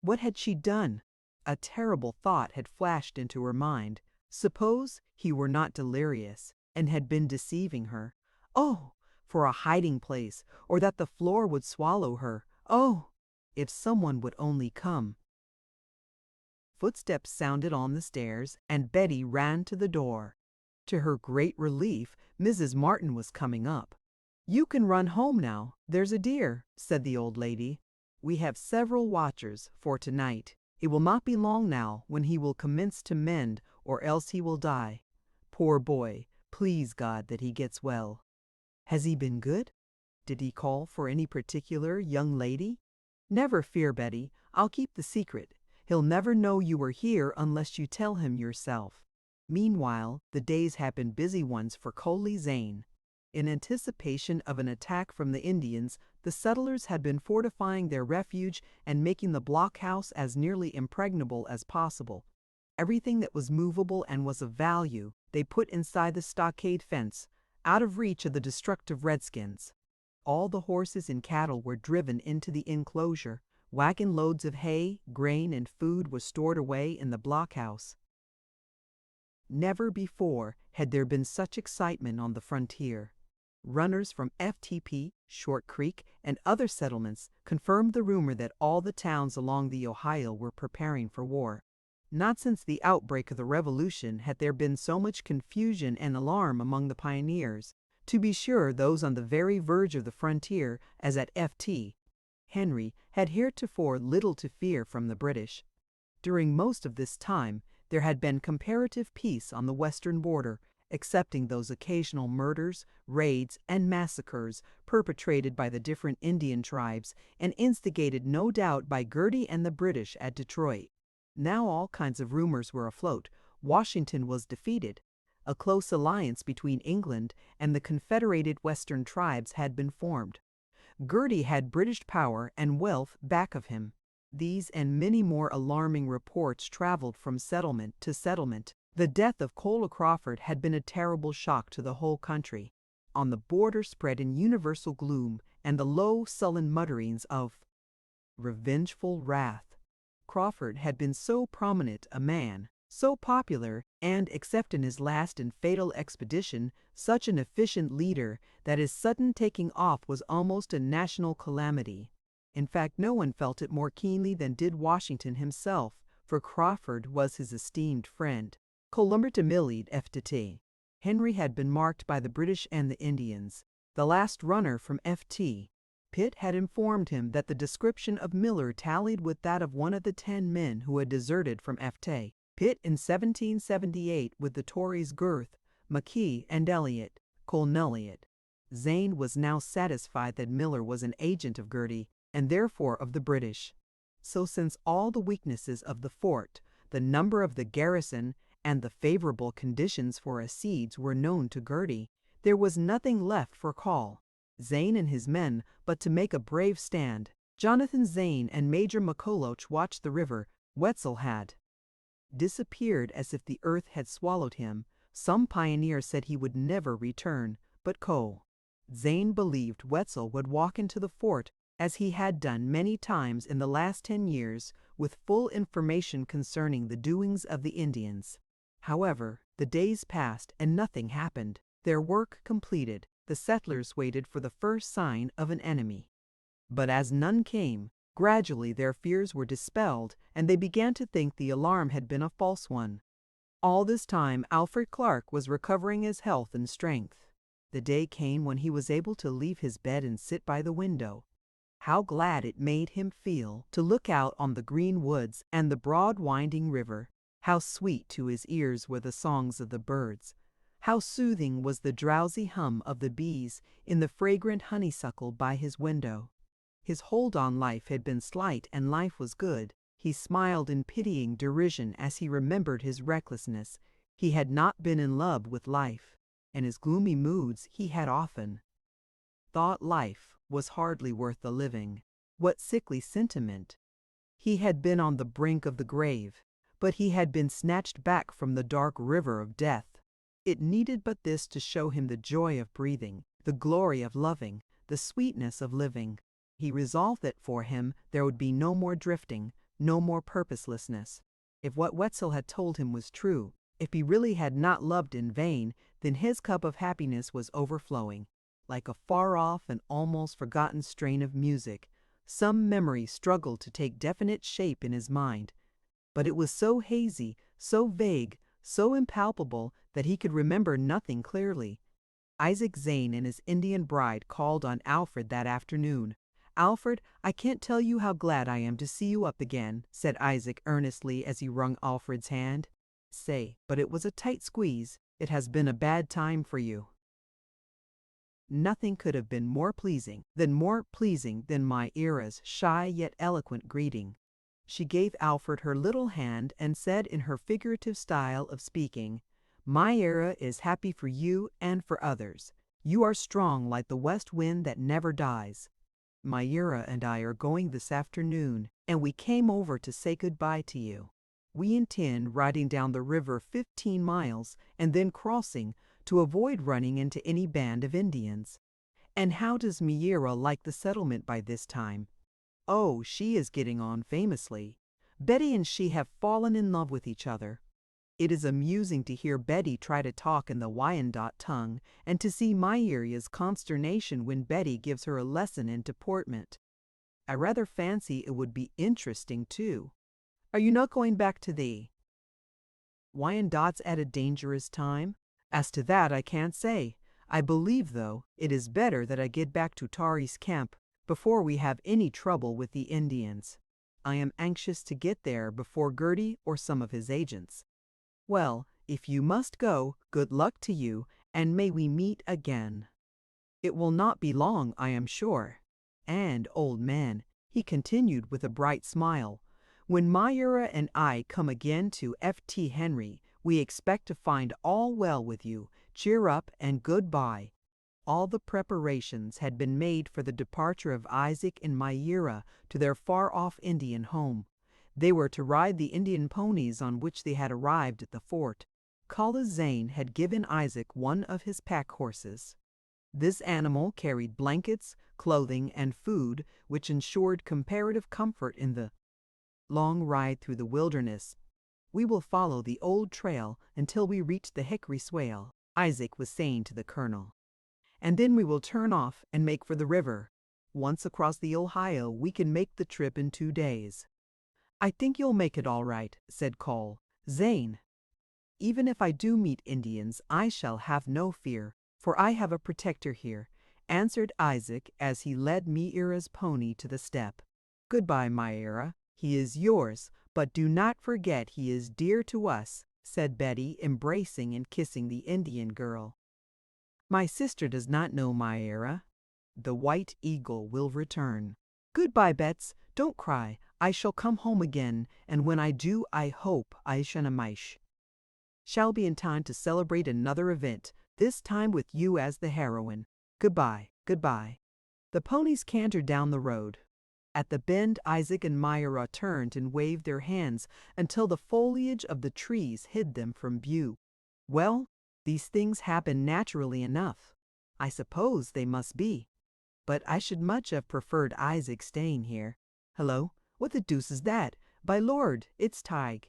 What had she done? A terrible thought had flashed into her mind. Suppose he were not delirious and had been deceiving her. Oh, for a hiding place, or that the floor would swallow her. Oh, if someone would only come. Footsteps sounded on the stairs, and Betty ran to the door. To her great relief, Mrs. Martin was coming up. "You can run home now, there's a dear," said the old lady. "We have several watchers for tonight. It will not be long now when he will commence to mend, or else he will die. Poor boy, please God that he gets well." "Has he been good? Did he call for any particular young lady?" "Never fear, Betty. I'll keep the secret. He'll never know you are here unless you tell him yourself." Meanwhile, the days had been busy ones for Betty Zane. In anticipation of an attack from the Indians, the settlers had been fortifying their refuge and making the blockhouse as nearly impregnable as possible. Everything that was movable and was of value they put inside the stockade fence, out of reach of the destructive redskins. All the horses and cattle were driven into the enclosure. Wagon loads of hay, grain, and food were stored away in the blockhouse. Never before had there been such excitement on the frontier. Runners from FTP, Short Creek, and other settlements confirmed the rumor that all the towns along the Ohio were preparing for war. Not since the outbreak of the Revolution had there been so much confusion and alarm among the pioneers. To be sure, those on the very verge of the frontier, as at FT. Henry, had heretofore little to fear from the British. During most of this time, there had been comparative peace on the western border, excepting those occasional murders, raids, and massacres perpetrated by the different Indian tribes and instigated no doubt by Girty and the British at Detroit. Now all kinds of rumors were afloat. Washington was defeated. A close alliance between England and the confederated western tribes had been formed. Girty had British power and wealth back of him. These and many more alarming reports traveled from settlement to settlement. The death of Cole Crawford had been a terrible shock to the whole country. On the border spread in universal gloom and the low, sullen mutterings of revengeful wrath. Crawford had been so prominent a man, so popular, and, except in his last and fatal expedition, such an efficient leader that his sudden taking off was almost a national calamity. In fact, no one felt it more keenly than did Washington himself, for Crawford was his esteemed friend. Columberta Millid FT. Henry had been marked by the British and the Indians. The last runner from FT. Pitt had informed him that the description of Miller tallied with that of one of the 10 men who had deserted from FT. Pitt in 1778 with the Tories Girth, Mackay, and Elliot, Colnelliot. Zane was now satisfied that Miller was an agent of Girty, and therefore of the British. So since all the weaknesses of the fort, the number of the garrison, and the favorable conditions for a siege were known to Girty, there was nothing left for Call, Zane and his men, but to make a brave stand. Jonathan Zane and Major McCulloch watched the river. Wetzel had disappeared as if the earth had swallowed him. Some pioneers said he would never return, but Zane believed Wetzel would walk into the fort, as he had done many times in the last 10 years, with full information concerning the doings of the Indians. However, the days passed and nothing happened. Their work completed, the settlers waited for the first sign of an enemy. But as none came, gradually their fears were dispelled, and they began to think the alarm had been a false one. All this time Alfred Clark was recovering his health and strength. The day came when he was able to leave his bed and sit by the window. How glad it made him feel to look out on the green woods and the broad winding river. How sweet to his ears were the songs of the birds. How soothing was the drowsy hum of the bees in the fragrant honeysuckle by his window. His hold on life had been slight and life was good. He smiled in pitying derision as he remembered his recklessness. He had not been in love with life, and his gloomy moods he had often thought life was hardly worth the living. What sickly sentiment! He had been on the brink of the grave, but he had been snatched back from the dark river of death. It needed but this to show him the joy of breathing, the glory of loving, the sweetness of living. He resolved that for him there would be no more drifting, no more purposelessness. If what Wetzel had told him was true, if he really had not loved in vain, then his cup of happiness was overflowing. Like a far-off and almost forgotten strain of music, some memory struggled to take definite shape in his mind. But it was so hazy, so vague, so impalpable that he could remember nothing clearly. Isaac Zane and his Indian bride called on Alfred that afternoon. "Alfred, I can't tell you how glad I am to see you up again," said Isaac earnestly as he wrung Alfred's hand. "Say, but it was a tight squeeze. It has been a bad time for you." Nothing could have been more pleasing than Myra's shy yet eloquent greeting. She gave Alfred her little hand and said in her figurative style of speaking, "Myra is happy for you and for others. You are strong like the west wind that never dies. Myra and I are going this afternoon, and we came over to say goodbye to you. We intend riding down the river 15 miles and then crossing to avoid running into any band of Indians." "And how does Myra like the settlement by this time?" "Oh, she is getting on famously. Betty and she have fallen in love with each other. It is amusing to hear Betty try to talk in the Wyandot tongue and to see Myra's consternation when Betty gives her a lesson in deportment. I rather fancy it would be interesting too. Are you not going back to the Wyandot's at a dangerous time? As to that I can't say. I believe, though, it is better that I get back to Tari's camp before we have any trouble with the Indians. I am anxious to get there before Gertie or some of his agents. Well, if you must go, good luck to you, and may we meet again. It will not be long, I am sure. And, old man," he continued with a bright smile, "when Myra and I come again to F.T. Henry, we expect to find all well with you. Cheer up and goodbye." All the preparations had been made for the departure of Isaac and Myra to their far-off Indian home. They were to ride the Indian ponies on which they had arrived at the fort. Kala Zane had given Isaac one of his pack horses. This animal carried blankets, clothing, and food, which ensured comparative comfort in the long ride through the wilderness. "We will follow the old trail until we reach the hickory swale," Isaac was saying to the colonel. "And then we will turn off and make for the river. Once across the Ohio, we can make the trip in 2 days." "I think you'll make it all right," said Cole. "Zane, even if I do meet Indians, I shall have no fear, for I have a protector here," answered Isaac as he led Myra's pony to the step. "Goodbye, Myra. He is yours, but do not forget he is dear to us," said Betty, embracing and kissing the Indian girl. "My sister does not know Myra. The White Eagle will return. Goodbye, Bets. Don't cry. I shall come home again, and when I do, I hope I shall be in time to celebrate another event, this time with you as the heroine. Goodbye, goodbye." The ponies cantered down the road. At the bend, Isaac and Myra turned and waved their hands until the foliage of the trees hid them from view. "Well, these things happen naturally enough. I suppose they must be. But I should much have preferred Isaac staying here. Hello, what the deuce is that? By Lord, it's Tige."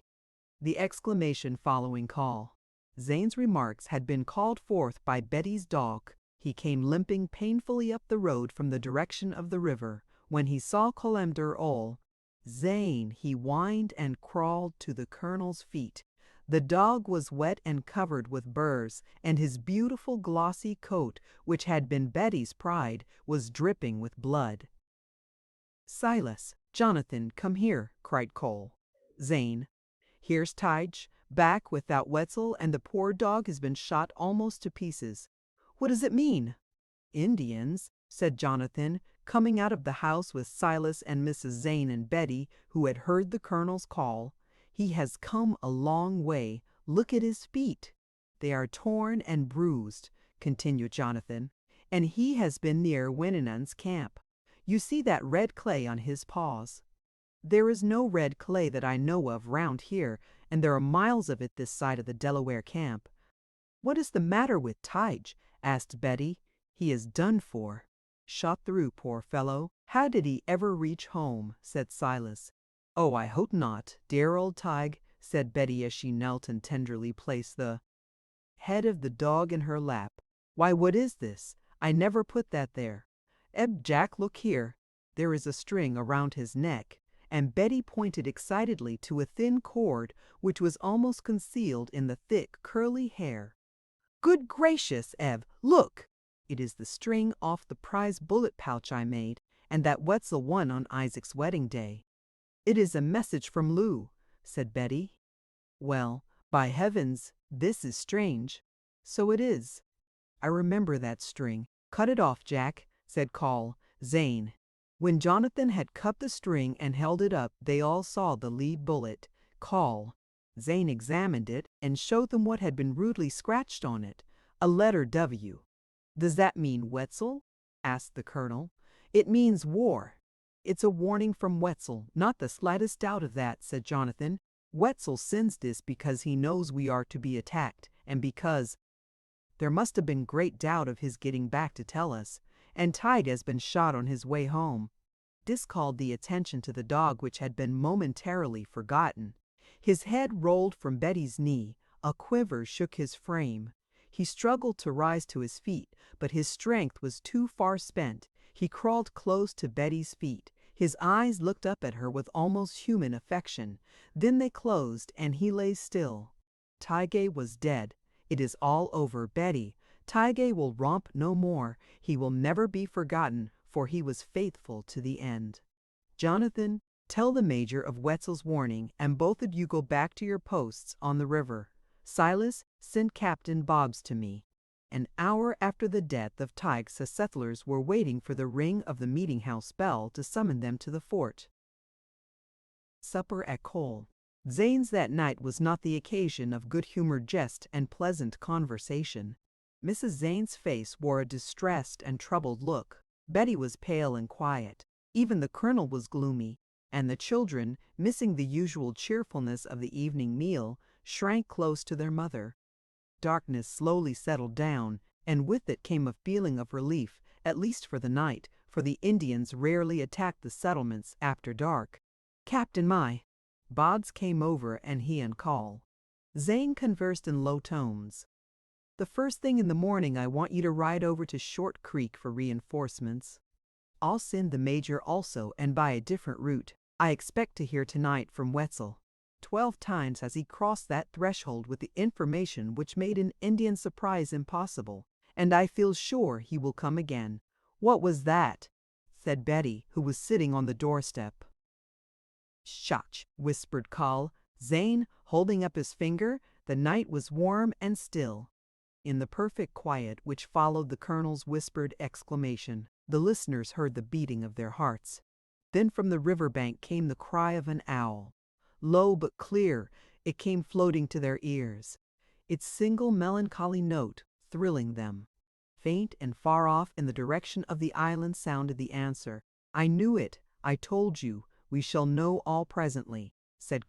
The exclamation following call. Zane's remarks had been called forth by Betty's dog. He came limping painfully up the road from the direction of the river. When he saw Colamder Owl, "Zane," he whined and crawled to the colonel's feet. The dog was wet and covered with burrs, and his beautiful glossy coat, which had been Betty's pride, was dripping with blood. Silas, Jonathan, come here, cried Cole. Zane. Here's Tige, back without Wetzel, and the poor dog has been shot almost to pieces. What does it mean? Indians, said Jonathan, coming out of the house with Silas and Mrs. Zane and Betty, who had heard the colonel's call. He has come a long way. Look at his feet. They are torn and bruised, continued Jonathan, and he has been near Winninan's camp. You see that red clay on his paws. There is no red clay that I know of round here, and there are miles of it this side of the Delaware camp. What is the matter with Tige? Asked Betty. He is done for. Shot through, poor fellow. How did he ever reach home? Said Silas. Oh, I hope not, dear old Tige, said Betty as she knelt and tenderly placed the head of the dog in her lap. Why, what is this? I never put that there. Jack, look here. There is a string around his neck, and Betty pointed excitedly to a thin cord which was almost concealed in the thick, curly hair. Good gracious, Ev, look! It is the string off the prize bullet pouch I made, and that Wetzel won on Isaac's wedding day. It is a message from Lou, said Betty. Well, by heavens, this is strange. So it is. I remember that string. Cut it off, Jack, said Zane. When Jonathan had cut the string and held it up, they all saw the lead bullet. Zane examined it and showed them what had been rudely scratched on it, a letter W. Does that mean Wetzel? Asked the colonel. It means war. It's a warning from Wetzel, not the slightest doubt of that, said Jonathan. Wetzel sends this because he knows we are to be attacked, and because there must have been great doubt of his getting back to tell us, and Tige has been shot on his way home. This called the attention to the dog, which had been momentarily forgotten. His head rolled from Betty's knee, a quiver shook his frame. He struggled to rise to his feet, but his strength was too far spent. He crawled close to Betty's feet. His eyes looked up at her with almost human affection. Then they closed, and he lay still. Tige was dead. It is all over, Betty. Tige will romp no more. He will never be forgotten, for he was faithful to the end. Jonathan, tell the major of Wetzel's warning, and both of you go back to your posts on the river. Silas, send Captain Boggs to me. An hour after the death of Tige, the settlers were waiting for the ring of the meeting-house bell to summon them to the fort. Supper at Cole. Zane's that night was not the occasion of good-humored jest and pleasant conversation. Mrs. Zane's face wore a distressed and troubled look. Betty was pale and quiet. Even the colonel was gloomy, and the children, missing the usual cheerfulness of the evening meal, shrank close to their mother. Darkness slowly settled down, and with it came a feeling of relief, at least for the night, for the Indians rarely attacked the settlements after dark. Captain Boggs came over, and he and Zane conversed in low tones. The first thing in the morning I want you to ride over to Short Creek for reinforcements. I'll send the major also, and by a different route. I expect to hear tonight from Wetzel. 12 times has he crossed that threshold with the information which made an Indian surprise impossible, and I feel sure he will come again. What was that? Said Betty, who was sitting on the doorstep. Shach, whispered Zane, holding up his finger. The night was warm and still. In the perfect quiet which followed the colonel's whispered exclamation, the listeners heard the beating of their hearts. Then from the riverbank came the cry of an owl. Low but clear, it came floating to their ears, its single melancholy note thrilling them. Faint and far off in the direction of the island sounded the answer. I knew it. I told you. We shall know all presently, said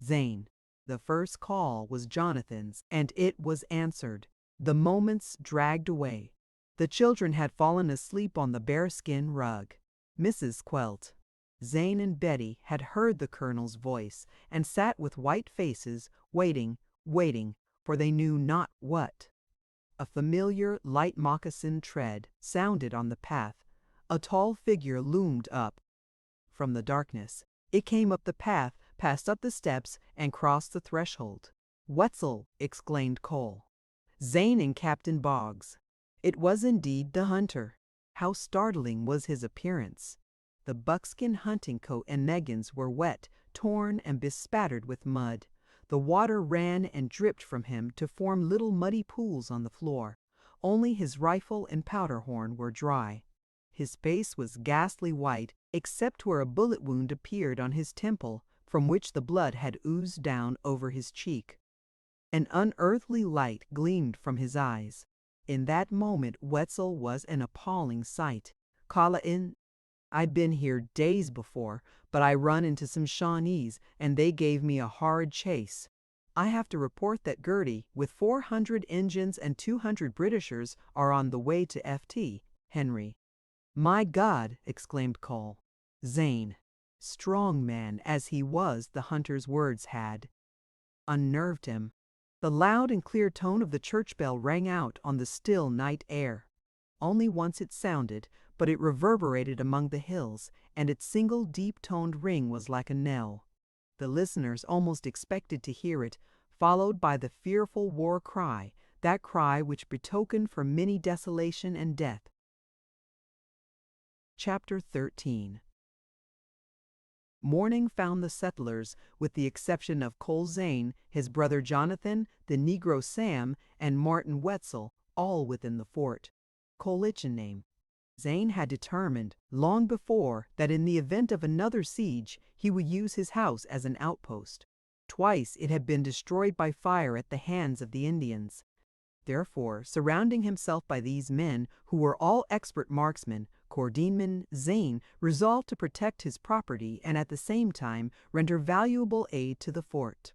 Zane. The first call was Jonathan's, and it was answered. The moments dragged away. The children had fallen asleep on the bearskin rug. Mrs. Zane and Betty had heard the colonel's voice, and sat with white faces, waiting, for they knew not what. A familiar, light moccasined tread sounded on the path. A tall figure loomed up from the darkness. It came up the path, passed up the steps, and crossed the threshold. Wetzel! Exclaimed Zane and Captain Boggs. It was indeed the hunter. How startling was his appearance! The buckskin hunting coat and neggings were wet, torn, and bespattered with mud. The water ran and dripped from him to form little muddy pools on the floor. Only his rifle and powder horn were dry. His face was ghastly white, except where a bullet wound appeared on his temple, from which the blood had oozed down over his cheek. An unearthly light gleamed from his eyes. In that moment Wetzel was an appalling sight. "Calla I'd been here days before, but I run into some Shawnees, and they gave me a hard chase. I have to report that Gertie, with 400 Injuns and 200 Britishers, are on the way to Ft. Henry." "My God!" exclaimed Cole. Zane, strong man as he was, the hunter's words had unnerved him. The loud and clear tone of the church bell rang out on the still night air. Only once it sounded, but it reverberated among the hills, and its single deep-toned ring was like a knell. The listeners almost expected to hear it, followed by the fearful war cry, that cry which betokened for many desolation and death. Chapter 13. Morning found the settlers, with the exception of Cole Zane, his brother Jonathan, the Negro Sam, and Martin Wetzel, all within the fort. Coalition name. Zane had determined, long before, that in the event of another siege, he would use his house as an outpost. Twice it had been destroyed by fire at the hands of the Indians. Therefore, surrounding himself by these men, who were all expert marksmen, cordonman Zane resolved to protect his property and at the same time render valuable aid to the fort.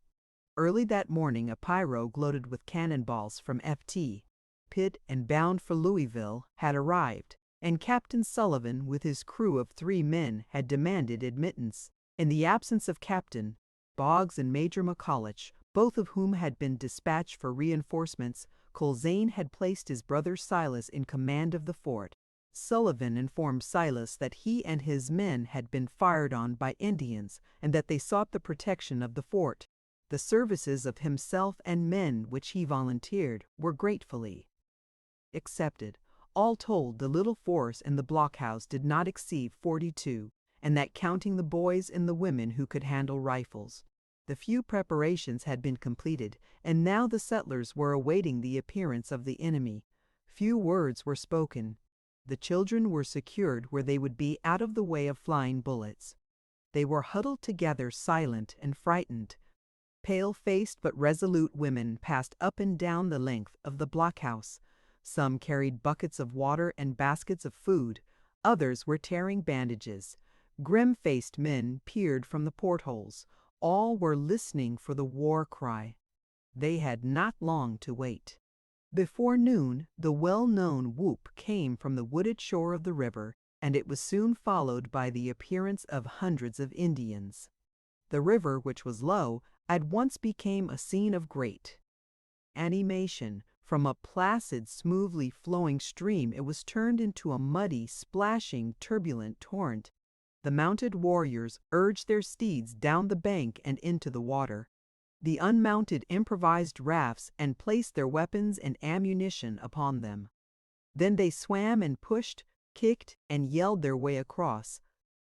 Early that morning a pyro loaded with cannonballs from Ft. Pitt and bound for Louisville had arrived, and Captain Sullivan with his crew of 3 men had demanded admittance. In the absence of Captain Boggs and Major McCulloch, both of whom had been dispatched for reinforcements, Cole Zane had placed his brother Silas in command of the fort. Sullivan informed Silas that he and his men had been fired on by Indians and that they sought the protection of the fort. The services of himself and men which he volunteered were gratefully accepted. All told, the little force in the blockhouse did not exceed 42, and that counting the boys and the women who could handle rifles. The few preparations had been completed, and now the settlers were awaiting the appearance of the enemy. Few words were spoken. The children were secured where they would be out of the way of flying bullets. They were huddled together, silent and frightened. Pale-faced but resolute women passed up and down the length of the blockhouse. Some carried buckets of water and baskets of food. Others were tearing bandages. Grim-faced men peered from the portholes. All were listening for the war cry. They had not long to wait. Before noon, the well-known whoop came from the wooded shore of the river, and it was soon followed by the appearance of hundreds of Indians. The river, which was low, at once became a scene of great animation. From a placid, smoothly flowing stream, it was turned into a muddy, splashing, turbulent torrent. The mounted warriors urged their steeds down the bank and into the water. The unmounted improvised rafts and placed their weapons and ammunition upon them. Then they swam and pushed, kicked, and yelled their way across.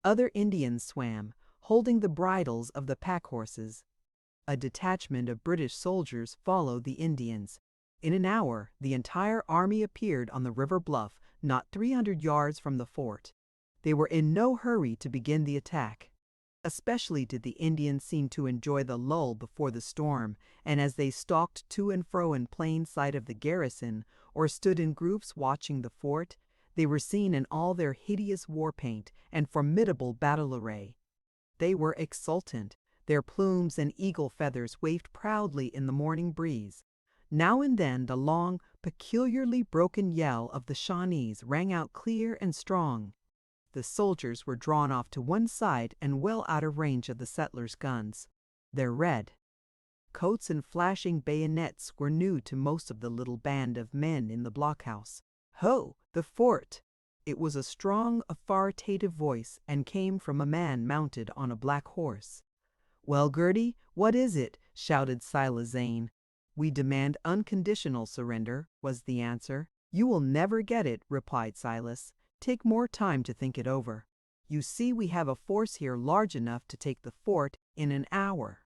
Other Indians swam, holding the bridles of the pack horses. A detachment of British soldiers followed the Indians. In an hour, the entire army appeared on the river bluff, not 300 yards from the fort. They were in no hurry to begin the attack. Especially did the Indians seem to enjoy the lull before the storm, and as they stalked to and fro in plain sight of the garrison, or stood in groups watching the fort, they were seen in all their hideous war paint and formidable battle array. They were exultant. Their plumes and eagle feathers waved proudly in the morning breeze. Now and then the long, peculiarly broken yell of the Shawnees rang out clear and strong. The soldiers were drawn off to one side and well out of range of the settlers' guns. Their red coats and flashing bayonets were new to most of the little band of men in the blockhouse. "Ho, the fort!" It was a strong, authoritative voice and came from a man mounted on a black horse. "Well, Gertie, what is it?" shouted Silas Zane. "We demand unconditional surrender," was the answer. "You will never get it," replied Silas. "Take more time to think it over." You see, we have a force here large enough to take the fort in an hour."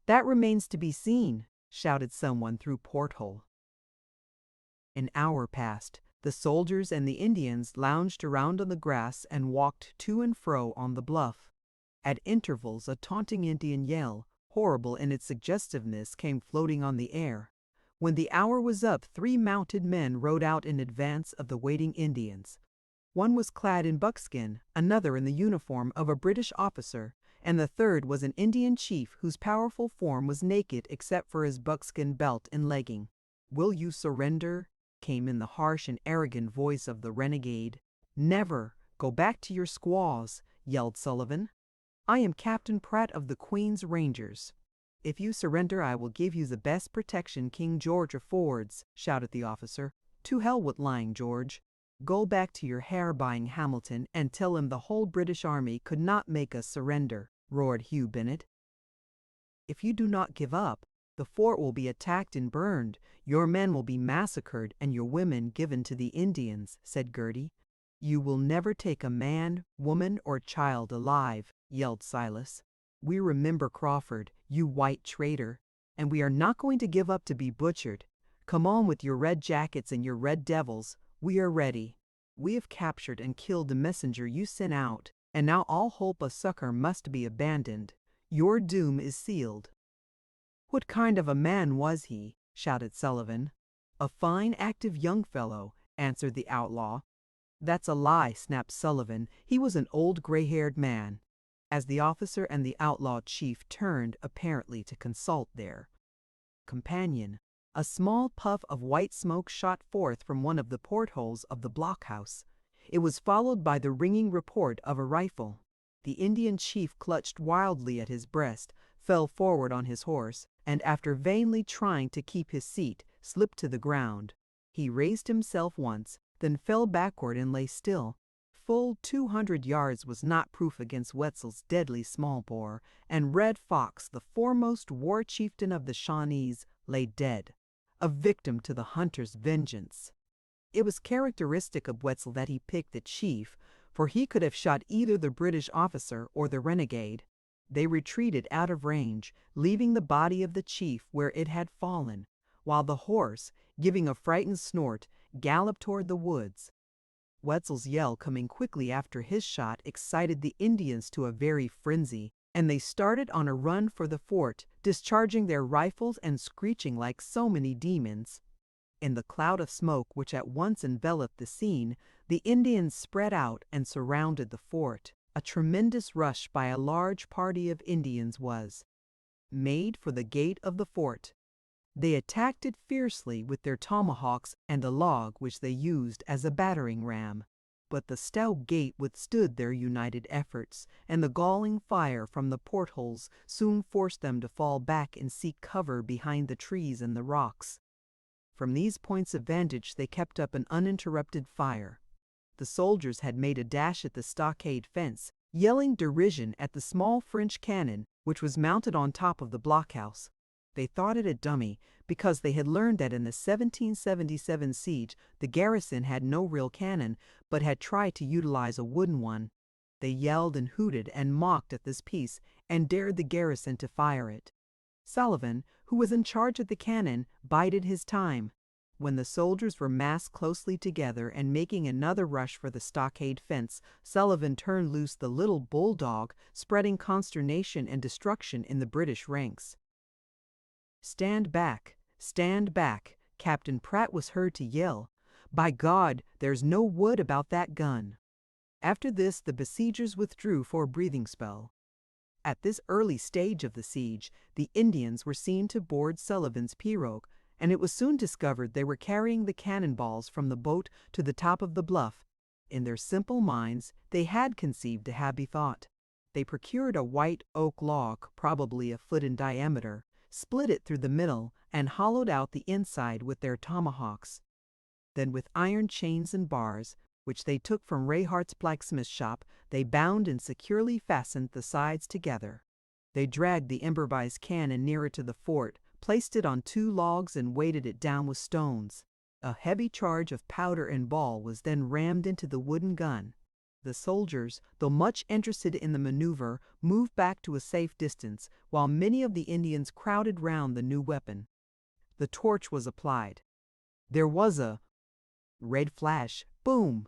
"That remains to be seen," shouted someone through porthole. An hour passed. The soldiers and the Indians lounged around on the grass and walked to and fro on the bluff. At intervals, a taunting Indian yell, horrible in its suggestiveness, came floating on the air. When the hour was up, 3 mounted men rode out in advance of the waiting Indians. One was clad in buckskin, another in the uniform of a British officer, and the third was an Indian chief whose powerful form was naked except for his buckskin belt and legging. "Will you surrender?" came in the harsh and arrogant voice of the renegade. "Never! Go back to your squaws," yelled Sullivan. "I am Captain Pratt of the Queen's Rangers." "If you surrender, I will give you the best protection King George affords," shouted the officer. "To hell with lying, George. Go back to your hair-buying Hamilton and tell him the whole British army could not make us surrender," roared Hugh Bennet. "If you do not give up, the fort will be attacked and burned. Your men will be massacred and your women given to the Indians," said Gertie. "You will never take a man, woman, or child alive," yelled Silas. "We remember Crawford, you white traitor, and we are not going to give up to be butchered. Come on with your red jackets and your red devils. We are ready. We have captured and killed the messenger you sent out, and now all hope of succor must be abandoned. Your doom is sealed." "What kind of a man was he?" shouted Sullivan. "A fine, active young fellow," answered the outlaw. "That's a lie," snapped Sullivan. "He was an old gray-haired man," as the officer and the outlaw chief turned apparently to consult their companion. A small puff of white smoke shot forth from one of the portholes of the blockhouse. It was followed by the ringing report of a rifle. The Indian chief clutched wildly at his breast, fell forward on his horse, and after vainly trying to keep his seat, slipped to the ground. He raised himself once, then fell backward and lay still. Full 200 yards was not proof against Wetzel's deadly small bore, and Red Fox, the foremost war chieftain of the Shawnees, lay dead, a victim to the hunter's vengeance. It was characteristic of Wetzel that he picked the chief, for he could have shot either the British officer or the renegade. They retreated out of range, leaving the body of the chief where it had fallen, while the horse, giving a frightened snort, galloped toward the woods. Wetzel's yell coming quickly after his shot excited the Indians to a very frenzy, and they started on a run for the fort, discharging their rifles and screeching like so many demons. In the cloud of smoke which at once enveloped the scene, the Indians spread out and surrounded the fort. A tremendous rush by a large party of Indians was made for the gate of the fort. They attacked it fiercely with their tomahawks and a log which they used as a battering ram. But the stout gate withstood their united efforts, and the galling fire from the portholes soon forced them to fall back and seek cover behind the trees and the rocks. From these points of vantage they kept up an uninterrupted fire. The soldiers had made a dash at the stockade fence, yelling derision at the small French cannon which was mounted on top of the blockhouse. They thought it a dummy because they had learned that in the 1777 siege the garrison had no real cannon but had tried to utilize a wooden one. They yelled and hooted and mocked at this piece and dared the garrison to fire it. Sullivan, who was in charge of the cannon, bided his time. When the soldiers were massed closely together and making another rush for the stockade fence, Sullivan turned loose the little bulldog, spreading consternation and destruction in the British ranks. "Stand back! Stand back!" Captain Pratt was heard to yell. "By God, there's no wood about that gun." After this, the besiegers withdrew for a breathing spell. At this early stage of the siege, the Indians were seen to board Sullivan's pirogue, and it was soon discovered they were carrying the cannonballs from the boat to the top of the bluff. In their simple minds, they had conceived a happy thought. They procured a white oak log, probably a foot in diameter, split it through the middle, and hollowed out the inside with their tomahawks. Then with iron chains and bars, which they took from Rayhart's blacksmith shop, they bound and securely fastened the sides together. They dragged the improvised cannon nearer to the fort, placed it on 2 logs and weighted it down with stones. A heavy charge of powder and ball was then rammed into the wooden gun. The soldiers, though much interested in the maneuver, moved back to a safe distance, while many of the Indians crowded round the new weapon. The torch was applied. There was a red flash. Boom!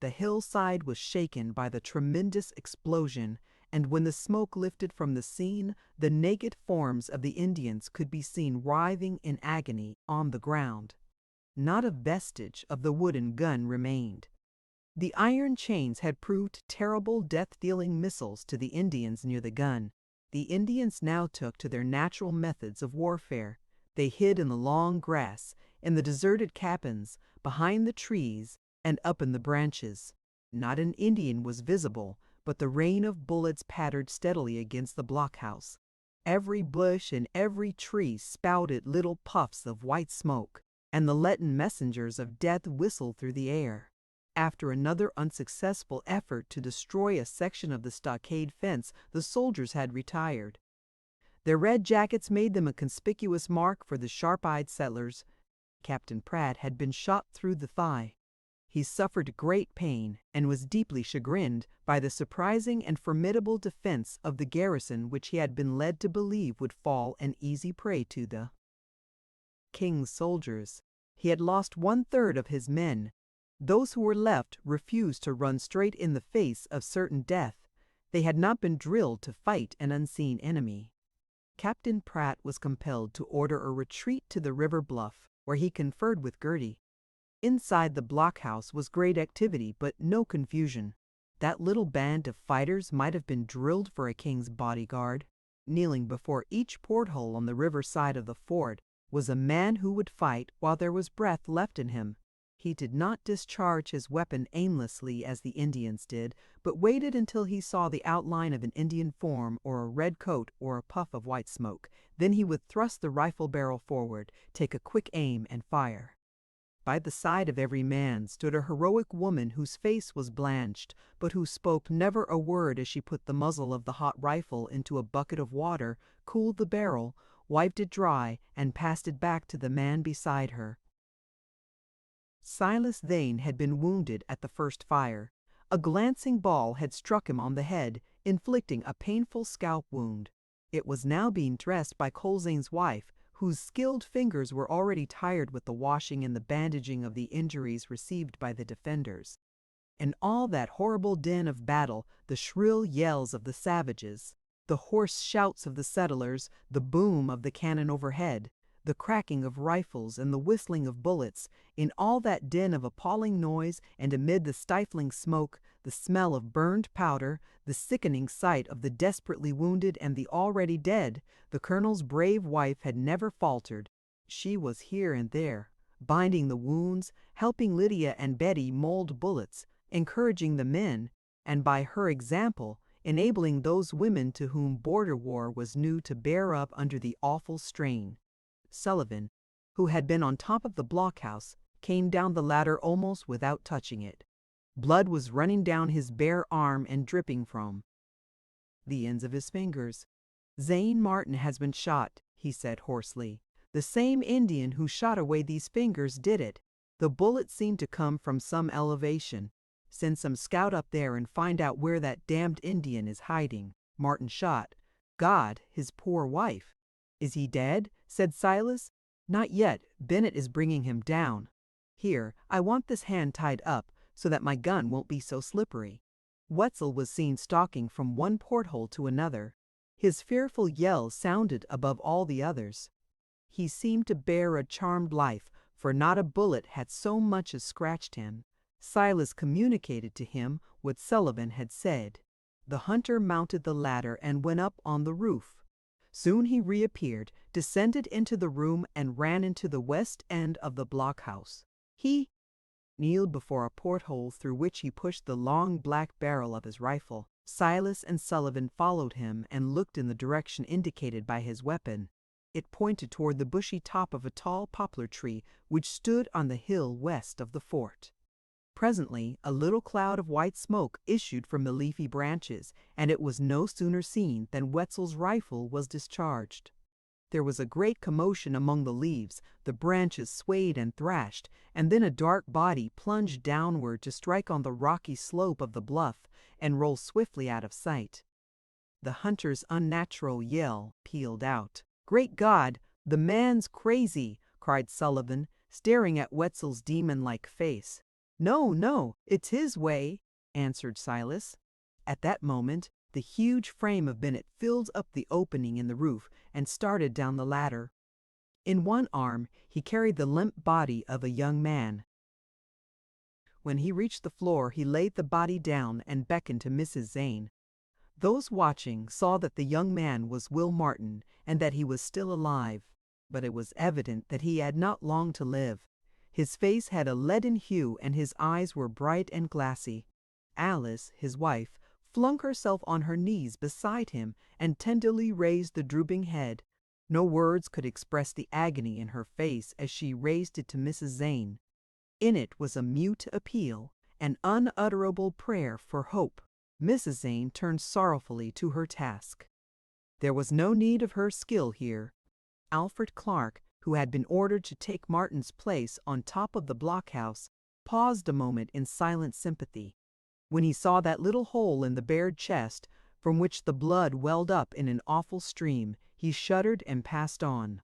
The hillside was shaken by the tremendous explosion, and when the smoke lifted from the scene, the naked forms of the Indians could be seen writhing in agony on the ground. Not a vestige of the wooden gun remained. The iron chains had proved terrible death-dealing missiles to the Indians near the gun. The Indians now took to their natural methods of warfare. They hid in the long grass, in the deserted cabins, behind the trees, and up in the branches. Not an Indian was visible, but the rain of bullets pattered steadily against the blockhouse. Every bush and every tree spouted little puffs of white smoke, and the leaden messengers of death whistled through the air. After another unsuccessful effort to destroy a section of the stockade fence, the soldiers had retired. Their red jackets made them a conspicuous mark for the sharp-eyed settlers. Captain Pratt had been shot through the thigh. He suffered great pain and was deeply chagrined by the surprising and formidable defense of the garrison which he had been led to believe would fall an easy prey to the King's soldiers. He had lost 1/3 of his men. Those who were left refused to run straight in the face of certain death. They had not been drilled to fight an unseen enemy. Captain Pratt was compelled to order a retreat to the river bluff, where he conferred with Gertie. Inside the blockhouse was great activity, but no confusion. That little band of fighters might have been drilled for a king's bodyguard. Kneeling before each porthole on the river side of the fort was a man who would fight while there was breath left in him. He did not discharge his weapon aimlessly as the Indians did, but waited until he saw the outline of an Indian form or a red coat or a puff of white smoke. Then he would thrust the rifle barrel forward, take a quick aim, and fire. By the side of every man stood a heroic woman whose face was blanched, but who spoke never a word as she put the muzzle of the hot rifle into a bucket of water, cooled the barrel, wiped it dry, and passed it back to the man beside her. Silas Zane had been wounded at the first fire. A glancing ball had struck him on the head, inflicting a painful scalp wound. It was now being dressed by Colzane's wife, whose skilled fingers were already tired with the washing and the bandaging of the injuries received by the defenders. In all that horrible din of battle, the shrill yells of the savages, the hoarse shouts of the settlers, the boom of the cannon overhead, the cracking of rifles and the whistling of bullets, in all that din of appalling noise and amid the stifling smoke, the smell of burned powder, the sickening sight of the desperately wounded and the already dead, the colonel's brave wife had never faltered. She was here and there, binding the wounds, helping Lydia and Betty mold bullets, encouraging the men, and by her example, enabling those women to whom border war was new to bear up under the awful strain. Sullivan, who had been on top of the blockhouse, came down the ladder almost without touching it. Blood was running down his bare arm and dripping from the ends of his fingers. "Zane Martin has been shot," he said hoarsely. "The same Indian who shot away these fingers did it. The bullet seemed to come from some elevation. Send some scout up there and find out where that damned Indian is hiding. Martin shot. God, his poor wife." "Is he dead?" said Silas. "Not yet. Bennett is bringing him down. Here, I want this hand tied up so that my gun won't be so slippery." Wetzel was seen stalking from one porthole to another. His fearful yell sounded above all the others. He seemed to bear a charmed life, for not a bullet had so much as scratched him. Silas communicated to him what Sullivan had said. The hunter mounted the ladder and went up on the roof. Soon he reappeared, descended into the room, and ran into the west end of the blockhouse. He kneeled before a porthole through which he pushed the long black barrel of his rifle. Silas and Sullivan followed him and looked in the direction indicated by his weapon. It pointed toward the bushy top of a tall poplar tree which stood on the hill west of the fort. Presently a little cloud of white smoke issued from the leafy branches, and it was no sooner seen than Wetzel's rifle was discharged. There was a great commotion among the leaves, the branches swayed and thrashed, and then a dark body plunged downward to strike on the rocky slope of the bluff and roll swiftly out of sight. The hunter's unnatural yell pealed out. "Great God, the man's crazy!" cried Sullivan, staring at Wetzel's demon-like face. "No, no, it's his way," answered Silas. At that moment, the huge frame of Bennett filled up the opening in the roof and started down the ladder. In one arm, he carried the limp body of a young man. When he reached the floor, he laid the body down and beckoned to Mrs. Zane. Those watching saw that the young man was Will Martin and that he was still alive, but it was evident that he had not long to live. His face had a leaden hue and his eyes were bright and glassy. Alice, his wife, flung herself on her knees beside him and tenderly raised the drooping head. No words could express the agony in her face as she raised it to Mrs. Zane. In it was a mute appeal, an unutterable prayer for hope. Mrs. Zane turned sorrowfully to her task. There was no need of her skill here. Alfred Clark, who had been ordered to take Martin's place on top of the blockhouse, paused a moment in silent sympathy. When he saw that little hole in the bared chest, from which the blood welled up in an awful stream, he shuddered and passed on.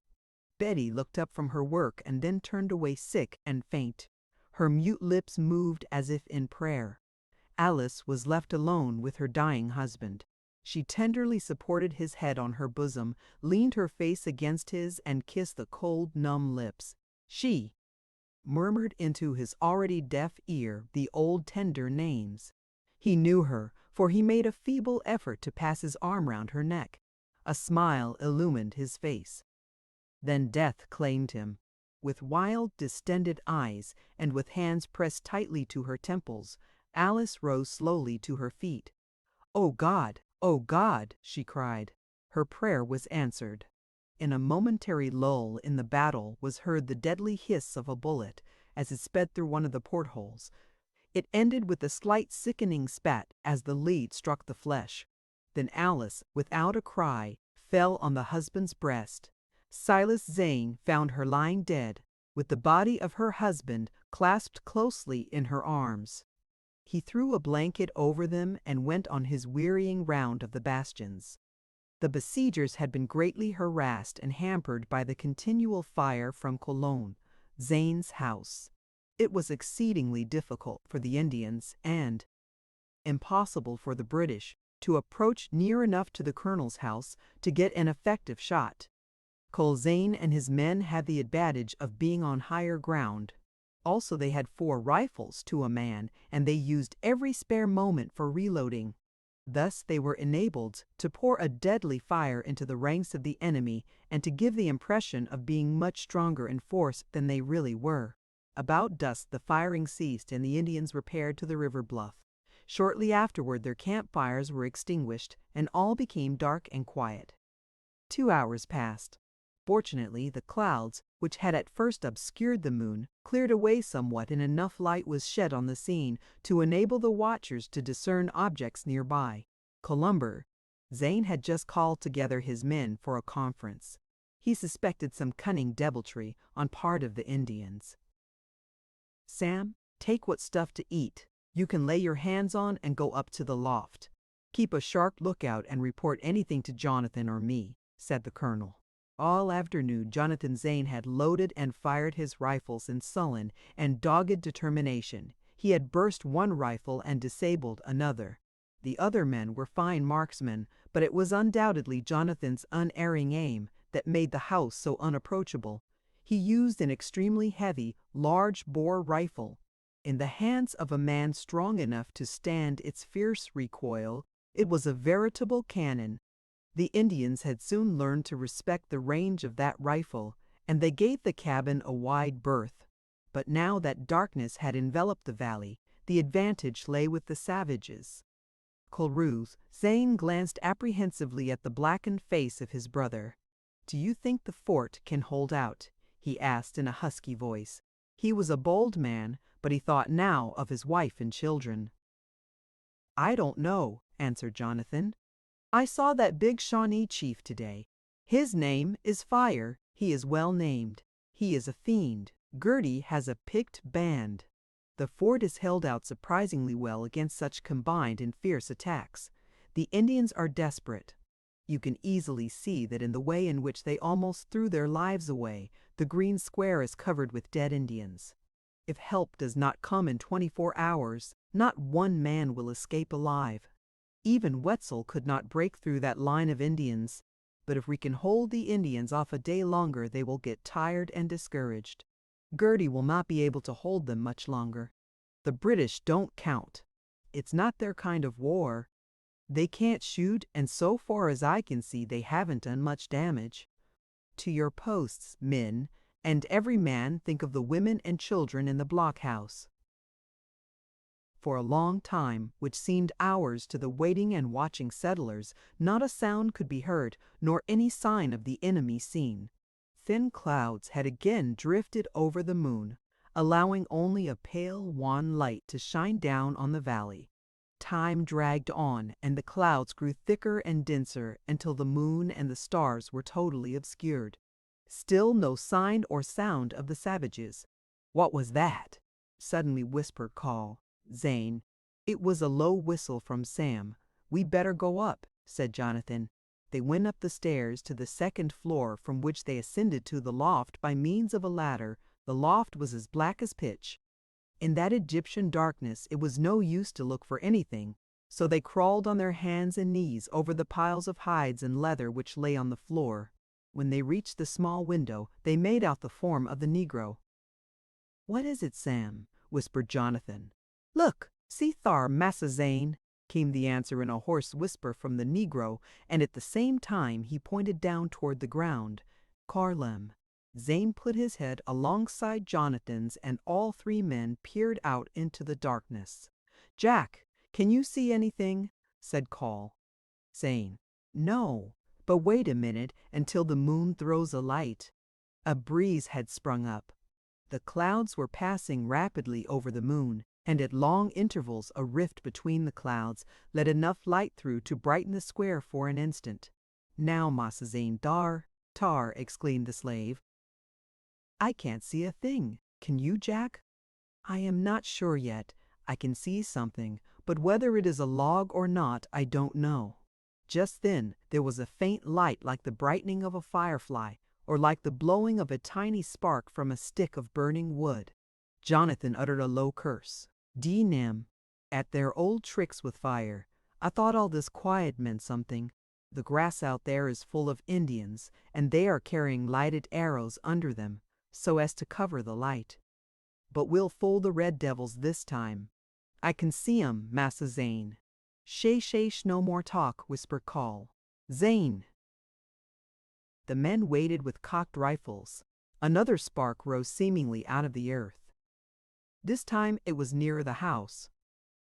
Betty looked up from her work and then turned away sick and faint. Her mute lips moved as if in prayer. Alice was left alone with her dying husband. She tenderly supported his head on her bosom, leaned her face against his, and kissed the cold, numb lips. She murmured into his already deaf ear the old tender names. He knew her, for he made a feeble effort to pass his arm round her neck. A smile illumined his face. Then death claimed him. With wild, distended eyes, and with hands pressed tightly to her temples, Alice rose slowly to her feet. "Oh God! Oh God!" she cried. Her prayer was answered. In a momentary lull in the battle was heard the deadly hiss of a bullet as it sped through one of the portholes. It ended with a slight sickening spat as the lead struck the flesh. Then Alice, without a cry, fell on the husband's breast. Silas Zane found her lying dead, with the body of her husband clasped closely in her arms. He threw a blanket over them and went on his wearying round of the bastions. The besiegers had been greatly harassed and hampered by the continual fire from Cologne, Zane's house. It was exceedingly difficult for the Indians and impossible for the British to approach near enough to the colonel's house to get an effective shot. Zane and his men had the advantage of being on higher ground. Also, they had 4 rifles to a man, and they used every spare moment for reloading. Thus, they were enabled to pour a deadly fire into the ranks of the enemy and to give the impression of being much stronger in force than they really were. About dusk, the firing ceased and the Indians repaired to the river bluff. Shortly afterward, their campfires were extinguished and all became dark and quiet. 2 hours passed. Fortunately, the clouds, which had at first obscured the moon, cleared away somewhat and enough light was shed on the scene to enable the watchers to discern objects nearby. Columber, Zane had just called together his men for a conference. He suspected some cunning deviltry on part of the Indians. "Sam, take what stuff to eat you can lay your hands on and go up to the loft. Keep a sharp lookout and report anything to Jonathan or me," said the colonel. All afternoon Jonathan Zane had loaded and fired his rifles in sullen and dogged determination. He had burst one rifle and disabled another. The other men were fine marksmen, but it was undoubtedly Jonathan's unerring aim that made the house so unapproachable. He used an extremely heavy, large-bore rifle. In the hands of a man strong enough to stand its fierce recoil, it was a veritable cannon. The Indians had soon learned to respect the range of that rifle, and they gave the cabin a wide berth. But now that darkness had enveloped the valley, the advantage lay with the savages. Zane glanced apprehensively at the blackened face of his brother. "Do you think the fort can hold out?" he asked in a husky voice. He was a bold man, but he thought now of his wife and children. "I don't know," answered Jonathan. "I saw that big Shawnee chief today. His name is Fire, he is well named. He is a fiend. Gertie has a picked band. The fort is held out surprisingly well against such combined and fierce attacks. The Indians are desperate. You can easily see that in the way in which they almost threw their lives away, the green square is covered with dead Indians. If help does not come in 24 hours, not one man will escape alive. Even Wetzel could not break through that line of Indians, but if we can hold the Indians off a day longer, they will get tired and discouraged. Gertie will not be able to hold them much longer. The British don't count. It's not their kind of war. They can't shoot, and so far as I can see, they haven't done much damage. To your posts, men, and every man think of the women and children in the blockhouse. For a long time, which seemed hours to the waiting and watching settlers, not a sound could be heard, nor any sign of the enemy seen. Thin clouds had again drifted over the moon, allowing only a pale, wan light to shine down on the valley. Time dragged on, and the clouds grew thicker and denser until the moon and the stars were totally obscured. Still no sign or sound of the savages. "What was that?" suddenly whispered Call. Zane. It was a low whistle from Sam. "We better go up," said Jonathan. They went up the stairs to the second floor, from which they ascended to the loft by means of a ladder. The loft was as black as pitch. In that Egyptian darkness it was no use to look for anything, so they crawled on their hands and knees over the piles of hides and leather which lay on the floor. When they reached the small window, they made out the form of the Negro. "What is it, Sam?" whispered Jonathan. "Look, see thar, Massa Zane," came the answer in a hoarse whisper from the Negro, and at the same time he pointed down toward the ground. "Carlem." Zane put his head alongside Jonathan's, and all three men peered out into the darkness. "Jack, can you see anything?" said Call. Zane. "No, but wait a minute until the moon throws a light." A breeze had sprung up. The clouds were passing rapidly over the moon, and at long intervals a rift between the clouds let enough light through to brighten the square for an instant. "Now, Massa Zane, tar, tar," exclaimed the slave. "I can't see a thing. Can you, Jack?" "I am not sure yet. I can see something, but whether it is a log or not, I don't know." Just then there was a faint light like the brightening of a firefly, or like the blowing of a tiny spark from a stick of burning wood. Jonathan uttered a low curse. "D-nem, at their old tricks with fire. I thought all this quiet meant something. The grass out there is full of Indians, and they are carrying lighted arrows under them, so as to cover the light. But we'll fool the red devils this time. I can see 'em, Massa Zane." "Shh, no more talk," whispered Call. "Zane." The men waited with cocked rifles. Another spark rose seemingly out of the earth. This time it was nearer the house.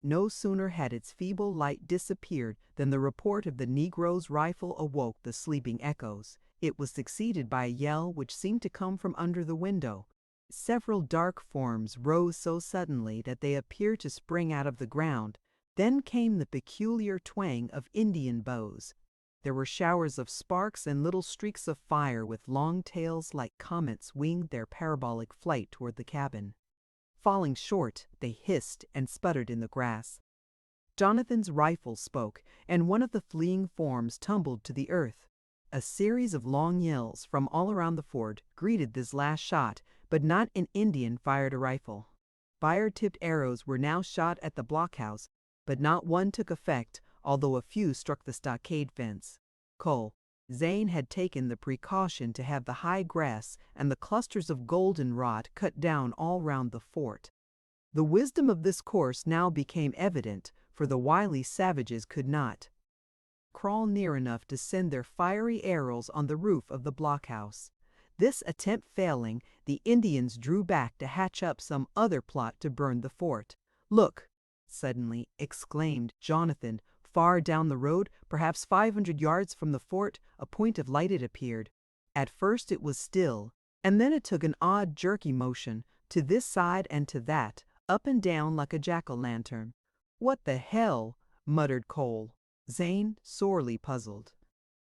No sooner had its feeble light disappeared than the report of the Negro's rifle awoke the sleeping echoes. It was succeeded by a yell which seemed to come from under the window. Several dark forms rose so suddenly that they appeared to spring out of the ground. Then came the peculiar twang of Indian bows. There were showers of sparks, and little streaks of fire with long tails like comets winged their parabolic flight toward the cabin. Falling short, they hissed and sputtered in the grass. Jonathan's rifle spoke, and one of the fleeing forms tumbled to the earth. A series of long yells from all around the fort greeted this last shot, but not an Indian fired a rifle. Fire-tipped arrows were now shot at the blockhouse, but not one took effect, although a few struck the stockade fence. Zane had taken the precaution to have the high grass and the clusters of goldenrod cut down all round the fort. The wisdom of this course now became evident, for the wily savages could not crawl near enough to send their fiery arrows on the roof of the blockhouse. This attempt failing, the Indians drew back to hatch up some other plot to burn the fort. "Look!" suddenly exclaimed Jonathan. Far down the road, perhaps 500 yards from the fort, a point of light had appeared. At first it was still, and then it took an odd jerky motion, to this side and to that, up and down like a jack-o'-lantern. "What the hell?" muttered Cole. Zane sorely puzzled.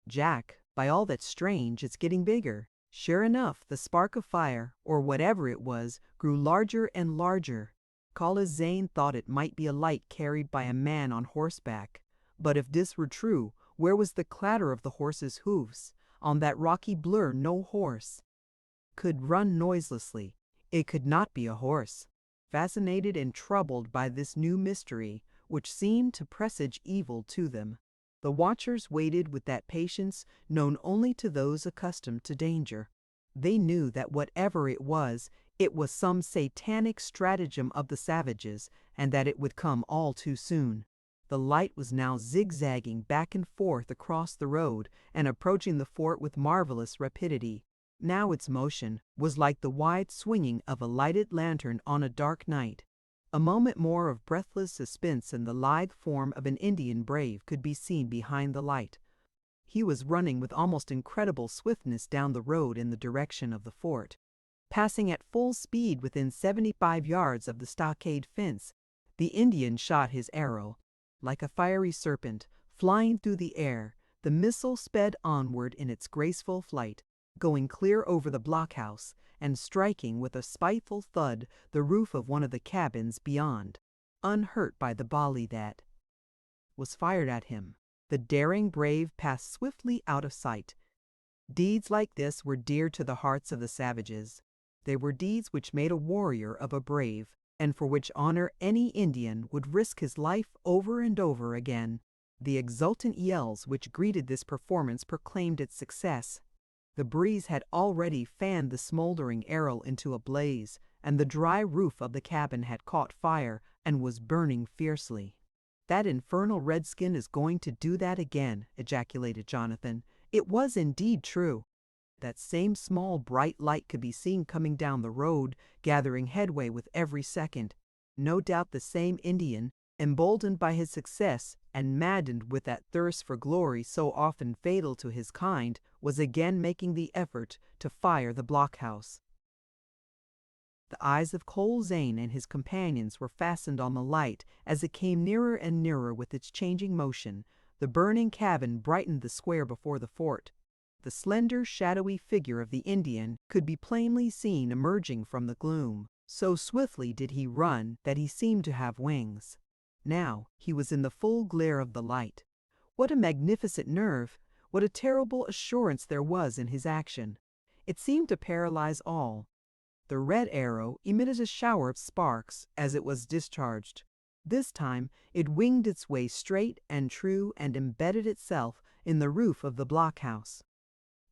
Jack By all that's strange, it's getting bigger." Sure enough, the spark of fire, or whatever it was, grew larger and larger. Kala's Zane thought it might be a light carried by a man on horseback. But if this were true, where was the clatter of the horse's hoofs? On that rocky blur no horse could run noiselessly. It could not be a horse. Fascinated and troubled by this new mystery, which seemed to presage evil to them, the watchers waited with that patience known only to those accustomed to danger. They knew that whatever it was some satanic stratagem of the savages, and that it would come all too soon. The light was now zigzagging back and forth across the road and approaching the fort with marvelous rapidity. Now its motion was like the wide swinging of a lighted lantern on a dark night. A moment more of breathless suspense and the lithe form of an Indian brave could be seen behind the light. He was running with almost incredible swiftness down the road in the direction of the fort. Passing at full speed within 75 yards of the stockade fence, the Indian shot his arrow. Like a fiery serpent, flying through the air, the missile sped onward in its graceful flight, going clear over the blockhouse and striking with a spiteful thud the roof of one of the cabins beyond. Unhurt by the volley that was fired at him, the daring brave passed swiftly out of sight. Deeds like this were dear to the hearts of the savages. They were deeds which made a warrior of a brave, and for which honor any Indian would risk his life over and over again. The exultant yells which greeted this performance proclaimed its success. The breeze had already fanned the smoldering arrow into a blaze, and the dry roof of the cabin had caught fire and was burning fiercely. "That infernal redskin is going to do that again," ejaculated Jonathan. It was indeed true. That same small bright light could be seen coming down the road, gathering headway with every second. No doubt the same Indian, emboldened by his success and maddened with that thirst for glory so often fatal to his kind, was again making the effort to fire the blockhouse. The eyes of Kala Zane and his companions were fastened on the light as it came nearer and nearer with its changing motion. The burning cabin brightened the square before the fort. The slender, shadowy figure of the Indian could be plainly seen emerging from the gloom. So swiftly did he run that he seemed to have wings. Now he was in the full glare of the light. What a magnificent nerve, what a terrible assurance there was in his action. It seemed to paralyze all. The red arrow emitted a shower of sparks as it was discharged. This time it winged its way straight and true and embedded itself in the roof of the blockhouse.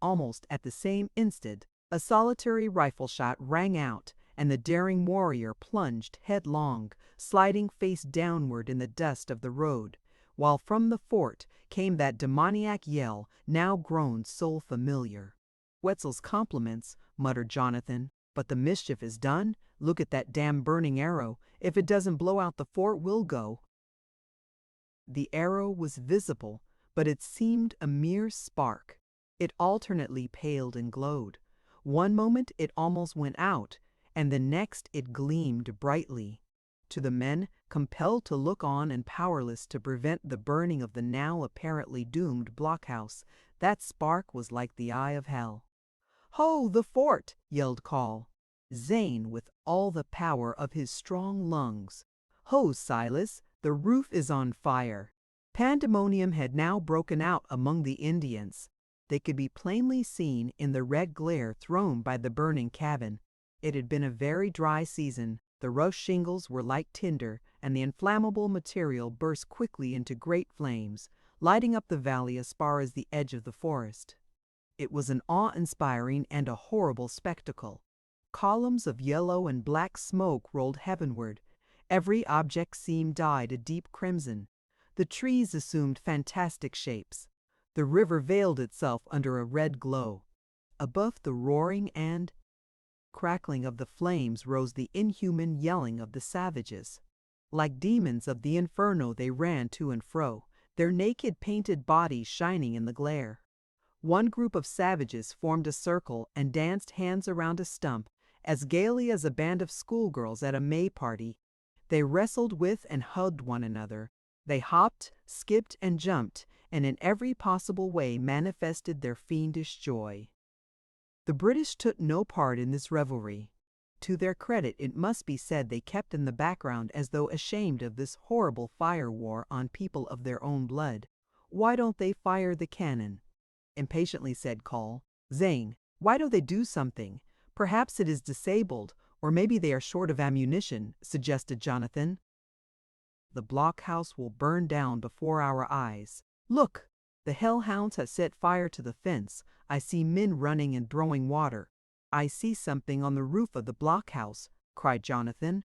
Almost at the same instant, a solitary rifle shot rang out, and the daring warrior plunged headlong, sliding face downward in the dust of the road, while from the fort came that demoniac yell now grown so familiar. "Wetzel's compliments," muttered Jonathan, "but the mischief is done. Look at that damn burning arrow. If it doesn't blow out the fort, we'll go." The arrow was visible, but it seemed a mere spark. It alternately paled and glowed. One moment it almost went out, and the next it gleamed brightly. To the men, compelled to look on and powerless to prevent the burning of the now apparently doomed blockhouse, that spark was like the eye of hell. "Ho, the fort!" yelled Kala Zane with all the power of his strong lungs. "Ho, Silas, the roof is on fire." Pandemonium had now broken out among the Indians. They could be plainly seen in the red glare thrown by the burning cabin. It had been a very dry season. The rough shingles were like tinder, and the inflammable material burst quickly into great flames, lighting up the valley as far as the edge of the forest. It was an awe-inspiring and a horrible spectacle. Columns of yellow and black smoke rolled heavenward. Every object seemed dyed a deep crimson. The trees assumed fantastic shapes. The river veiled itself under a red glow. Above the roaring and crackling of the flames rose the inhuman yelling of the savages. Like demons of the inferno they ran to and fro, their naked painted bodies shining in the glare. One group of savages formed a circle and danced hands around a stump as gaily as a band of schoolgirls at a May party. They wrestled with and hugged one another. They hopped, skipped, and jumped, and in every possible way manifested their fiendish joy. The British took no part in this revelry. To their credit, it must be said they kept in the background as though ashamed of this horrible fire war on people of their own blood. "Why don't they fire the cannon?" impatiently said Call. "Zane, why don't they do something? Perhaps it is disabled, or maybe they are short of ammunition," suggested Jonathan. "The blockhouse will burn down before our eyes. Look! The hellhounds have set fire to the fence. I see men running and throwing water. I see something on the roof of the blockhouse," cried Jonathan.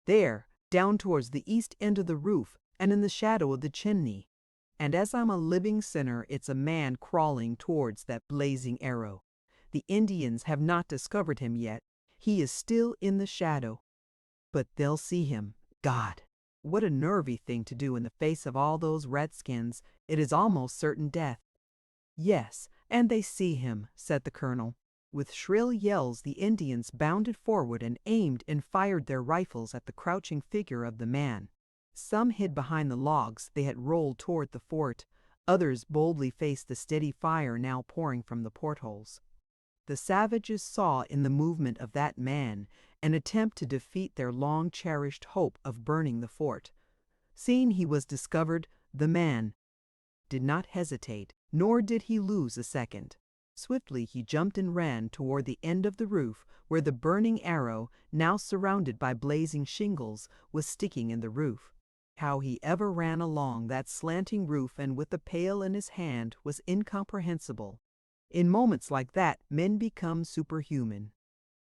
"There, down towards the east end of the roof, and in the shadow of the chimney. And as I'm a living sinner, it's a man crawling towards that blazing arrow. The Indians have not discovered him yet. He is still in the shadow. But they'll see him. God! What a nervy thing to do in the face of all those redskins. It is almost certain death." "Yes, and they see him," said the colonel. With shrill yells, the Indians bounded forward and aimed and fired their rifles at the crouching figure of the man. Some hid behind the logs they had rolled toward the fort. Others boldly faced the steady fire now pouring from the portholes. The savages saw in the movement of that man an attempt to defeat their long-cherished hope of burning the fort. Seeing he was discovered, the man did not hesitate, nor did he lose a second. Swiftly he jumped and ran toward the end of the roof where the burning arrow, now surrounded by blazing shingles, was sticking in the roof. How he ever ran along that slanting roof and with the pail in his hand was incomprehensible. In moments like that, men become superhuman.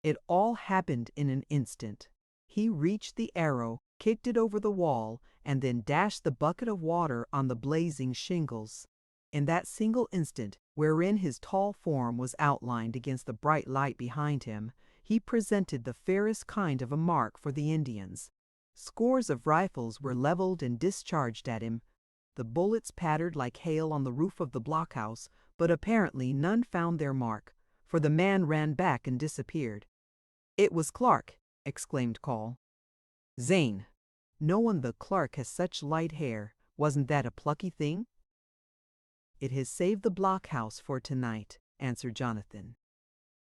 It all happened in an instant. He reached the arrow, kicked it over the wall, and then dashed the bucket of water on the blazing shingles. In that single instant, wherein his tall form was outlined against the bright light behind him, he presented the fairest kind of a mark for the Indians. Scores of rifles were leveled and discharged at him. The bullets pattered like hail on the roof of the blockhouse, but apparently none found their mark, for the man ran back and disappeared. "It was Clark," exclaimed Call. "Zane, no one but Clark has such light hair. Wasn't that a plucky thing?" "It has saved the blockhouse for tonight," answered Jonathan.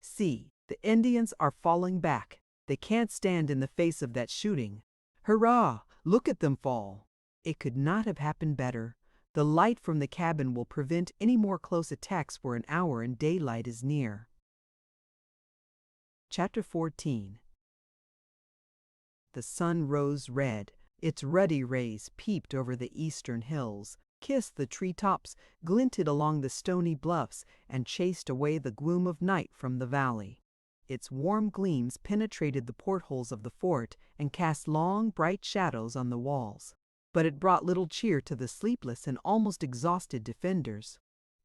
"See, the Indians are falling back. They can't stand in the face of that shooting. Hurrah! Look at them fall! It could not have happened better. The light from the cabin will prevent any more close attacks for an hour, and daylight is near." Chapter 14. The sun rose red. Its ruddy rays peeped over the eastern hills, kissed the tree-tops, glinted along the stony bluffs, and chased away the gloom of night from the valley. Its warm gleams penetrated the portholes of the fort and cast long, bright shadows on the walls. But it brought little cheer to the sleepless and almost exhausted defenders.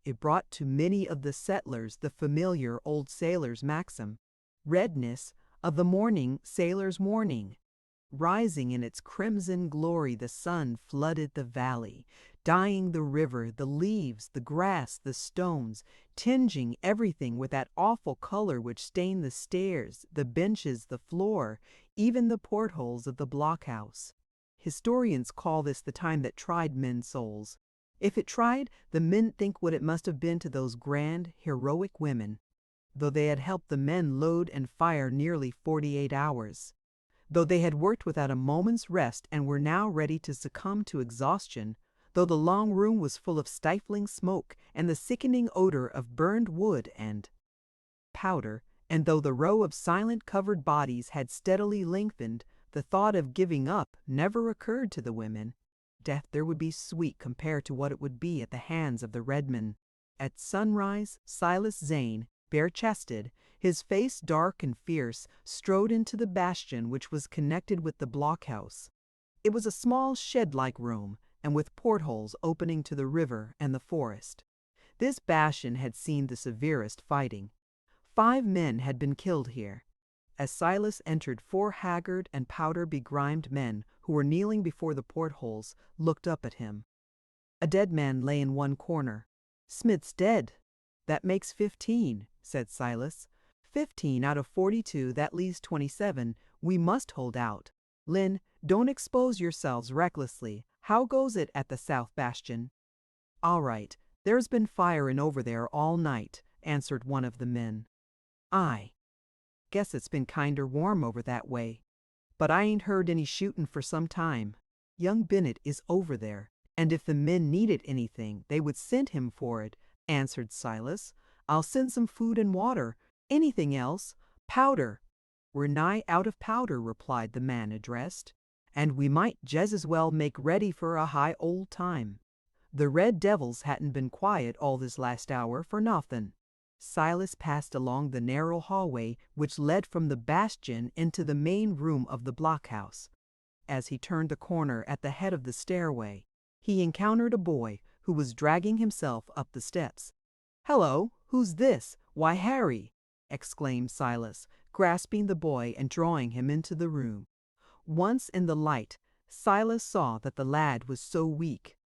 It brought to many of the settlers the familiar old sailor's maxim, "Redness of the morning, sailor's warning." Rising in its crimson glory, the sun flooded the valley, dyeing the river, the leaves, the grass, the stones, tinging everything with that awful color which stained the stairs, the benches, the floor, even the portholes of the blockhouse. Historians call this the time that tried men's souls. If it tried, the men think what it must have been to those grand, heroic women, though they had helped the men load and fire nearly 48 hours. Though they had worked without a moment's rest and were now ready to succumb to exhaustion, though the long room was full of stifling smoke and the sickening odor of burned wood and powder, and though the row of silent covered bodies had steadily lengthened, the thought of giving up never occurred to the women. Death there would be sweet compared to what it would be at the hands of the red men. At sunrise, Silas Zane, bare-chested, his face dark and fierce, strode into the bastion which was connected with the blockhouse. It was a small shed-like room, and with portholes opening to the river and the forest. This bastion had seen the severest fighting. 5 men had been killed here. As Silas entered, 4 haggard and powder-begrimed men who were kneeling before the portholes looked up at him. A dead man lay in one corner. "Smith's dead. That makes 15, said Silas. 15 out of 42, that leaves 27. We must hold out. Lynn, don't expose yourselves recklessly. How goes it at the South Bastion?" "All right, there's been firing over there all night," answered one of the men. "I guess it's been kinder warm over that way. But I ain't heard any shootin' for some time. Young Bennett is over there, and if the men needed anything, they would send him for it," answered Silas. "I'll send some food and water. Anything else? Powder." "We're nigh out of powder," replied the man addressed, "and we might jes' as well make ready for a high old time. The red devils hadn't been quiet all this last hour for nothin'." Silas passed along the narrow hallway which led from the bastion into the main room of the blockhouse. As he turned the corner at the head of the stairway, he encountered a boy who was dragging himself up the steps. "Hello, who's this? Why, Harry!" exclaimed Silas, grasping the boy and drawing him into the room. Once in the light, Silas saw that the lad was so weak.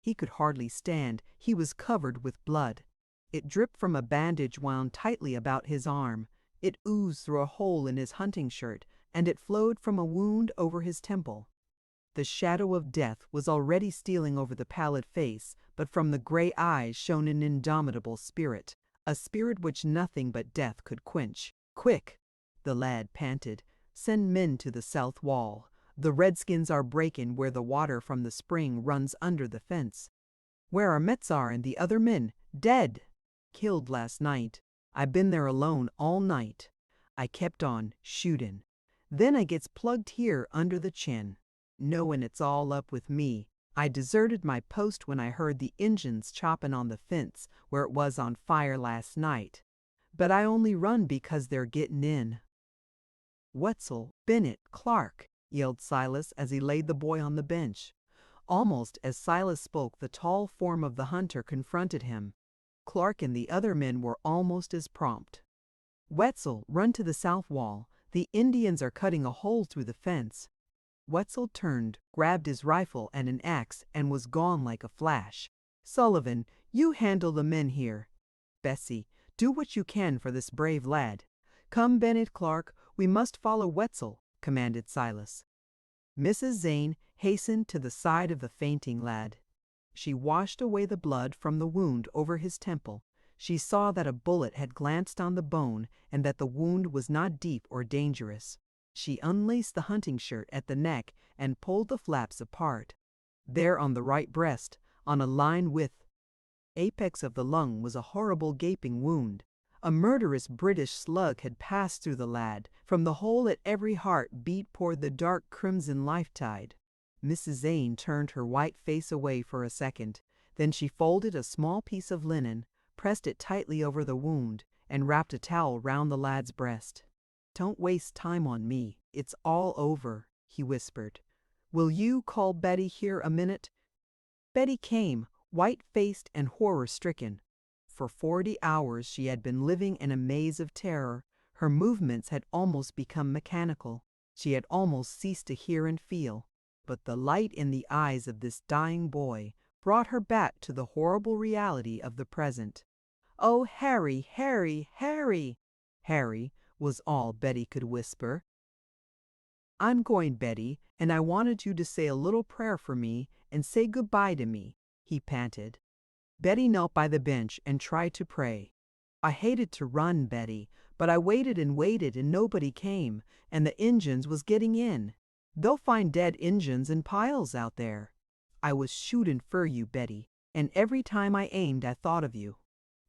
He could hardly stand. He was covered with blood. It dripped from a bandage wound tightly about his arm. It oozed through a hole in his hunting shirt, and it flowed from a wound over his temple. The shadow of death was already stealing over the pallid face, but from the gray eyes shone an indomitable spirit, a spirit which nothing but death could quench. "Quick!" the lad panted. "Send men to the south wall. The redskins are breaking where the water from the spring runs under the fence." "Where are Metzar and the other men?" "Dead. Killed last night. I been there alone all night. I kept on shootin'. Then I gets plugged here under the chin. Knowin' it's all up with me, I deserted my post when I heard the Injuns choppin' on the fence where it was on fire last night. But I only run because they're gettin' in." "Wetzel, Bennett, Clark," yelled Silas as he laid the boy on the bench. Almost as Silas spoke, the tall form of the hunter confronted him. Clark and the other men were almost as prompt. "Wetzel, run to the south wall. The Indians are cutting a hole through the fence." Wetzel turned, grabbed his rifle and an axe, and was gone like a flash. "Sullivan, you handle the men here. Bessie, do what you can for this brave lad. Come, Bennett, Clark, we must follow Wetzel," commanded Silas. Mrs. Zane hastened to the side of the fainting lad. She washed away the blood from the wound over his temple. She saw that a bullet had glanced on the bone and that the wound was not deep or dangerous. She unlaced the hunting shirt at the neck and pulled the flaps apart. There on the right breast, on a line with apex of the lung, was a horrible gaping wound. A murderous British slug had passed through the lad. From the hole at every heart beat poured the dark crimson life tide. Mrs. Zane turned her white face away for a second. Then she folded a small piece of linen, pressed it tightly over the wound, and wrapped a towel round the lad's breast. "Don't waste time on me. It's all over," he whispered. "Will you call Betty here a minute?" Betty came, white-faced and horror-stricken. For 40 hours she had been living in a maze of terror. Her movements had almost become mechanical. She had almost ceased to hear and feel. But the light in the eyes of this dying boy brought her back to the horrible reality of the present. "Oh, Harry, Harry, Harry!" "Harry," was all Betty could whisper. "I'm going, Betty, and I wanted you to say a little prayer for me and say goodbye to me," he panted. Betty knelt by the bench and tried to pray. "I hated to run, Betty, but I waited and nobody came, and the Injuns was getting in. They'll find dead Injuns in piles out there. I was shootin' fer you, Betty, and every time I aimed I thought of you."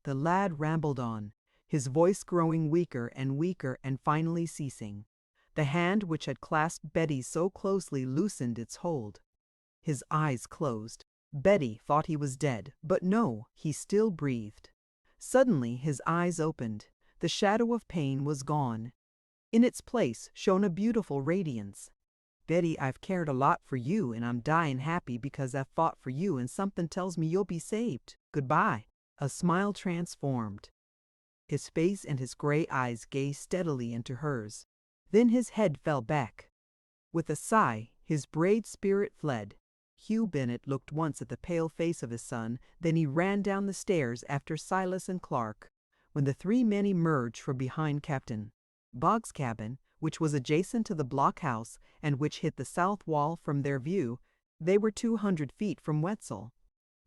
The lad rambled on, his voice growing weaker and finally ceasing. The hand which had clasped Betty so closely loosened its hold. His eyes closed. Betty thought he was dead, but no, he still breathed. Suddenly his eyes opened. The shadow of pain was gone. In its place shone a beautiful radiance. "Betty, I've cared a lot for you, and I'm dying happy because I've fought for you, and something tells me you'll be saved. Goodbye." A smile transformed his face, and his gray eyes gazed steadily into hers. Then his head fell back. With a sigh, his brave spirit fled. Hugh Bennett looked once at the pale face of his son, then he ran down the stairs after Silas and Clark. When the 3 men emerged from behind Captain Boggs' cabin, which was adjacent to the blockhouse and which hid the south wall from their view, they were 200 feet from Wetzel.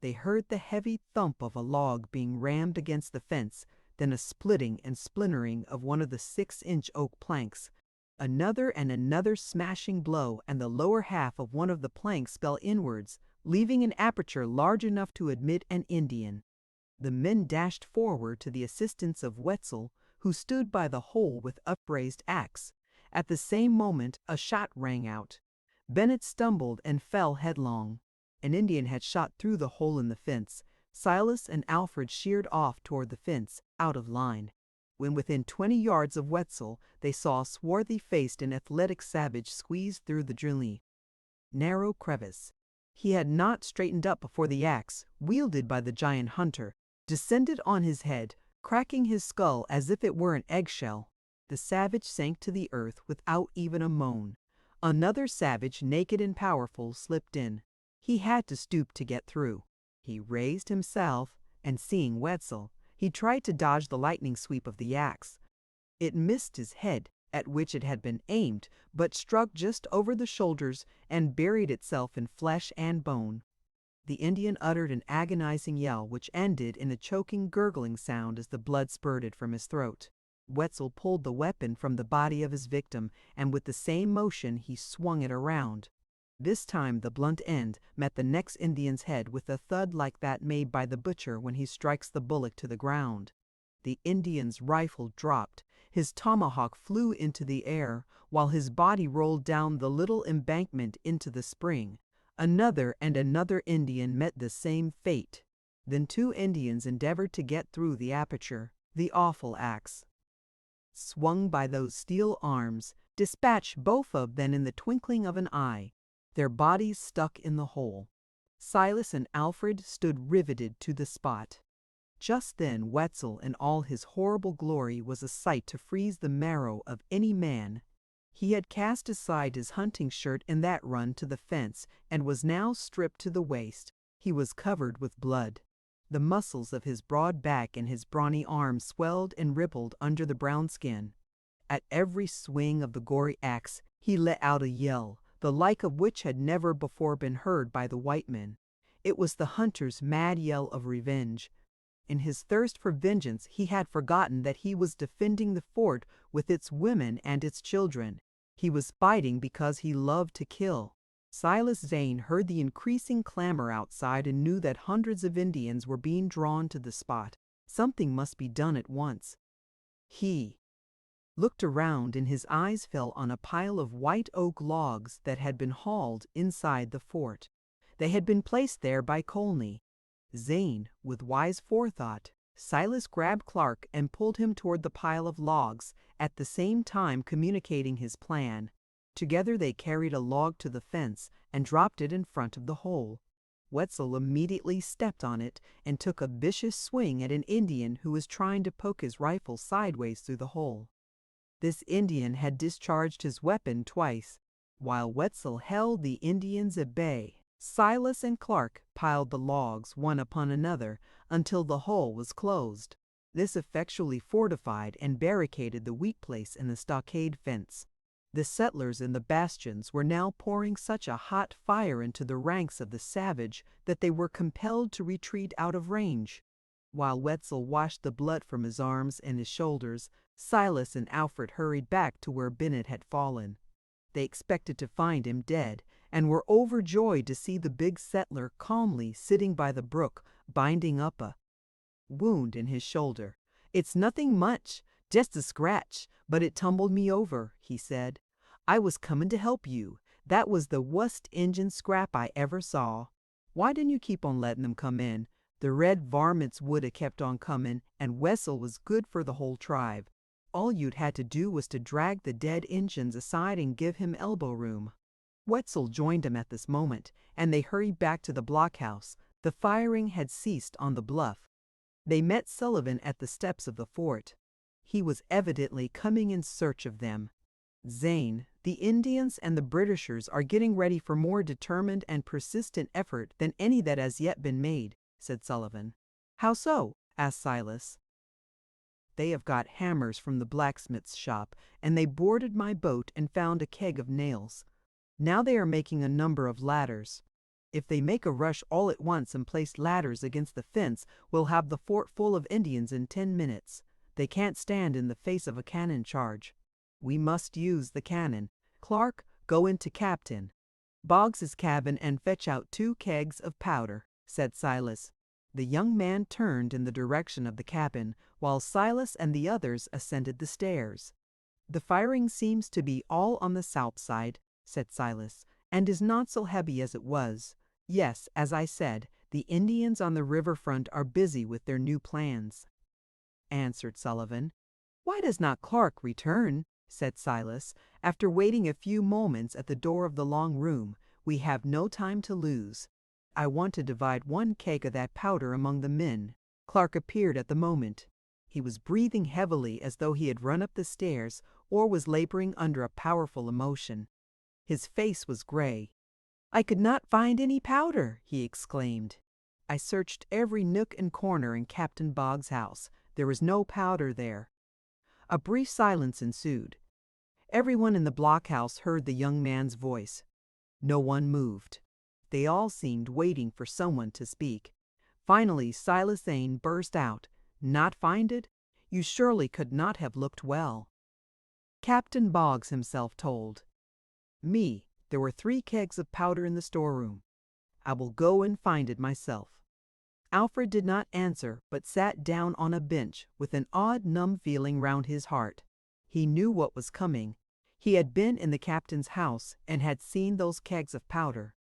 They heard the heavy thump of a log being rammed against the fence, then a splitting and splintering of one of the 6-inch oak planks. Another and another smashing blow, and the lower half of one of the planks fell inwards, leaving an aperture large enough to admit an Indian. The men dashed forward to the assistance of Wetzel, who stood by the hole with upraised axe. At the same moment a shot rang out. Bennett stumbled and fell headlong. An Indian had shot through the hole in the fence. Silas and Alfred sheered off toward the fence, out of line. When within 20 yards of Wetzel, they saw a swarthy-faced and athletic savage squeeze through the drilly. Narrow crevice. He had not straightened up before the axe, wielded by the giant hunter, descended on his head, cracking his skull as if it were an eggshell. The savage sank to the earth without even a moan. Another savage, naked and powerful, slipped in. He had to stoop to get through. He raised himself, and seeing Wetzel, he tried to dodge the lightning sweep of the axe. It missed his head, at which it had been aimed, but struck just over the shoulders and buried itself in flesh and bone. The Indian uttered an agonizing yell which ended in a choking, gurgling sound as the blood spurted from his throat. Wetzel pulled the weapon from the body of his victim, and with the same motion he swung it around. This time the blunt end met the next Indian's head with a thud like that made by the butcher when he strikes the bullock to the ground. The Indian's rifle dropped. His tomahawk flew into the air, while his body rolled down the little embankment into the spring. Another and another Indian met the same fate. Then 2 Indians endeavored to get through the aperture. The awful axe, swung by those steel arms, dispatched both of them in the twinkling of an eye. Their bodies stuck in the hole. Silas and Alfred stood riveted to the spot. Just then Wetzel in all his horrible glory was a sight to freeze the marrow of any man. He had cast aside his hunting shirt in that run to the fence, and was now stripped to the waist. He was covered with blood. The muscles of his broad back and his brawny arms swelled and rippled under the brown skin. At every swing of the gory axe he let out a yell, the like of which had never before been heard by the white men. It was the hunter's mad yell of revenge. In his thirst for vengeance he had forgotten that he was defending the fort with its women and its children. He was fighting because he loved to kill. Silas Zane heard the increasing clamor outside and knew that hundreds of Indians were being drawn to the spot. Something must be done at once. He looked around and his eyes fell on a pile of white oak logs that had been hauled inside the fort. They had been placed there by Colney. Zane, with wise forethought, Silas grabbed Clark and pulled him toward the pile of logs, at the same time communicating his plan. Together they carried a log to the fence and dropped it in front of the hole. Wetzel immediately stepped on it and took a vicious swing at an Indian who was trying to poke his rifle sideways through the hole. This Indian had discharged his weapon twice. While Wetzel held the Indians at bay, Silas and Clark piled the logs one upon another until the hole was closed. This effectually fortified and barricaded the weak place in the stockade fence. The settlers in the bastions were now pouring such a hot fire into the ranks of the savage that they were compelled to retreat out of range. While Wetzel washed the blood from his arms and his shoulders, Silas and Alfred hurried back to where Bennett had fallen. They expected to find him dead, and were overjoyed to see the big settler calmly sitting by the brook, binding up a wound in his shoulder. "It's nothing much, just a scratch, but it tumbled me over," he said. "I was coming to help you. That was the wust Injun scrap I ever saw. Why didn't you keep on letting them come in? The red varmints would have kept on coming, and Wetzel was good for the whole tribe. All you'd had to do was to drag the dead Injuns aside and give him elbow room." Wetzel joined him at this moment, and they hurried back to the blockhouse. The firing had ceased on the bluff. They met Sullivan at the steps of the fort. He was evidently coming in search of them. "Zane, the Indians and the Britishers are getting ready for more determined and persistent effort than any that has yet been made," said Sullivan. "How so?" asked Silas. "They have got hammers from the blacksmith's shop, and they boarded my boat and found a keg of nails. Now they are making a number of ladders. If they make a rush all at once and place ladders against the fence, we'll have the fort full of Indians in 10 minutes. They can't stand in the face of a cannon charge. We must use the cannon. Clark, go into Captain Boggs's cabin and fetch out 2 kegs of powder," said Silas. The young man turned in the direction of the cabin, while Silas and the others ascended the stairs. "The firing seems to be all on the south side," said Silas, "and is not so heavy as it was. Yes, as I said, the Indians on the riverfront are busy with their new plans," answered Sullivan. "Why does not Clark return?" said Silas, after waiting a few moments at the door of the long room. "We have no time to lose. I want to divide 1 keg of that powder among the men." Clark appeared at the moment. He was breathing heavily as though he had run up the stairs or was laboring under a powerful emotion. His face was gray. "I could not find any powder," he exclaimed. "I searched every nook and corner in Captain Boggs' house. There was no powder there." A brief silence ensued. Everyone in the blockhouse heard the young man's voice. No one moved. They all seemed waiting for someone to speak. Finally, Silas Zane burst out. "Not find it? You surely could not have looked well." Captain Boggs himself told me there were 3 kegs of powder in the storeroom. I will go and find it myself. Alfred did not answer, but sat down on a bench with an odd numb feeling round his heart. He knew what was coming. He had been in the captain's house and had seen those kegs of powder.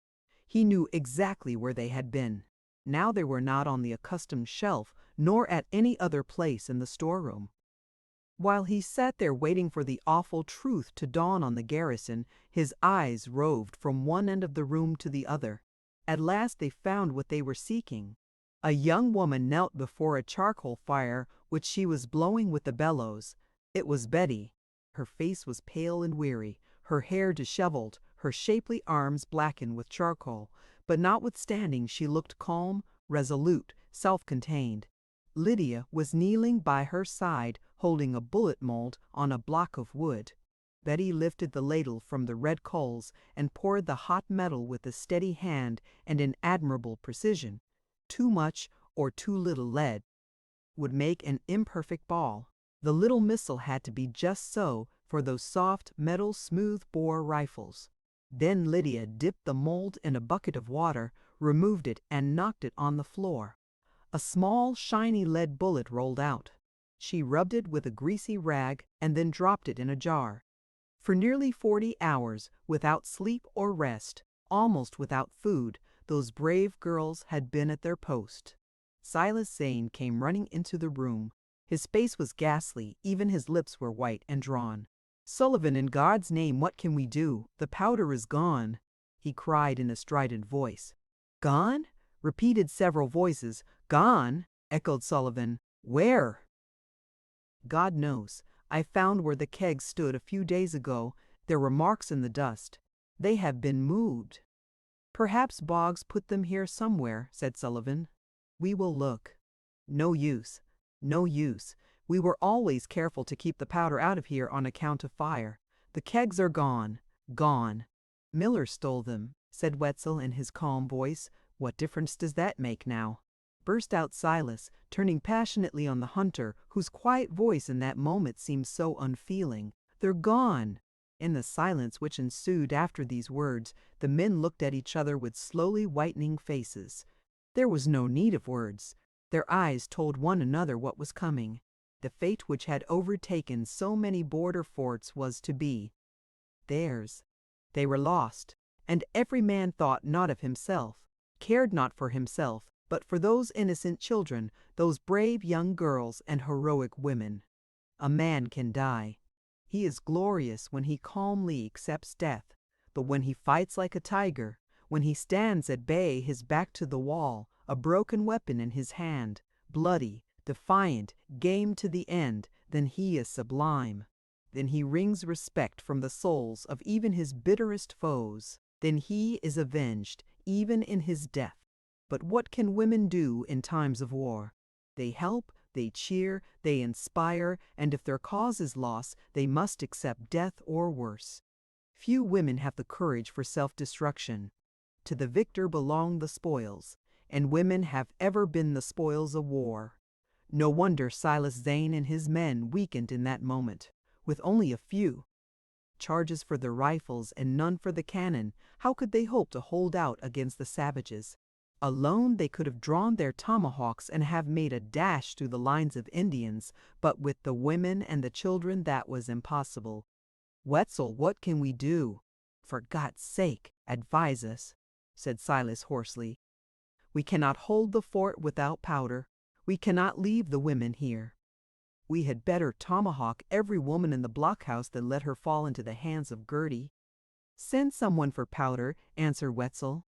He knew exactly where they had been. Now they were not on the accustomed shelf, nor at any other place in the storeroom. While he sat there waiting for the awful truth to dawn on the garrison, his eyes roved from one end of the room to the other. At last they found what they were seeking. A young woman knelt before a charcoal fire which she was blowing with the bellows. It was Betty. Her face was pale and weary, her hair disheveled, her shapely arms blackened with charcoal, but notwithstanding she looked calm, resolute, self-contained. Lydia was kneeling by her side, holding a bullet mold on a block of wood. Betty lifted the ladle from the red coals and poured the hot metal with a steady hand and an admirable precision. Too much or too little lead would make an imperfect ball. The little missile had to be just so for those soft metal smooth-bore rifles. Then Lydia dipped the mold in a bucket of water, removed it, and knocked it on the floor. A small, shiny lead bullet rolled out. She rubbed it with a greasy rag and then dropped it in a jar. For nearly 40 hours, without sleep or rest, almost without food, those brave girls had been at their post. Silas Zane came running into the room. His face was ghastly, even his lips were white and drawn. "Sullivan, in God's name, what can we do? The powder is gone," he cried in a strident voice. "Gone?" repeated several voices. "Gone?" echoed Sullivan. "Where?" "God knows. I found where the kegs stood a few days ago. There were marks in the dust. They have been moved." "Perhaps Boggs put them here somewhere," said Sullivan. "We will look." "No use. No use. We were always careful to keep the powder out of here on account of fire. The kegs are gone. Gone." "Miller stole them," said Wetzel in his calm voice. "What difference does that make now?" burst out Silas, turning passionately on the hunter, whose quiet voice in that moment seemed so unfeeling. "They're gone." In the silence which ensued after these words, the men looked at each other with slowly whitening faces. There was no need of words. Their eyes told one another what was coming. The fate which had overtaken so many border forts was to be theirs. They were lost, and every man thought not of himself, cared not for himself, but for those innocent children, those brave young girls and heroic women. A man can die. He is glorious when he calmly accepts death, but when he fights like a tiger, when he stands at bay, his back to the wall, a broken weapon in his hand, bloody, defiant, game to the end, then he is sublime. Then he wrings respect from the souls of even his bitterest foes. Then he is avenged, even in his death. But what can women do in times of war? They help, they cheer, they inspire, and if their cause is lost, they must accept death or worse. Few women have the courage for self-destruction. To the victor belong the spoils, and women have ever been the spoils of war. No wonder Silas Zane and his men weakened in that moment, with only a few charges for their rifles and none for the cannon. How could they hope to hold out against the savages? Alone they could have drawn their tomahawks and have made a dash through the lines of Indians, but with the women and the children that was impossible. "Wetzel, what can we do?" "For God's sake, advise us," said Silas hoarsely. "We cannot hold the fort without powder. We cannot leave the women here. We had better tomahawk every woman in the blockhouse than let her fall into the hands of Gertie." "Send someone for powder," answered Wetzel.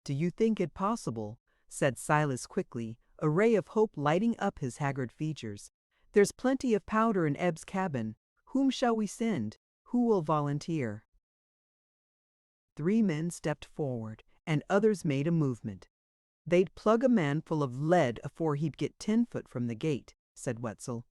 "Do you think it possible?" said Silas quickly, a ray of hope lighting up his haggard features. "There's plenty of powder in Eb's cabin. Whom shall we send? Who will volunteer?" 3 men stepped forward, and others made a movement. "They'd plug a man full of lead afore he'd get 10 foot from the gate," said Wetzel.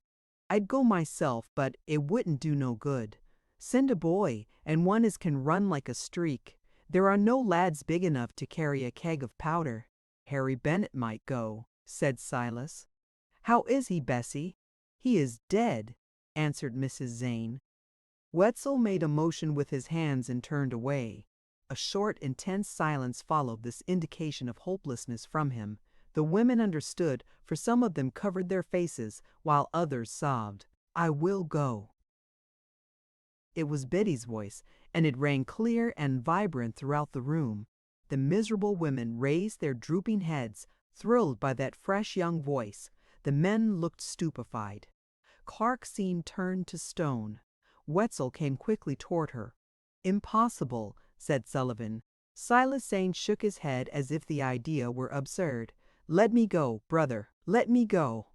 "I'd go myself, but it wouldn't do no good. Send a boy, and one as can run like a streak. There are no lads big enough to carry a keg of powder." "Harry Bennett might go," said Silas. "How is he, Bessie?" "He is dead," answered Mrs. Zane. Wetzel made a motion with his hands and turned away. A short, intense silence followed this indication of hopelessness from him. The women understood, for some of them covered their faces, while others sobbed. "I will go." It was Betty's voice, and it rang clear and vibrant throughout the room. The miserable women raised their drooping heads, thrilled by that fresh young voice. The men looked stupefied. Clark seemed turned to stone. Wetzel came quickly toward her. "Impossible," said Sullivan. Silas Zane shook his head as if the idea were absurd. "Let me go, brother, let me go,"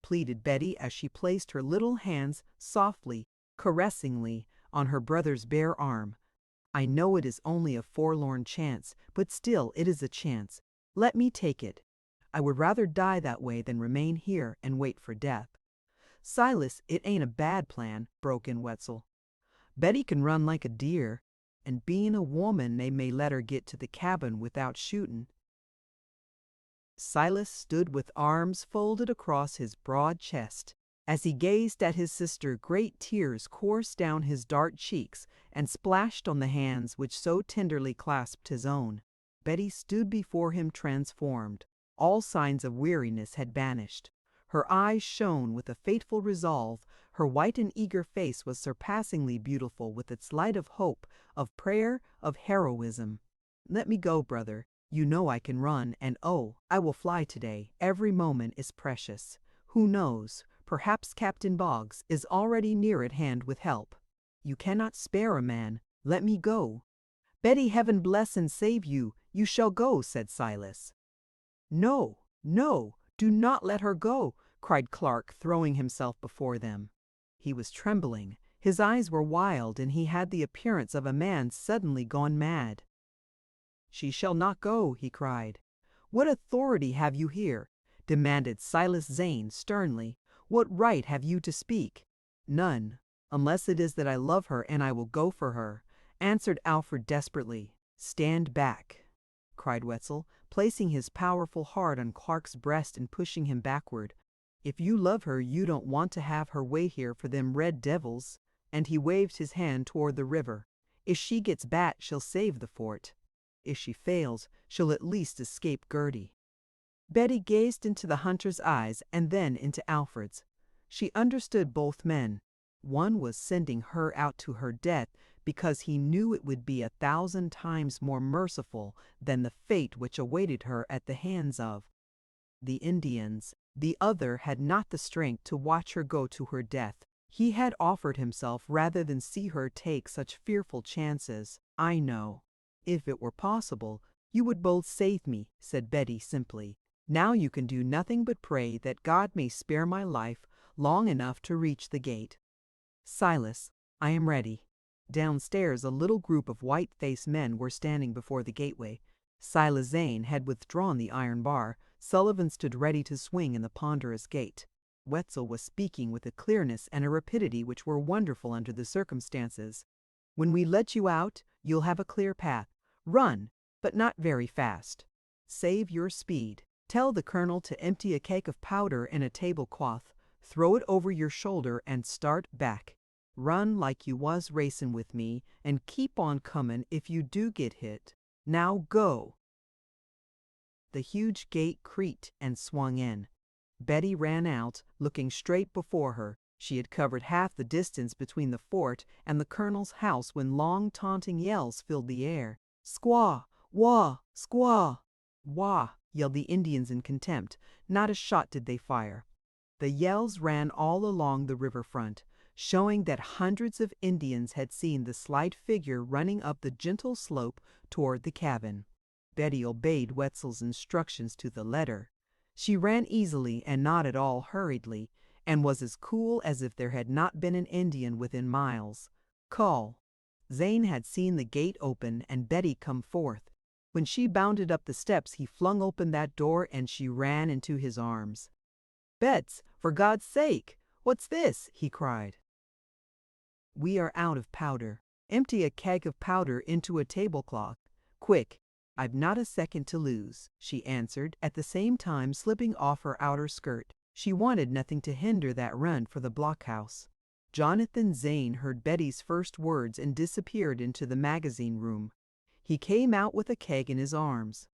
pleaded Betty as she placed her little hands softly, caressingly, on her brother's bare arm. "I know it is only a forlorn chance, but still it is a chance. Let me take it. I would rather die that way than remain here and wait for death." "Silas, it ain't a bad plan," broke in Wetzel. "Betty can run like a deer, and being a woman they may let her get to the cabin without shooting." Silas stood with arms folded across his broad chest. As he gazed at his sister, great tears coursed down his dark cheeks and splashed on the hands which so tenderly clasped his own. Betty stood before him transformed. All signs of weariness had vanished. Her eyes shone with a fateful resolve. Her white and eager face was surpassingly beautiful with its light of hope, of prayer, of heroism. "Let me go, brother. You know I can run, and oh, I will fly today. Every moment is precious. Who knows, perhaps Captain Boggs is already near at hand with help. You cannot spare a man. Let me go." "Betty, heaven bless and save you. You shall go," said Silas. "No, no, do not let her go," cried Clark, throwing himself before them. He was trembling, his eyes were wild, and he had the appearance of a man suddenly gone mad. "She shall not go," he cried. "What authority have you here?" demanded Silas Zane sternly. "What right have you to speak?" "None, unless it is that I love her and I will go for her," answered Alfred desperately. "Stand back," cried Wetzel, placing his powerful heart on Clark's breast and pushing him backward. "If you love her, you don't want to have her wait here for them red devils." And he waved his hand toward the river. "If she gets bat, she'll save the fort. If she fails, she'll at least escape Gertie." Betty gazed into the hunter's eyes and then into Alfred's. She understood both men. One was sending her out to her death because he knew it would be 1,000 times more merciful than the fate which awaited her at the hands of the Indians. The other had not the strength to watch her go to her death. He had offered himself rather than see her take such fearful chances. "I know. If it were possible, you would both save me," said Betty simply. "Now you can do nothing but pray that God may spare my life long enough to reach the gate." "Silas, I am ready." Downstairs a little group of white-faced men were standing before the gateway. Silas Zane had withdrawn the iron bar. Sullivan stood ready to swing in the ponderous gate. Wetzel was speaking with a clearness and a rapidity which were wonderful under the circumstances. "When we let you out, you'll have a clear path. Run! but not very fast. Save your speed. Tell the colonel to empty a keg of powder in a tablecloth, throw it over your shoulder and start back. Run like you was racing with me and keep on comin' if you do get hit. Now go." The huge gate creaked and swung in. Betty ran out, looking straight before her. She had covered half the distance between the fort and the colonel's house when long taunting yells filled the air. "Squaw! Wah! Squaw!" "Wah!" yelled the Indians in contempt. Not a shot did they fire. The yells ran all along the riverfront, showing that hundreds of Indians had seen the slight figure running up the gentle slope toward the cabin. Betty obeyed Wetzel's instructions to the letter. She ran easily and not at all hurriedly, and was as cool as if there had not been an Indian within miles. "Call." Zane had seen the gate open and Betty come forth. When she bounded up the steps, he flung open that door and she ran into his arms. "Bets, for God's sake, what's this?" he cried. "We are out of powder. Empty a keg of powder into a tablecloth. Quick, I've not a second to lose," she answered, at the same time slipping off her outer skirt. She wanted nothing to hinder that run for the blockhouse. Jonathan Zane heard Betty's first words and disappeared into the magazine room. He came out with a keg in his arms.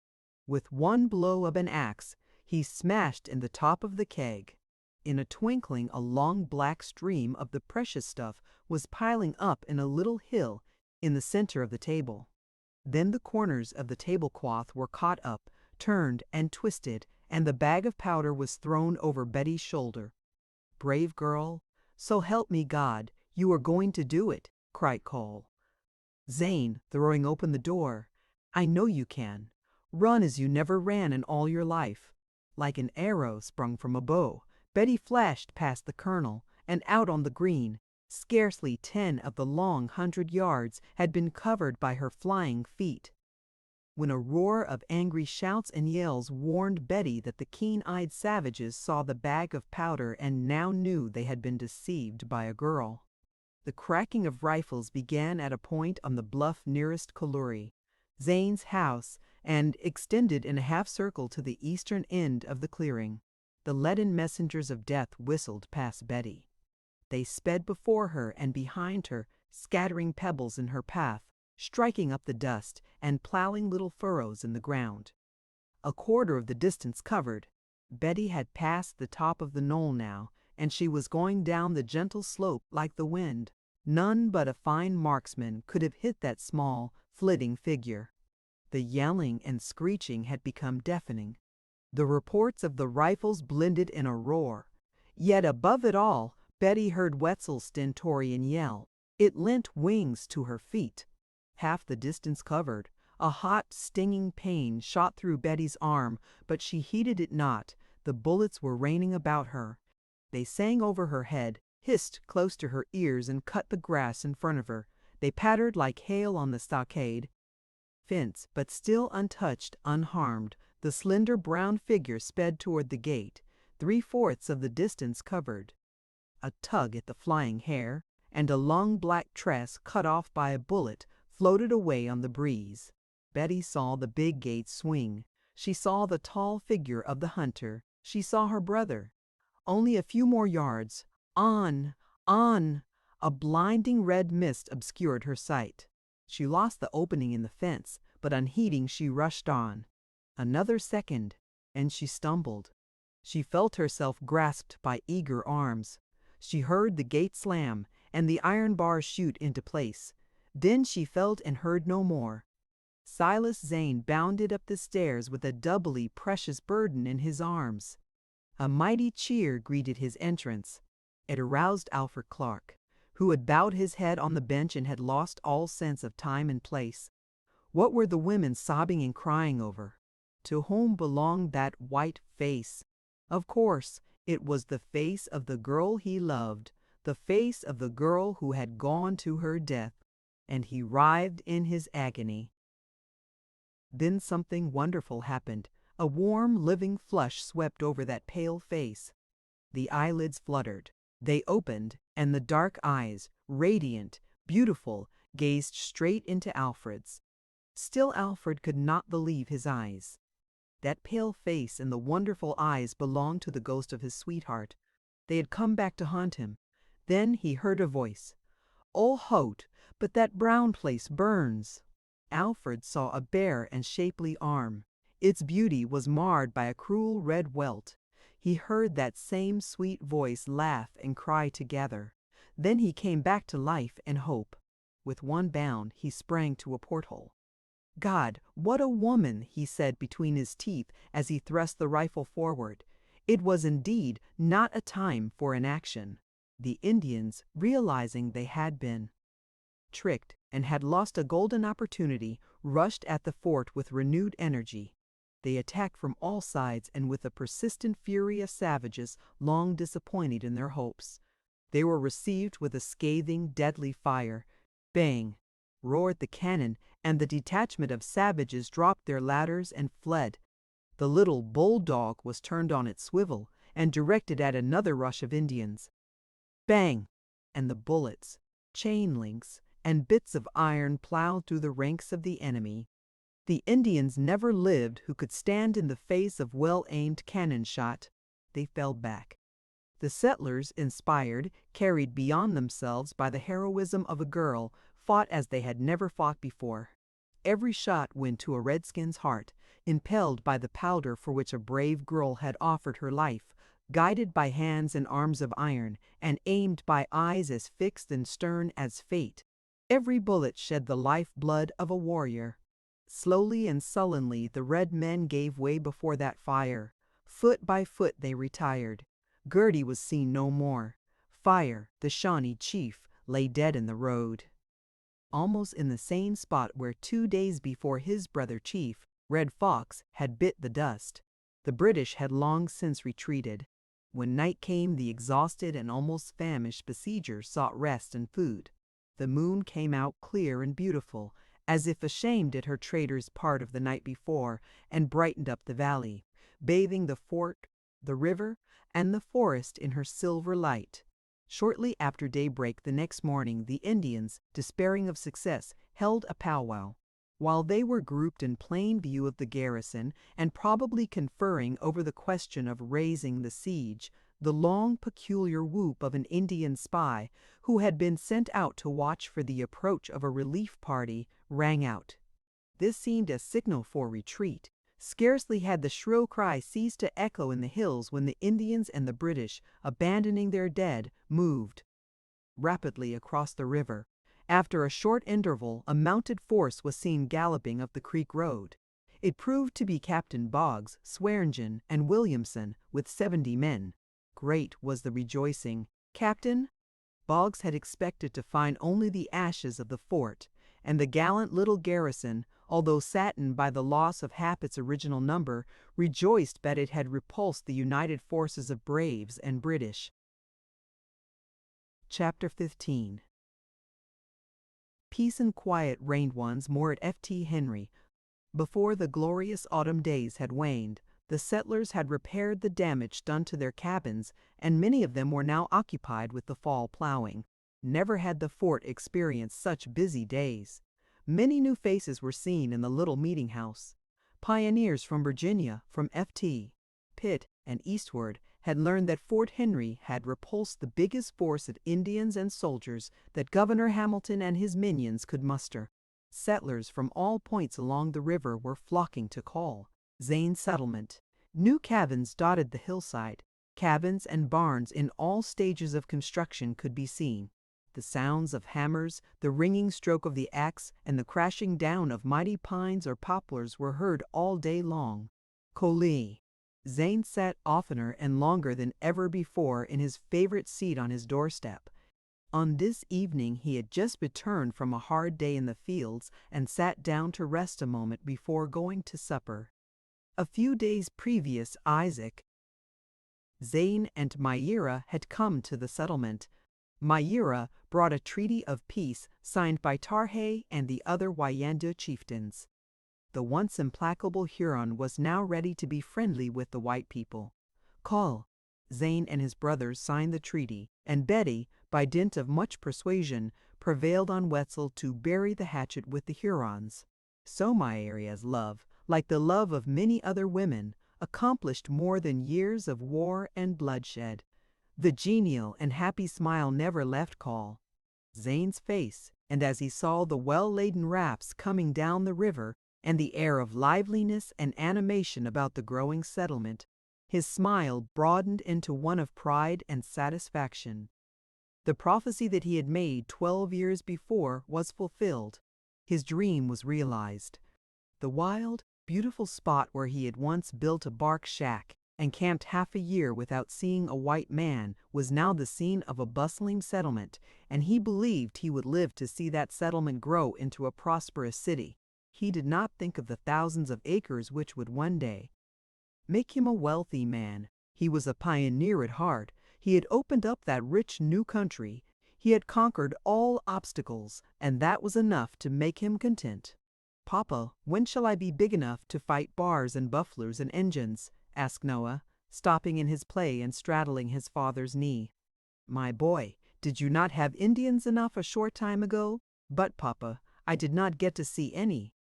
With one blow of an axe, he smashed in the top of the keg. In a twinkling, a long black stream of the precious stuff was piling up in a little hill in the center of the table. Then the corners of the tablecloth were caught up, turned, and twisted, and the bag of powder was thrown over Betty's shoulder. "Brave girl, so help me God, you are going to do it," cried Cole. Zane, throwing open the door, "I know you can. Run as you never ran in all your life." Like an arrow sprung from a bow, Betty flashed past the colonel and out on the green. Scarcely 10 of the long 100 yards had been covered by her flying feet, when a roar of angry shouts and yells warned Betty that the keen-eyed savages saw the bag of powder and now knew they had been deceived by a girl. The cracking of rifles began at a point on the bluff nearest Kaluri, Zane's house, and extended in a half circle to the eastern end of the clearing. The leaden messengers of death whistled past Betty. They sped before her and behind her, scattering pebbles in her path, striking up the dust and plowing little furrows in the ground. A quarter of the distance covered, Betty had passed the top of the knoll now, and she was going down the gentle slope like the wind. None but a fine marksman could have hit that small, flitting figure. The yelling and screeching had become deafening. The reports of the rifles blended in a roar. Yet above it all, Betty heard Wetzel's stentorian yell. It lent wings to her feet. Half the distance covered, a hot, stinging pain shot through Betty's arm, but she heeded it not. The bullets were raining about her. They sang over her head, hissed close to her ears, and cut the grass in front of her. They pattered like hail on the stockade fence, but still untouched, unharmed, the slender brown figure sped toward the gate, 3/4 of the distance covered. A tug at the flying hair, and a long black tress cut off by a bullet floated away on the breeze. Betty saw the big gate swing. She saw the tall figure of the hunter. She saw her brother. Only a few more yards. On, on. A blinding red mist obscured her sight. She lost the opening in the fence, but unheeding she rushed on. Another second, and she stumbled. She felt herself grasped by eager arms. She heard the gate slam and the iron bars shoot into place. Then she felt and heard no more. Silas Zane bounded up the stairs with a doubly precious burden in his arms. A mighty cheer greeted his entrance. It aroused Alfred Clark, who had bowed his head on the bench and had lost all sense of time and place. What were the women sobbing and crying over? To whom belonged that white face? Of course, it was the face of the girl he loved, the face of the girl who had gone to her death, and he writhed in his agony. Then something wonderful happened. A warm, living flush swept over that pale face. The eyelids fluttered. They opened, and the dark eyes, radiant, beautiful, gazed straight into Alfred's. Still Alfred could not believe his eyes. That pale face and the wonderful eyes belonged to the ghost of his sweetheart. They had come back to haunt him. Then he heard a voice. "Oh, hout, but that brown place burns." Alfred saw a bare and shapely arm. Its beauty was marred by a cruel red welt. He heard that same sweet voice laugh and cry together. Then he came back to life and hope. With one bound, he sprang to a porthole. "God, what a woman!" he said between his teeth as he thrust the rifle forward. It was indeed not a time for inaction. The Indians, realizing they had been tricked and had lost a golden opportunity, rushed at the fort with renewed energy. They attacked from all sides and with the persistent fury of savages long disappointed in their hopes. They were received with a scathing, deadly fire. Bang! Roared the cannon, and the detachment of savages dropped their ladders and fled. The little bulldog was turned on its swivel and directed at another rush of Indians. Bang! And the bullets, chain links, and bits of iron plowed through the ranks of the enemy. The Indians never lived who could stand in the face of well-aimed cannon shot. They fell back. The settlers, inspired, carried beyond themselves by the heroism of a girl, fought as they had never fought before. Every shot went to a redskin's heart, impelled by the powder for which a brave girl had offered her life, guided by hands and arms of iron, and aimed by eyes as fixed and stern as fate. Every bullet shed the life-blood of a warrior. Slowly and sullenly the red men gave way before that fire. Foot by foot they retired. Gertie was seen no more. Fire, the Shawnee chief, lay dead in the road. Almost in the same spot where 2 days before his brother chief, Red Fox, had bit the dust. The British had long since retreated. When night came, the exhausted and almost famished besiegers sought rest and food. The moon came out clear and beautiful, as if ashamed at her traitor's part of the night before, and brightened up the valley, bathing the fort, the river, and the forest in her silver light. Shortly after daybreak the next morning, the Indians, despairing of success, held a powwow. While they were grouped in plain view of the garrison and probably conferring over the question of raising the siege, the long, peculiar whoop of an Indian spy, who had been sent out to watch for the approach of a relief party, rang out. This seemed a signal for retreat. Scarcely had the shrill cry ceased to echo in the hills when the Indians and the British, abandoning their dead, moved rapidly across the river. After a short interval, a mounted force was seen galloping up the creek road. It proved to be Captain Boggs, Swearingen, and Williamson, with 70 men. Great was the rejoicing. Captain Boggs had expected to find only the ashes of the fort, and the gallant little garrison, although saddened by the loss of half its original number, rejoiced that it had repulsed the united forces of braves and British. Chapter 15. Peace and quiet reigned once more at Ft. Henry. Before the glorious autumn days had waned, the settlers had repaired the damage done to their cabins, and many of them were now occupied with the fall plowing. Never had the fort experienced such busy days. Many new faces were seen in the little meeting house. Pioneers from Virginia, from Ft. Pitt, and eastward had learned that Fort Henry had repulsed the biggest force of Indians and soldiers that Governor Hamilton and his minions could muster. Settlers from all points along the river were flocking to call Zane settlement. New cabins dotted the hillside. Cabins and barns in all stages of construction could be seen. The sounds of hammers, the ringing stroke of the axe, and the crashing down of mighty pines or poplars were heard all day long. Collie. Zane sat oftener and longer than ever before in his favorite seat on his doorstep. On this evening he had just returned from a hard day in the fields and sat down to rest a moment before going to supper. A few days previous, Isaac, Zane, and Myra had come to the settlement. Myra brought a treaty of peace signed by Tarhe and the other Wyandotte chieftains. The once implacable Huron was now ready to be friendly with the white people. Call. Zane and his brothers signed the treaty, and Betty, by dint of much persuasion, prevailed on Wetzel to bury the hatchet with the Hurons. So Maria's love, like the love of many other women, accomplished more than years of war and bloodshed. The genial and happy smile never left Zane's face, and as he saw the well-laden rafts coming down the river and the air of liveliness and animation about the growing settlement, his smile broadened into one of pride and satisfaction. The prophecy that he had made 12 years before was fulfilled. His dream was realized. The wild, beautiful spot where he had once built a bark shack and camped half a year without seeing a white man was now the scene of a bustling settlement, and he believed he would live to see that settlement grow into a prosperous city. He did not think of the thousands of acres which would one day make him a wealthy man. He was a pioneer at heart. He had opened up that rich new country. He had conquered all obstacles, and that was enough to make him content. "Papa, when shall I be big enough to fight bars and buffaloes and engines?" asked Noah, stopping in his play and straddling his father's knee. "My boy, did you not have Indians enough a short time ago?" "But, Papa, I did not get to see any.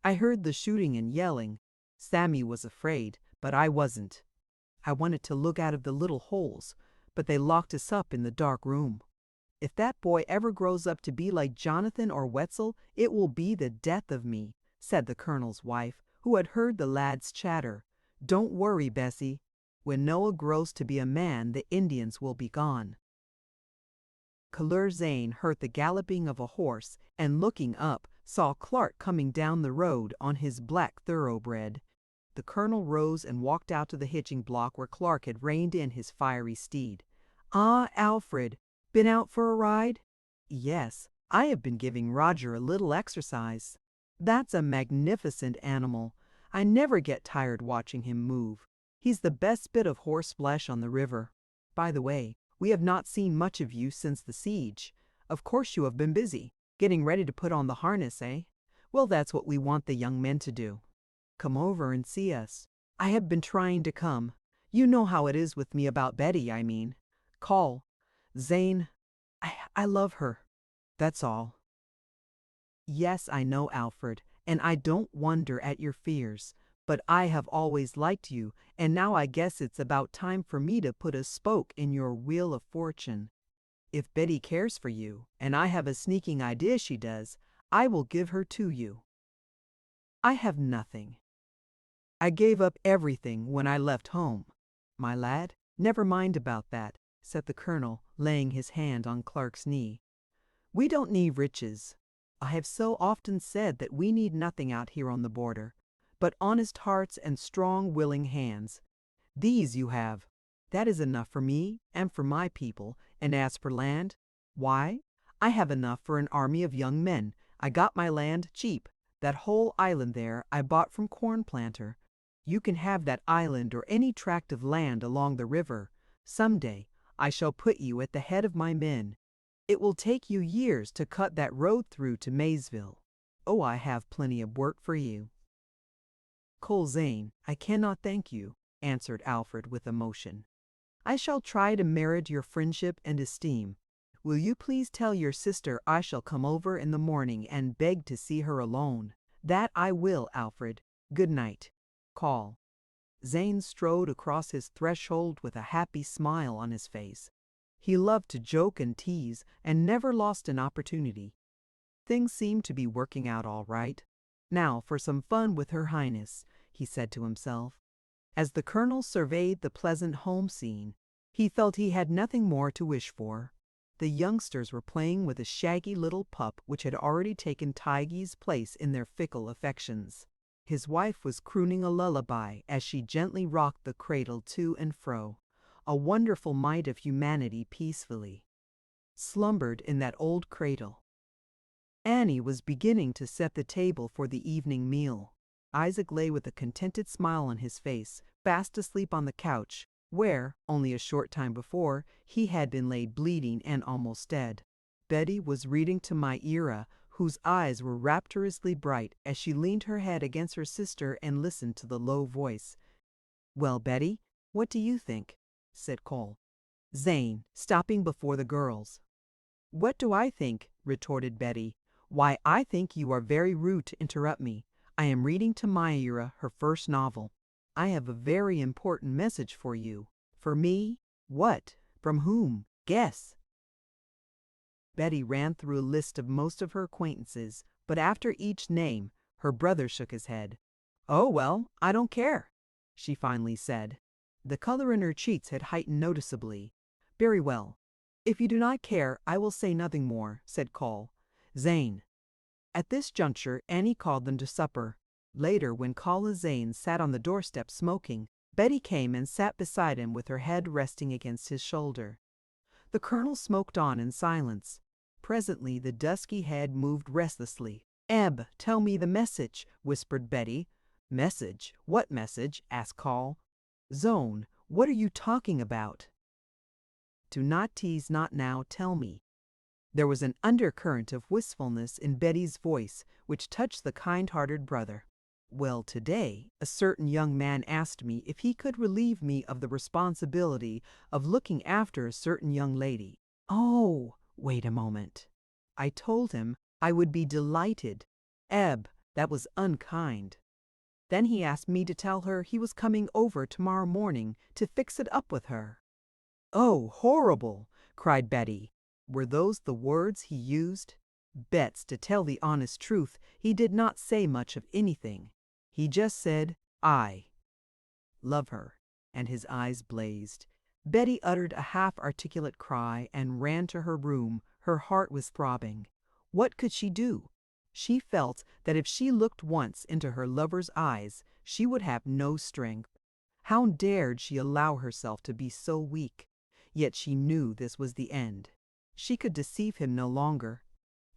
I heard the shooting and yelling. Sammy was afraid, but I wasn't. I wanted to look out of the little holes, but they locked us up in the dark room. If that boy ever grows up to be like Jonathan or Wetzel, it will be the death of me," said the colonel's wife, who had heard the lad's chatter. "Don't worry, Bessie. When Noah grows to be a man, the Indians will be gone." Zane heard the galloping of a horse, and looking up, saw Clark coming down the road on his black thoroughbred. The colonel rose and walked out to the hitching block where Clark had reined in his fiery steed. "Ah, Alfred, been out for a ride?" "Yes, I have been giving Roger a little exercise." "That's a magnificent animal. I never get tired watching him move. He's the best bit of horse flesh on the river. By the way, we have not seen much of you since the siege. Of course you have been busy, getting ready to put on the harness, eh? Well, that's what we want the young men to do. Come over and see us." "I have been trying to come. You know how it is with me about Betty, I mean. Call. Zane, I love her. That's all." "Yes, I know, Alfred, and I don't wonder at your fears. But I have always liked you, and now I guess it's about time for me to put a spoke in your wheel of fortune. If Betty cares for you, and I have a sneaking idea she does, I will give her to you." "I have nothing. I gave up everything when I left home." "My lad, never mind about that," said the colonel, laying his hand on Clark's knee. "We don't need riches. I have so often said that we need nothing out here on the border, but honest hearts and strong, willing hands. These you have. That is enough for me and for my people, and as for land, why, I have enough for an army of young men. I got my land cheap. That whole island there I bought from Cornplanter. You can have that island or any tract of land along the river. Some day I shall put you at the head of my men. It will take you years to cut that road through to Maysville. Oh, I have plenty of work for you." "Zane, I cannot thank you," answered Alfred with emotion. "I shall try to merit your friendship and esteem. Will you please tell your sister I shall come over in the morning and beg to see her alone?" "That I will, Alfred. Good night. Call." Zane strode across his threshold with a happy smile on his face. He loved to joke and tease, and never lost an opportunity. Things seemed to be working out all right. "Now for some fun with Her Highness," he said to himself. As the colonel surveyed the pleasant home scene, he felt he had nothing more to wish for. The youngsters were playing with a shaggy little pup which had already taken Tigey's place in their fickle affections. His wife was crooning a lullaby as she gently rocked the cradle to and fro. A wonderful mite of humanity peacefully slumbered in that old cradle. Annie was beginning to set the table for the evening meal. Isaac lay with a contented smile on his face, fast asleep on the couch, where, only a short time before, he had been laid bleeding and almost dead. Betty was reading to Myra, whose eyes were rapturously bright as she leaned her head against her sister and listened to the low voice. "Well, Betty, what do you think?" said Cole. Zane, stopping before the girls. "What do I think?" retorted Betty. Why, I think you are very rude to interrupt me. I am reading to Myra her first novel. I have a very important message for you. For me? What? From whom? Guess. Betty ran through a list of most of her acquaintances, but after each name, her brother shook his head. "Oh, well, I don't care," she finally said. The color in her cheeks had heightened noticeably. "Very well. If you do not care, I will say nothing more," said Call. "Zane." At this juncture, Annie called them to supper. Later, when Call and Zane sat on the doorstep smoking, Betty came and sat beside him with her head resting against his shoulder. The colonel smoked on in silence. Presently the dusky head moved restlessly. "Eb, tell me the message," whispered Betty. "Message? What message?" asked Call. "Zone, what are you talking about?" "Do not tease, not now, tell me." There was an undercurrent of wistfulness in Betty's voice which touched the kind-hearted brother. "Well, today, a certain young man asked me if he could relieve me of the responsibility of looking after a certain young lady." "Oh, wait a moment." "I told him I would be delighted." "Eb, that was unkind." "Then he asked me to tell her he was coming over tomorrow morning to fix it up with her." "Oh, horrible!" cried Betty. Were those the words he used? Bets, to tell the honest truth, he did not say much of anything. He just said, "I love her," and his eyes blazed. Betty uttered a half-articulate cry and ran to her room. Her heart was throbbing. What could she do? She felt that if she looked once into her lover's eyes, she would have no strength. How dared she allow herself to be so weak? Yet she knew this was the end. She could deceive him no longer,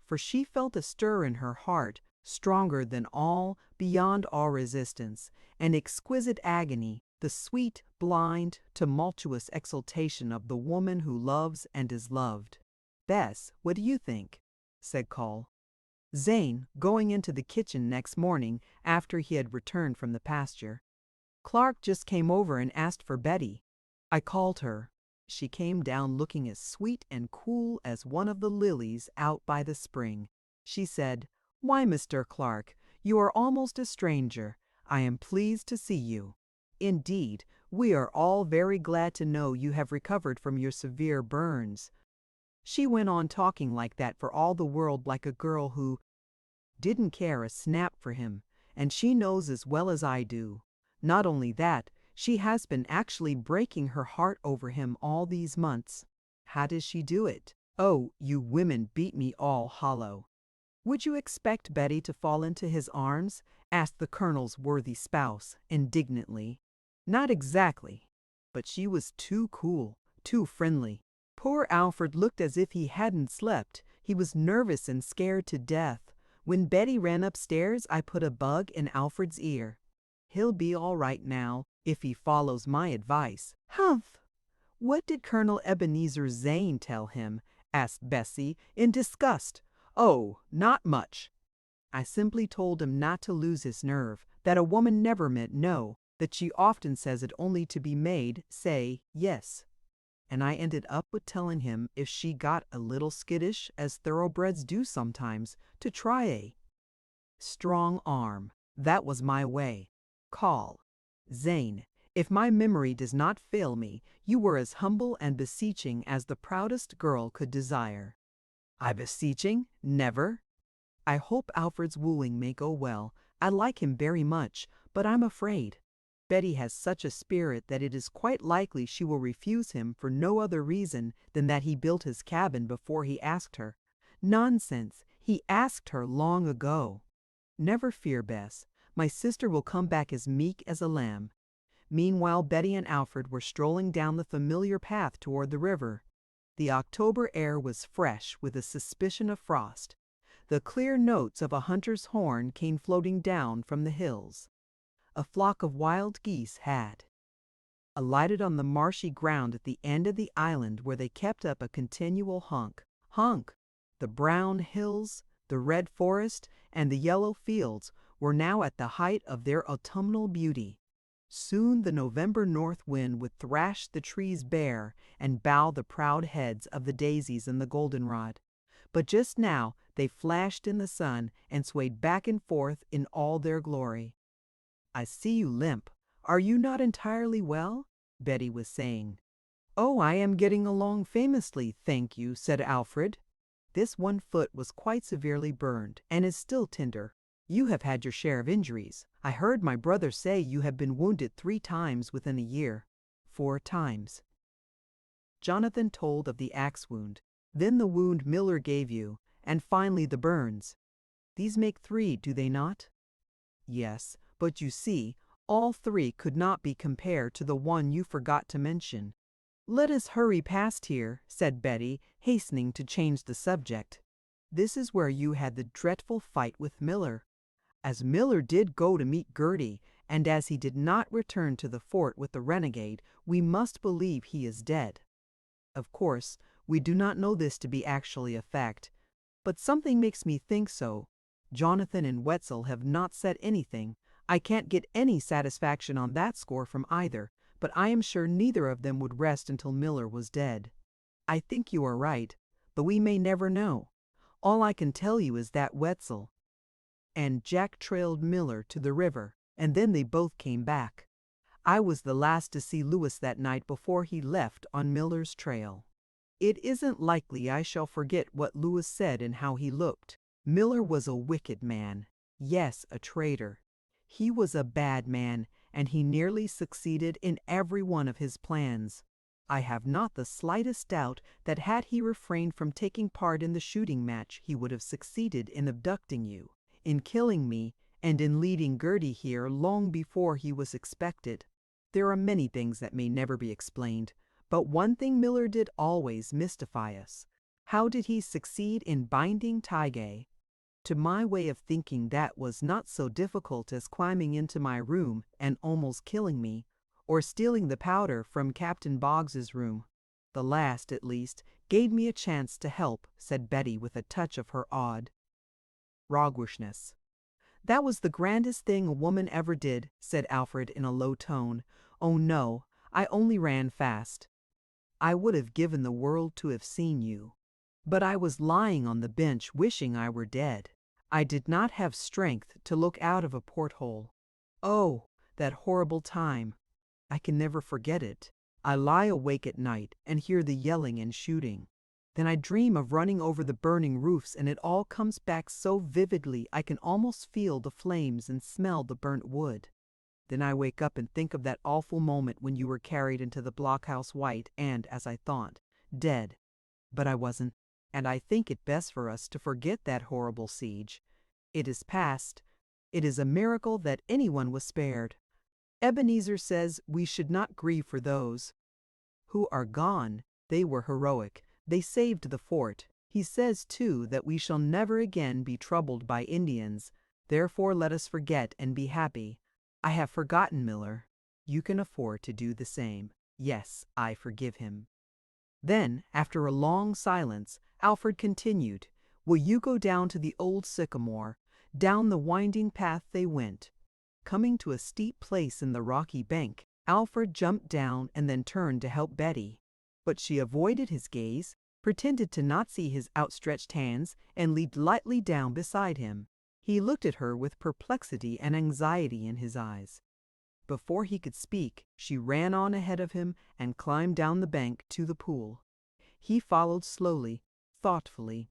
for she felt a stir in her heart, stronger than all, beyond all resistance, an exquisite agony, the sweet, blind, tumultuous exultation of the woman who loves and is loved. "Bess, what do you think?" said Call. Zane, going into the kitchen next morning after he had returned from the pasture. "Clark just came over and asked for Betty. I called her. She came down looking as sweet and cool as one of the lilies out by the spring. She said, 'Why, Mr. Clark, you are almost a stranger. I am pleased to see you. Indeed, we are all very glad to know you have recovered from your severe burns.' She went on talking like that for all the world like a girl who didn't care a snap for him, and she knows as well as I do. Not only that, she has been actually breaking her heart over him all these months. How does she do it? Oh, you women beat me all hollow." "Would you expect Betty to fall into his arms?" asked the colonel's worthy spouse, indignantly. "Not exactly, but she was too cool, too friendly. Poor Alfred looked as if he hadn't slept. He was nervous and scared to death. When Betty ran upstairs, I put a bug in Alfred's ear. He'll be all right now, if he follows my advice." "Humph! What did Colonel Ebenezer Zane tell him?" asked Bessie, in disgust. "Oh, not much. I simply told him not to lose his nerve, that a woman never meant no, that she often says it only to be made say yes. And I ended up with telling him if she got a little skittish, as thoroughbreds do sometimes, to try a strong arm. That was my way. Call. Zane, if my memory does not fail me, you were as humble and beseeching as the proudest girl could desire." "I beseeching? Never." "I hope Alfred's wooing may go well. I like him very much, but I'm afraid. Betty has such a spirit that it is quite likely she will refuse him for no other reason than that he built his cabin before he asked her. Nonsense, he asked her long ago." "Never fear, Bess. My sister will come back as meek as a lamb." Meanwhile, Betty and Alfred were strolling down the familiar path toward the river. The October air was fresh with a suspicion of frost. The clear notes of a hunter's horn came floating down from the hills. A flock of wild geese had alighted on the marshy ground at the end of the island, where they kept up a continual honk, honk. The brown hills, the red forest, and the yellow fields were now at the height of their autumnal beauty. Soon the November north wind would thrash the trees bare and bow the proud heads of the daisies and the goldenrod. but just now they flashed in the sun and swayed back and forth in all their glory. "I see you limp. Are you not entirely well?" Betty was saying. "Oh, I am getting along famously, thank you," said Alfred. "This one foot was quite severely burned, and is still tender. You have had your share of injuries. I heard my brother say you have been wounded 3 times within a year." 4 times. Jonathan told of the axe wound, then the wound Miller gave you, and finally the burns. These make 3, do they not? Yes, but you see, all 3 could not be compared to the one you forgot to mention. "Let us hurry past here," said Betty, hastening to change the subject. "This is where you had the dreadful fight with Miller. As Miller did go to meet Gertie, and as he did not return to the fort with the renegade, we must believe he is dead. Of course, we do not know this to be actually a fact, but something makes me think so. Jonathan and Wetzel have not said anything. I can't get any satisfaction on that score from either, but I am sure neither of them would rest until Miller was dead. I think you are right, but we may never know. All I can tell you is that Wetzel and Jack trailed Miller to the river, and then they both came back. I was the last to see Lewis that night before he left on Miller's trail. It isn't likely I shall forget what Lewis said and how he looked. Miller was a wicked man. Yes, a traitor. He was a bad man, and he nearly succeeded in every one of his plans. I have not the slightest doubt that had he refrained from taking part in the shooting match, he would have succeeded in abducting you, in killing me, and in leading Gertie here long before he was expected. There are many things that may never be explained, but one thing Miller did always mystify us. How did he succeed in binding Tige? To my way of thinking, that was not so difficult as climbing into my room and almost killing me, or stealing the powder from Captain Boggs's room. The last, at least, gave me a chance to help," said Betty with a touch of her odd roguishness. "That was the grandest thing a woman ever did," said Alfred in a low tone. "Oh no, I only ran fast. I would have given the world to have seen you. But I was lying on the bench wishing I were dead. I did not have strength to look out of a porthole. Oh, that horrible time! I can never forget it. I lie awake at night and hear the yelling and shooting. Then I dream of running over the burning roofs, and it all comes back so vividly I can almost feel the flames and smell the burnt wood. Then I wake up and think of that awful moment when you were carried into the blockhouse white and, as I thought, dead. But I wasn't, and I think it best for us to forget that horrible siege. It is past. It is a miracle that anyone was spared. Ebenezer says we should not grieve for those who are gone. They were heroic. They saved the fort. He says, too, that we shall never again be troubled by Indians. Therefore let us forget and be happy. I have forgotten Miller. You can afford to do the same. Yes, I forgive him." Then, after a long silence, Alfred continued, "Will you go down to the old sycamore?" Down the winding path they went. Coming to a steep place in the rocky bank, Alfred jumped down and then turned to help Betty. But she avoided his gaze, pretended to not see his outstretched hands, and leaped lightly down beside him. He looked at her with perplexity and anxiety in his eyes. Before he could speak, she ran on ahead of him and climbed down the bank to the pool. He followed slowly, thoughtfully.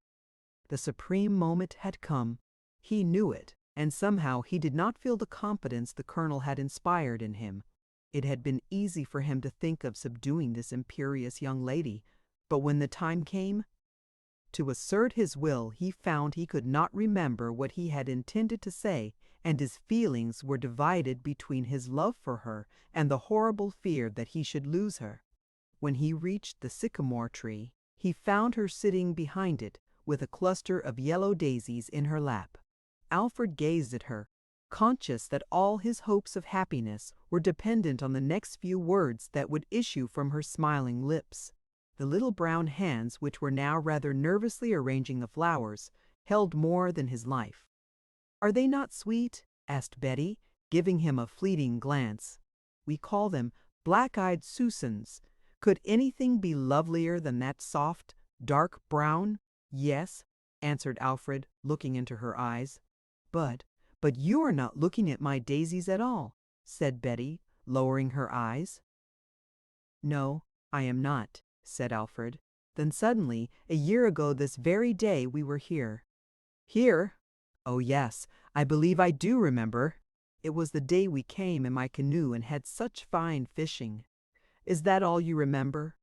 The supreme moment had come. He knew it, and somehow he did not feel the confidence the colonel had inspired in him. It had been easy for him to think of subduing this imperious young lady, but when the time came to assert his will, he found he could not remember what he had intended to say, and his feelings were divided between his love for her and the horrible fear that he should lose her. When he reached the sycamore tree, he found her sitting behind it, with a cluster of yellow daisies in her lap. Alfred gazed at her, conscious that all his hopes of happiness were dependent on the next few words that would issue from her smiling lips. The little brown hands, which were now rather nervously arranging the flowers, held more than his life. "Are they not sweet?" asked Betty, giving him a fleeting glance. "We call them black-eyed Susans. Could anything be lovelier than that soft, dark brown? Yes, answered Alfred, looking into her eyes. But you are not looking at my daisies at all, said Betty, lowering her eyes. No, I am not, said Alfred. Then suddenly, a year ago this very day we were here. Here? Oh yes, I believe I do remember. It was the day we came in my canoe and had such fine fishing. Is that all you remember?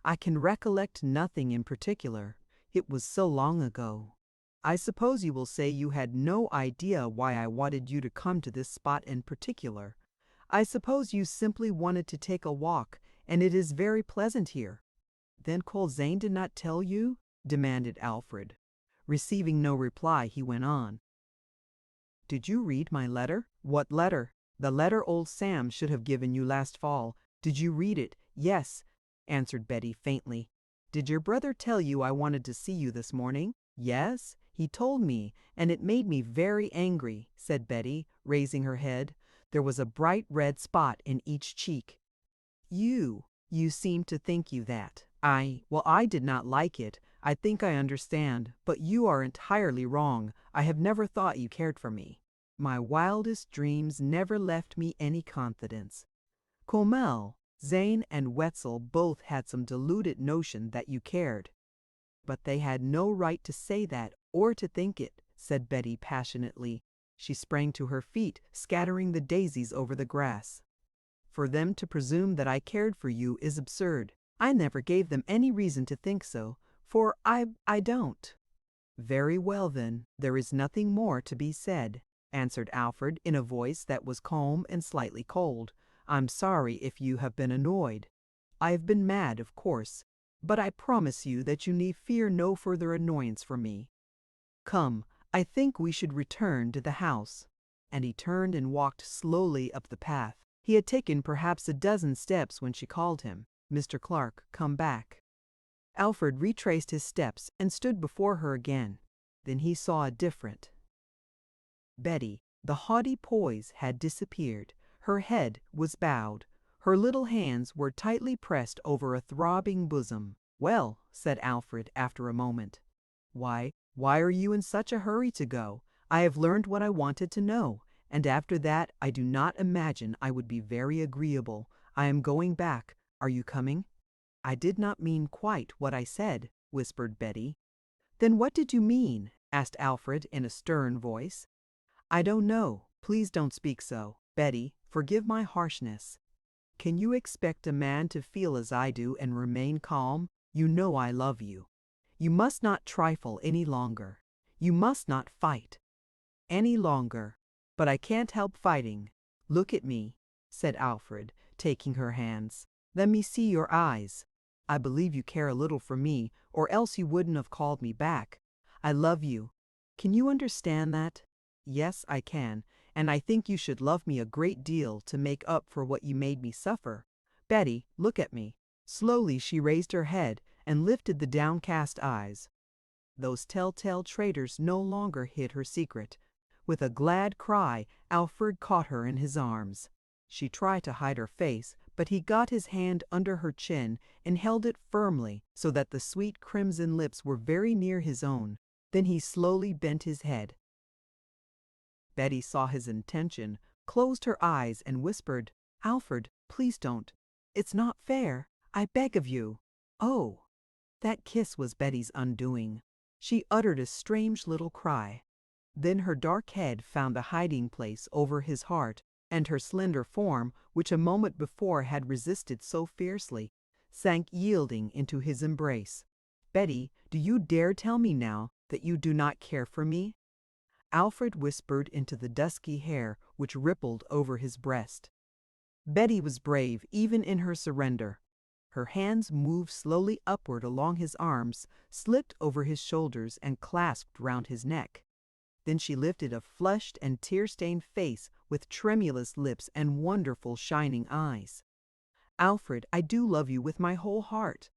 I can recollect nothing in particular. It was so long ago. I suppose you will say you had no idea why I wanted you to come to this spot in particular. I suppose you simply wanted to take a walk, and it is very pleasant here. Then Zane did not tell you? Demanded Alfred. Receiving no reply, he went on. Did you read my letter? What letter? The letter old Sam should have given you last fall. Did you read it? Yes, answered Betty faintly. Did your brother tell you I wanted to see you this morning? Yes, he told me, and it made me very angry, said Betty, raising her head. There was a bright red spot in each cheek. You seem to think you that. I did not like it. I think I understand, but you are entirely wrong. I have never thought you cared for me. My wildest dreams never left me any confidence. Comel, Zane and Wetzel both had some deluded notion that you cared. But they had no right to say that or to think it, said Betty passionately. She sprang to her feet, scattering the daisies over the grass. For them to presume that I cared for you is absurd. I never gave them any reason to think so, for I don't. Very well then, there is nothing more to be said, answered Alfred in a voice that was calm and slightly cold. I'm sorry if you have been annoyed. I have been mad, of course, but I promise you that you need fear no further annoyance from me. Come, I think we should return to the house. And he turned and walked slowly up the path. He had taken perhaps a dozen steps when she called him. Mr. Clark, come back. Alfred retraced his steps and stood before her again. Then he saw a different Betty. The haughty poise had disappeared. Her head was bowed. Her little hands were tightly pressed over a throbbing bosom. Well, said Alfred after a moment. Why are you in such a hurry to go? I have learned what I wanted to know, and after that I do not imagine I would be very agreeable. I am going back. Are you coming? I did not mean quite what I said, whispered Betty. Then what did you mean? Asked Alfred in a stern voice. I don't know. Please don't speak so. Betty, forgive my harshness. Can you expect a man to feel as I do and remain calm? You know I love you. You must not trifle any longer. You must not fight any longer. But I can't help fighting. Look at me, said Alfred, taking her hands. Let me see your eyes. I believe you care a little for me, or else you wouldn't have called me back. I love you. Can you understand that? Yes, I can, and I think you should love me a great deal to make up for what you made me suffer. Betty, look at me. Slowly she raised her head and lifted the downcast eyes. Those telltale traitors no longer hid her secret. With a glad cry, Alfred caught her in his arms. She tried to hide her face, but he got his hand under her chin and held it firmly so that the sweet crimson lips were very near his own. Then he slowly bent his head. Betty saw his intention, closed her eyes, and whispered, Alfred, please don't. It's not fair. I beg of you. Oh! That kiss was Betty's undoing. She uttered a strange little cry. Then her dark head found a hiding place over his heart, and her slender form, which a moment before had resisted so fiercely, sank yielding into his embrace. Betty, do you dare tell me now that you do not care for me? Alfred whispered into the dusky hair which rippled over his breast. Betty was brave even in her surrender. Her hands moved slowly upward along his arms, slipped over his shoulders, and clasped round his neck. Then she lifted a flushed and tear-stained face with tremulous lips and wonderful shining eyes. Alfred, I do love you with my whole heart.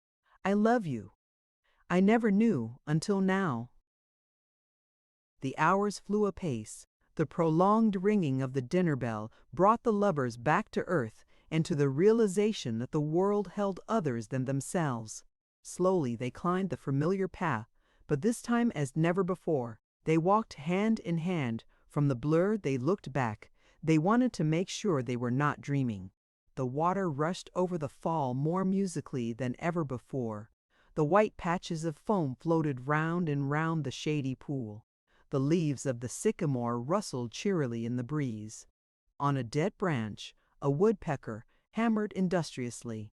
I love you. I never knew until now. The hours flew apace. The prolonged ringing of the dinner bell brought the lovers back to earth and to the realization that the world held others than themselves. Slowly they climbed the familiar path, but this time as never before, they walked hand in hand. From the blur they looked back. They wanted to make sure they were not dreaming. The water rushed over the fall more musically than ever before. The white patches of foam floated round and round the shady pool. The leaves of the sycamore rustled cheerily in the breeze. On a dead branch, a woodpecker hammered industriously.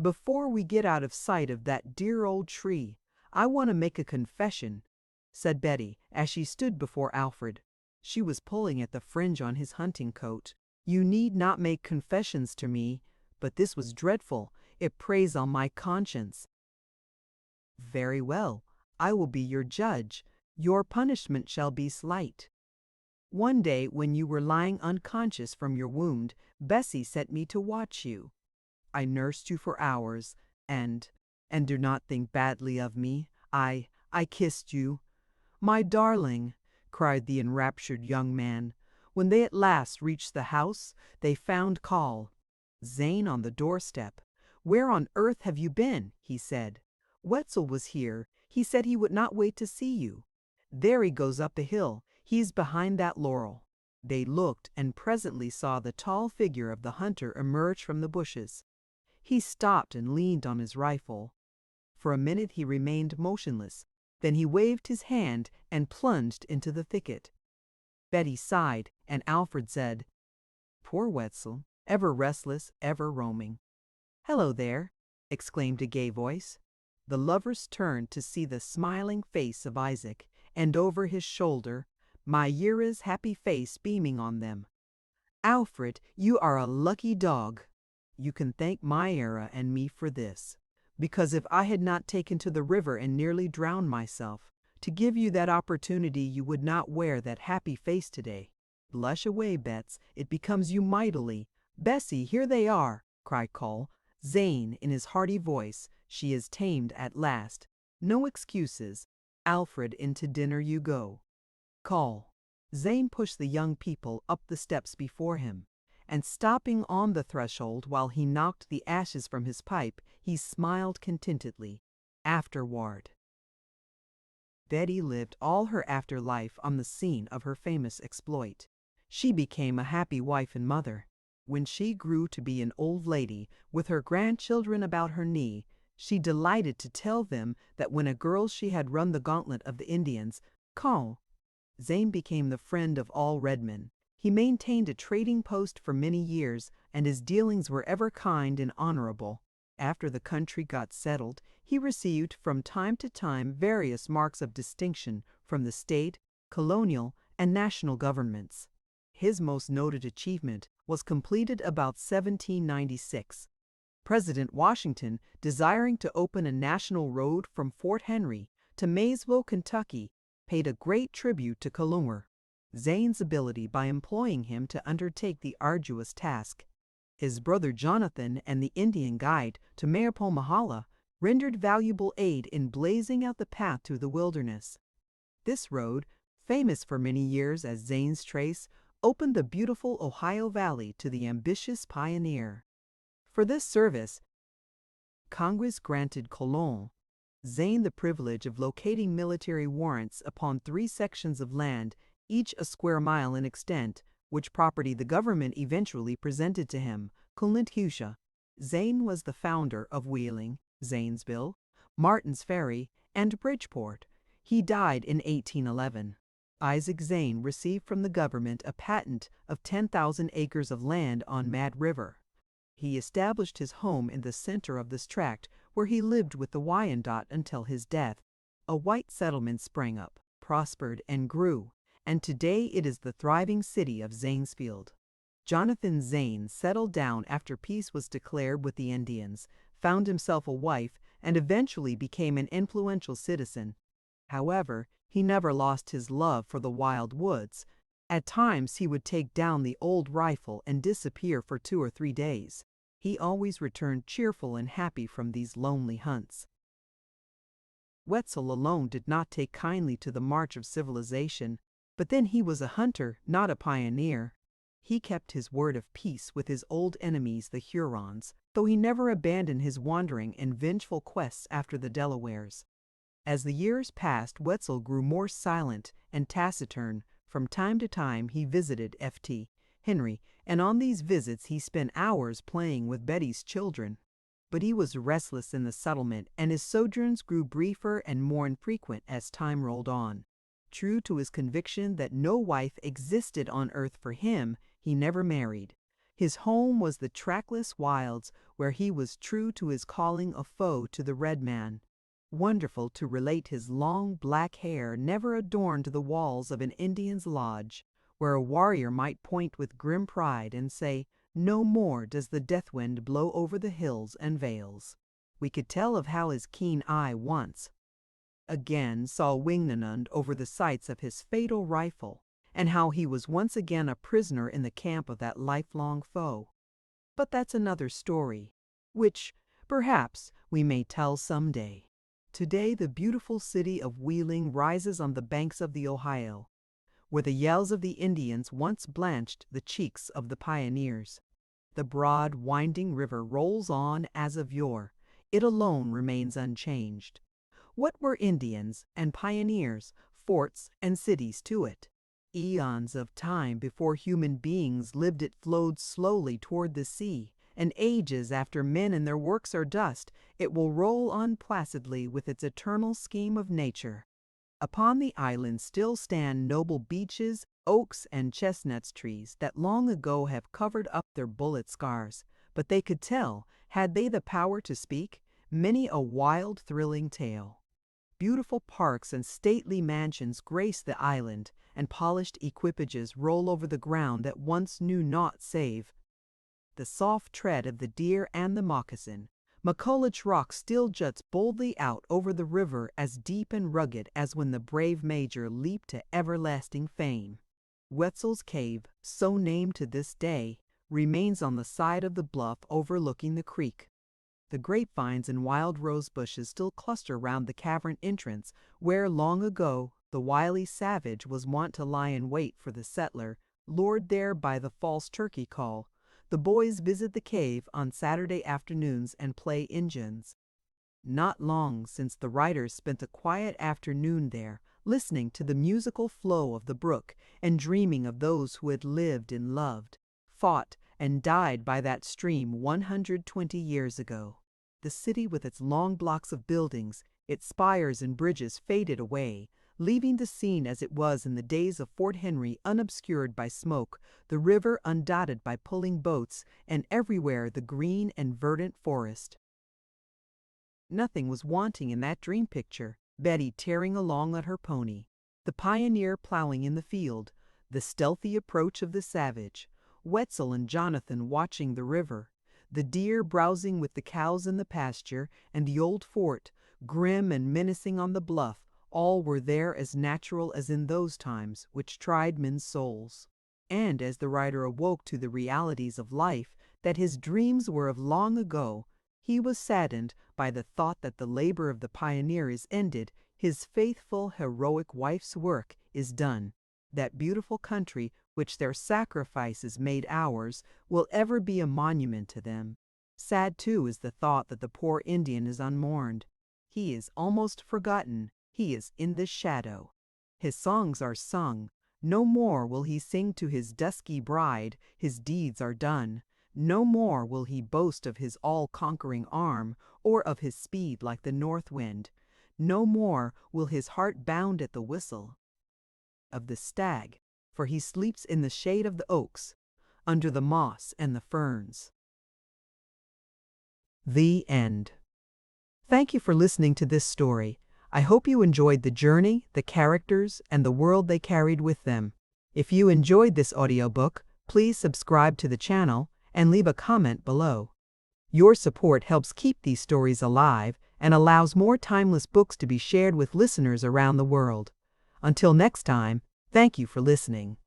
"Before we get out of sight of that dear old tree, I want to make a confession," said Betty as she stood before Alfred. She was pulling at the fringe on his hunting coat. "You need not make confessions to me, but this was dreadful. It preys on my conscience." "Very well, I will be your judge. Your punishment shall be slight. One day when you were lying unconscious from your wound, Bessie set me to watch you. I nursed you for hours, and do not think badly of me. I kissed you." "My darling," cried the enraptured young man. When they at last reached the house, they found Zane on the doorstep. "Where on earth have you been?" he said. "Wetzel was here. He said he would not wait to see you. There he goes up the hill. He's behind that laurel." They looked and presently saw the tall figure of the hunter emerge from the bushes. He stopped and leaned on his rifle. For a minute he remained motionless. Then he waved his hand and plunged into the thicket. Betty sighed, and Alfred said, "Poor Wetzel, ever restless, ever roaming." "Hello there!" exclaimed a gay voice. The lovers turned to see the smiling face of Isaac, and over his shoulder, Myra's happy face beaming on them. "Alfred, you are a lucky dog. You can thank Myra and me for this, because if I had not taken to the river and nearly drowned myself, to give you that opportunity, you would not wear that happy face today. Blush away, Bets, it becomes you mightily." "Bessie, here they are!" cried Zane in his hearty voice. "She is tamed at last. No excuses. Alfred, into dinner you go." Zane pushed the young people up the steps before him, and stopping on the threshold while he knocked the ashes from his pipe, he smiled contentedly. Afterward. Betty lived all her after life on the scene of her famous exploit. She became a happy wife and mother. When she grew to be an old lady, with her grandchildren about her knee, she delighted to tell them that when a girl she had run the gauntlet of the Indians. Zane became the friend of all red men. He maintained a trading post for many years, and his dealings were ever kind and honorable. After the country got settled, he received from time to time various marks of distinction from the state, colonial, and national governments. His most noted achievement was completed about 1796. President Washington, desiring to open a national road from Fort Henry to Maysville, Kentucky, paid a great tribute to Zane's ability by employing him to undertake the arduous task. His brother Jonathan and the Indian guide to Mayapolmahala rendered valuable aid in blazing out the path through the wilderness. This road, famous for many years as Zane's Trace, opened the beautiful Ohio Valley to the ambitious pioneer. For this service, Congress granted Zane the privilege of locating military warrants upon 3 sections of land, each a square mile in extent, which property the government eventually presented to him. Zane was the founder of Wheeling, Zanesville, Martin's Ferry, and Bridgeport. He died in 1811. Isaac Zane received from the government a patent of 10,000 acres of land on Mad River. He established his home in the center of this tract, where he lived with the Wyandot until his death. A white settlement sprang up, prospered, and grew, and today it is the thriving city of Zanesfield. Jonathan Zane settled down after peace was declared with the Indians, found himself a wife, and eventually became an influential citizen. However, he never lost his love for the wild woods. At times he would take down the old rifle and disappear for 2 or 3 days. He always returned cheerful and happy from these lonely hunts. Wetzel alone did not take kindly to the march of civilization, but then he was a hunter, not a pioneer. He kept his word of peace with his old enemies, the Hurons, though he never abandoned his wandering and vengeful quests after the Delawares. As the years passed, Wetzel grew more silent and taciturn. From time to time he visited Ft. Henry, and on these visits he spent hours playing with Betty's children. But he was restless in the settlement, and his sojourns grew briefer and more infrequent as time rolled on. True to his conviction that no wife existed on earth for him, he never married. His home was the trackless wilds, where he was true to his calling a foe to the red man. Wonderful to relate, his long black hair never adorned the walls of an Indian's lodge, where a warrior might point with grim pride and say, "No more does the death wind blow over the hills and vales." We could tell of how his keen eye once again saw Wingnanund over the sights of his fatal rifle, and how he was once again a prisoner in the camp of that lifelong foe. But that's another story, which, perhaps, we may tell someday. Today the beautiful city of Wheeling rises on the banks of the Ohio, where the yells of the Indians once blanched the cheeks of the pioneers. The broad, winding river rolls on as of yore. It alone remains unchanged. What were Indians and pioneers, forts and cities to it? Eons of time before human beings lived it flowed slowly toward the sea, and ages after men and their works are dust, it will roll on placidly with its eternal scheme of nature. Upon the island still stand noble beeches, oaks, and chestnut trees that long ago have covered up their bullet scars, but they could tell, had they the power to speak, many a wild, thrilling tale. Beautiful parks and stately mansions grace the island, and polished equipages roll over the ground that once knew naught save the soft tread of the deer and the moccasin. McCulloch Rock still juts boldly out over the river, as deep and rugged as when the brave Major leaped to everlasting fame. Wetzel's Cave, so named to this day, remains on the side of the bluff overlooking the creek. The grapevines and wild rose bushes still cluster round the cavern entrance, where long ago the wily savage was wont to lie in wait for the settler, lured there by the false turkey call. The boys visit the cave on Saturday afternoons and play Injuns. Not long since the writers spent a quiet afternoon there, listening to the musical flow of the brook and dreaming of those who had lived and loved, fought and died by that stream 120 years ago. The city with its long blocks of buildings, its spires and bridges faded away, leaving the scene as it was in the days of Fort Henry, unobscured by smoke, the river undotted by pulling boats, and everywhere the green and verdant forest. Nothing was wanting in that dream picture: Betty tearing along on her pony, the pioneer plowing in the field, the stealthy approach of the savage, Wetzel and Jonathan watching the river, the deer browsing with the cows in the pasture, and the old fort, grim and menacing on the bluff. All were there as natural as in those times which tried men's souls. And as the writer awoke to the realities of life, that his dreams were of long ago, he was saddened by the thought that the labor of the pioneer is ended, his faithful, heroic wife's work is done. That beautiful country which their sacrifices made ours will ever be a monument to them. Sad, too, is the thought that the poor Indian is unmourned. He is almost forgotten. He is in the shadow. His songs are sung. No more will he sing to his dusky bride, his deeds are done. No more will he boast of his all-conquering arm, or of his speed like the north wind. No more will his heart bound at the whistle of the stag, for he sleeps in the shade of the oaks, under the moss and the ferns. The end. Thank you for listening to this story. I hope you enjoyed the journey, the characters, and the world they carried with them. If you enjoyed this audiobook, please subscribe to the channel and leave a comment below. Your support helps keep these stories alive and allows more timeless books to be shared with listeners around the world. Until next time, thank you for listening.